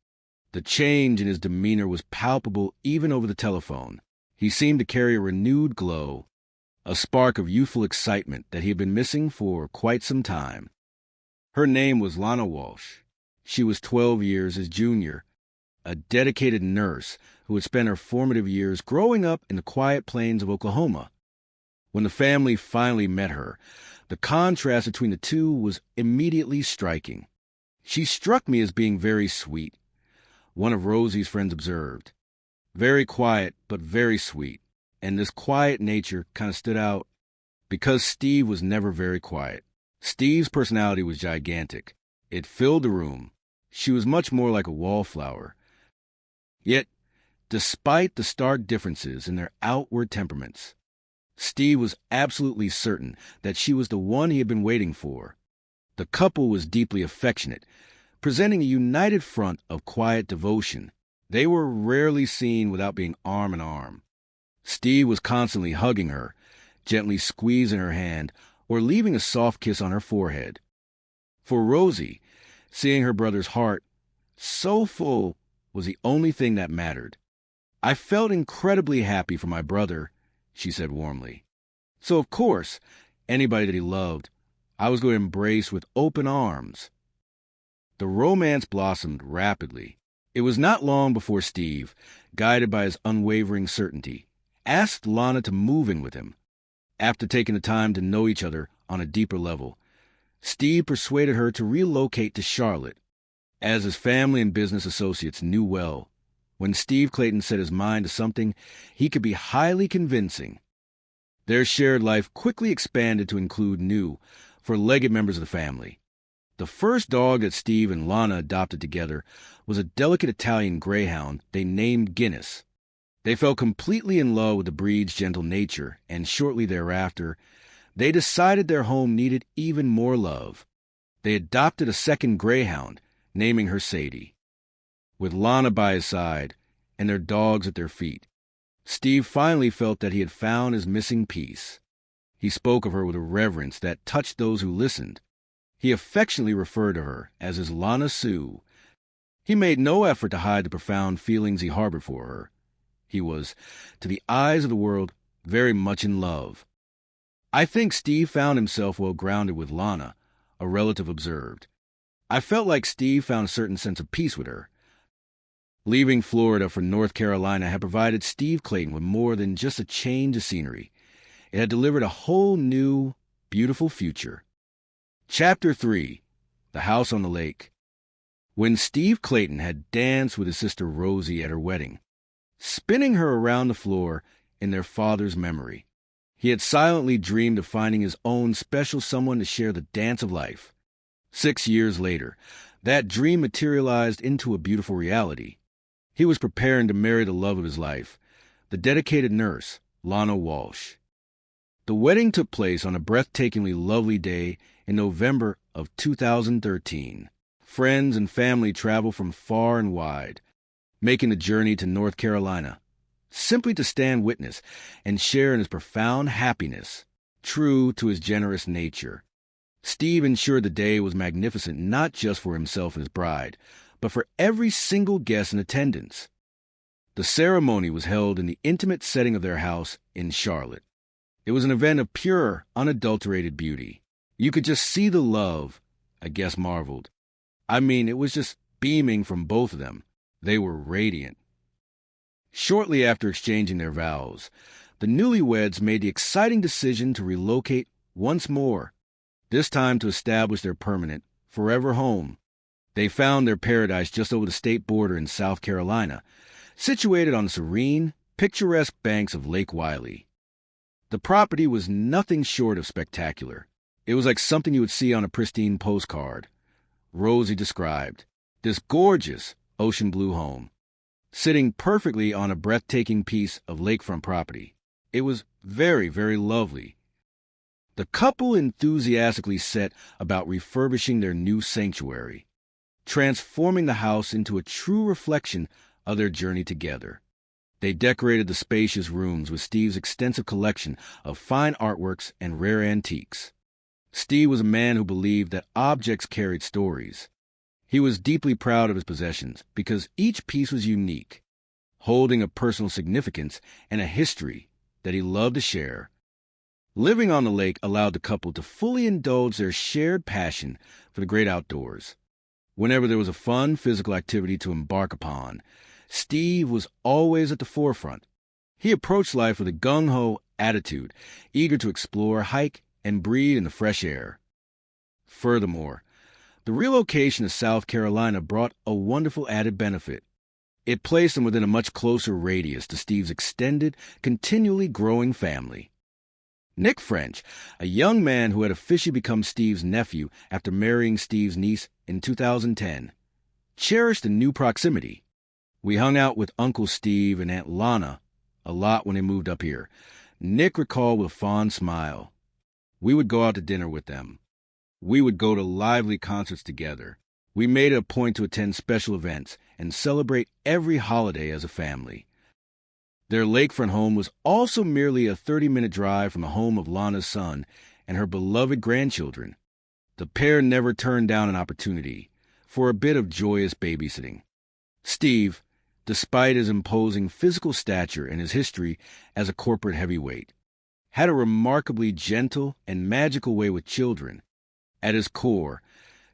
[SPEAKER 21] The change in his demeanor was palpable even over the telephone. He seemed to carry a renewed glow, a spark of youthful excitement that he had been missing for quite some time. Her name was Lana Walsh. She was 12 years his junior, a dedicated nurse who had spent her formative years growing up in the quiet plains of Oklahoma. When the family finally met her, the contrast between the two was immediately striking. "She struck me as being very sweet," one of Rosie's friends observed. "Very quiet, but very sweet. And this quiet nature kind of stood out because Steve was never very quiet. Steve's personality was gigantic. It filled the room. She was much more like a wallflower. Yet, despite the stark differences in their outward temperaments, Steve was absolutely certain that she was the one he had been waiting for. The couple was deeply affectionate, presenting a united front of quiet devotion. They were rarely seen without being arm in arm. Steve was constantly hugging her, gently squeezing her hand, or leaving a soft kiss on her forehead. For Rosie, seeing her brother's heart so full was the only thing that mattered. "I felt incredibly happy for my brother," she said warmly. "So, of course, anybody that he loved, I was going to embrace with open arms." The romance blossomed rapidly. It was not long before Steve, guided by his unwavering certainty, asked Lana to move in with him. After taking the time to know each other on a deeper level, Steve persuaded her to relocate to Charlotte. As his family and business associates knew well, when Steve Clayton set his mind to something, he could be highly convincing. Their shared life quickly expanded to include new, four-legged members of the family. The first dog that Steve and Lana adopted together was a delicate Italian greyhound they named Guinness. They fell completely in love with the breed's gentle nature, and shortly thereafter, they decided their home needed even more love. They adopted a second greyhound, naming her Sadie. With Lana by his side and their dogs at their feet, Steve finally felt that he had found his missing piece. He spoke of her with a reverence that touched those who listened. He affectionately referred to her as his Lana Sue. He made no effort to hide the profound feelings he harbored for her. He was, to the eyes of the world, very much in love. I think Steve found himself well grounded with Lana, a relative observed. I felt like Steve found a certain sense of peace with her. Leaving Florida for North Carolina had provided Steve Clayton with more than just a change of scenery. It had delivered a whole new, beautiful future. Chapter 3. The House on the Lake. When Steve Clayton had danced with his sister Rosie at her wedding, spinning her around the floor in their father's memory, he had silently dreamed of finding his own special someone to share the dance of life. 6 years later, that dream materialized into a beautiful reality. He was preparing to marry the love of his life, the dedicated nurse, Lana Walsh. The wedding took place on a breathtakingly lovely day in November of 2013. Friends and family traveled from far and wide, making the journey to North Carolina, simply to stand witness and share in his profound happiness, true to his generous nature. Steve ensured the day was magnificent not just for himself and his bride, but for every single guest in attendance. The ceremony was held in the intimate setting of their house in Charlotte. It was an event of pure, unadulterated beauty. You could just see the love, a guest marveled. I mean, it was just beaming from both of them. They were radiant. Shortly after exchanging their vows, the newlyweds made the exciting decision to relocate once more, this time to establish their permanent, forever home. They found their paradise just over the state border in South Carolina, situated on the serene, picturesque banks of Lake Wylie. The property was nothing short of spectacular. It was like something you would see on a pristine postcard. Rosie described this gorgeous ocean blue home, sitting perfectly on a breathtaking piece of lakefront property. It was very, very lovely. The couple enthusiastically set about refurbishing their new sanctuary, transforming the house into a true reflection of their journey together. They decorated the spacious rooms with Steve's extensive collection of fine artworks and rare antiques. Steve was a man who believed that objects carried stories. He was deeply proud of his possessions because each piece was unique, holding a personal significance and a history that he loved to share. Living on the lake allowed the couple to fully indulge their shared passion for the great outdoors. Whenever there was a fun physical activity to embark upon, Steve was always at the forefront. He approached life with a gung-ho attitude, eager to explore, hike, and breathe in the fresh air. Furthermore, the relocation to South Carolina brought a wonderful added benefit. It placed him within a much closer radius to Steve's extended, continually growing family. Nick French, a young man who had officially become Steve's nephew after marrying Steve's niece in 2010, cherished the new proximity. We hung out with Uncle Steve and Aunt Lana a lot when they moved up here. Nick recalled with a fond smile. We would go out to dinner with them. We would go to lively concerts together. We made it a point to attend special events and celebrate every holiday as a family. Their lakefront home was also merely a 30-minute drive from the home of Lana's son and her beloved grandchildren. The pair never turned down an opportunity for a bit of joyous babysitting. Steve, despite his imposing physical stature and his history as a corporate heavyweight, had a remarkably gentle and magical way with children. At his core,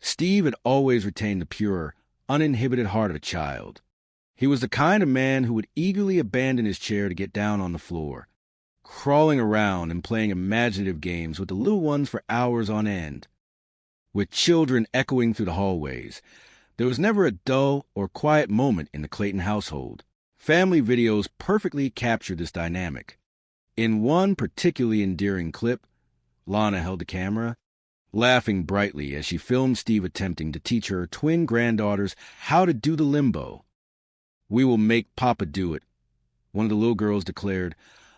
[SPEAKER 21] Steve had always retained the pure, uninhibited heart of a child. He was the kind of man who would eagerly abandon his chair to get down on the floor, crawling around and playing imaginative games with the little ones for hours on end. With children echoing through the hallways, there was never a dull or quiet moment in the Clayton household. Family videos perfectly captured this dynamic. In one particularly endearing clip, Lana held the camera, laughing brightly as she filmed Steve attempting to teach her twin granddaughters how to do the limbo. "We will make Papa do it," one of the little girls declared,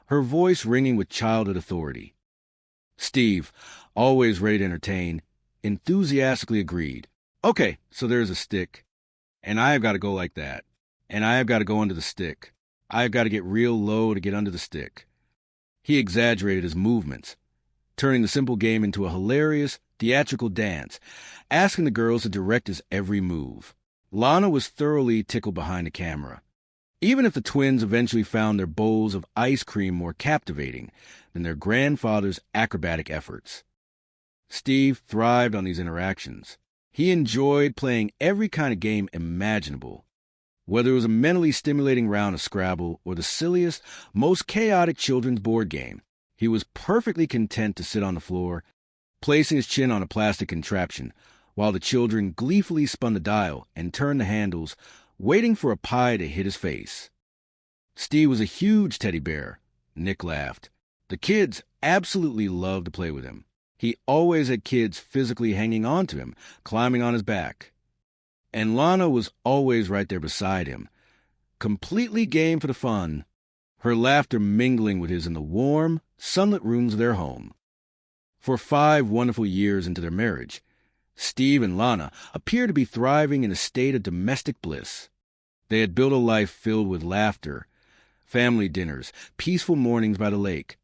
[SPEAKER 21] her voice ringing with childhood authority. Steve, always ready to entertain, enthusiastically agreed. "Okay, so there's a stick, and I have got to go like that, and I have got to go under the stick. I have got to get real low to get under the stick." He exaggerated his movements, turning the simple game into a hilarious, theatrical dance, asking the girls to direct his every move. Lana was thoroughly tickled behind the camera, even if the twins eventually found their bowls of ice cream more captivating than their grandfather's acrobatic efforts. Steve thrived on these interactions. He enjoyed playing every kind of game imaginable, whether it was a mentally stimulating round of Scrabble or the silliest, most chaotic children's board game. He was perfectly content to sit on the floor, placing his chin on a plastic contraption, while the children gleefully spun the dial and turned the handles, waiting for a pie to hit his face. Steve was a huge teddy bear, Nick laughed. The kids absolutely loved to play with him. He always had kids physically hanging on to him, climbing on his back. And Lana was always right there beside him, completely game for the fun, her laughter mingling with his in the warm, sunlit rooms of their home. For 5 wonderful years into their marriage, Steve and Lana appeared to be thriving in a state of domestic bliss. They had built a life filled with laughter, family dinners, peaceful mornings by the lake,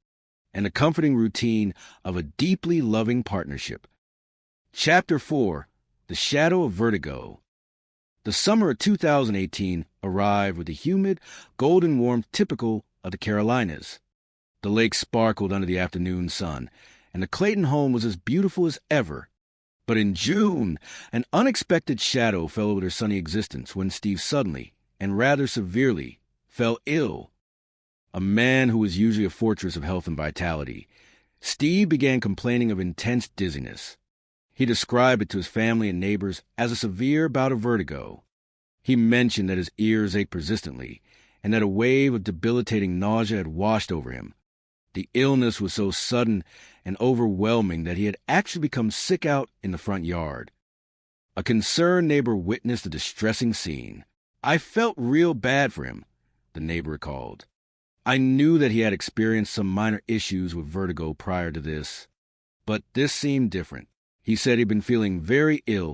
[SPEAKER 21] and the comforting routine of a deeply loving partnership. Chapter 4, The Shadow of Vertigo. The summer of 2018 arrived with the humid, golden warmth typical of the Carolinas. The lake sparkled under the afternoon sun, and the Clayton home was as beautiful as ever. But in June, an unexpected shadow fell over their sunny existence when Steve suddenly, and rather severely, fell ill. A man who was usually a fortress of health and vitality, Steve began complaining of intense dizziness. He described it to his family and neighbors as a severe bout of vertigo. He mentioned that his ears ached persistently, and that a wave of debilitating nausea had washed over him. The illness was so sudden and overwhelming that he had actually become sick out in the front yard. A concerned neighbor witnessed the distressing scene. "I felt real bad for him," the neighbor recalled. "I knew that he had experienced some minor issues with vertigo prior to this, but this seemed different. He said he'd been feeling very ill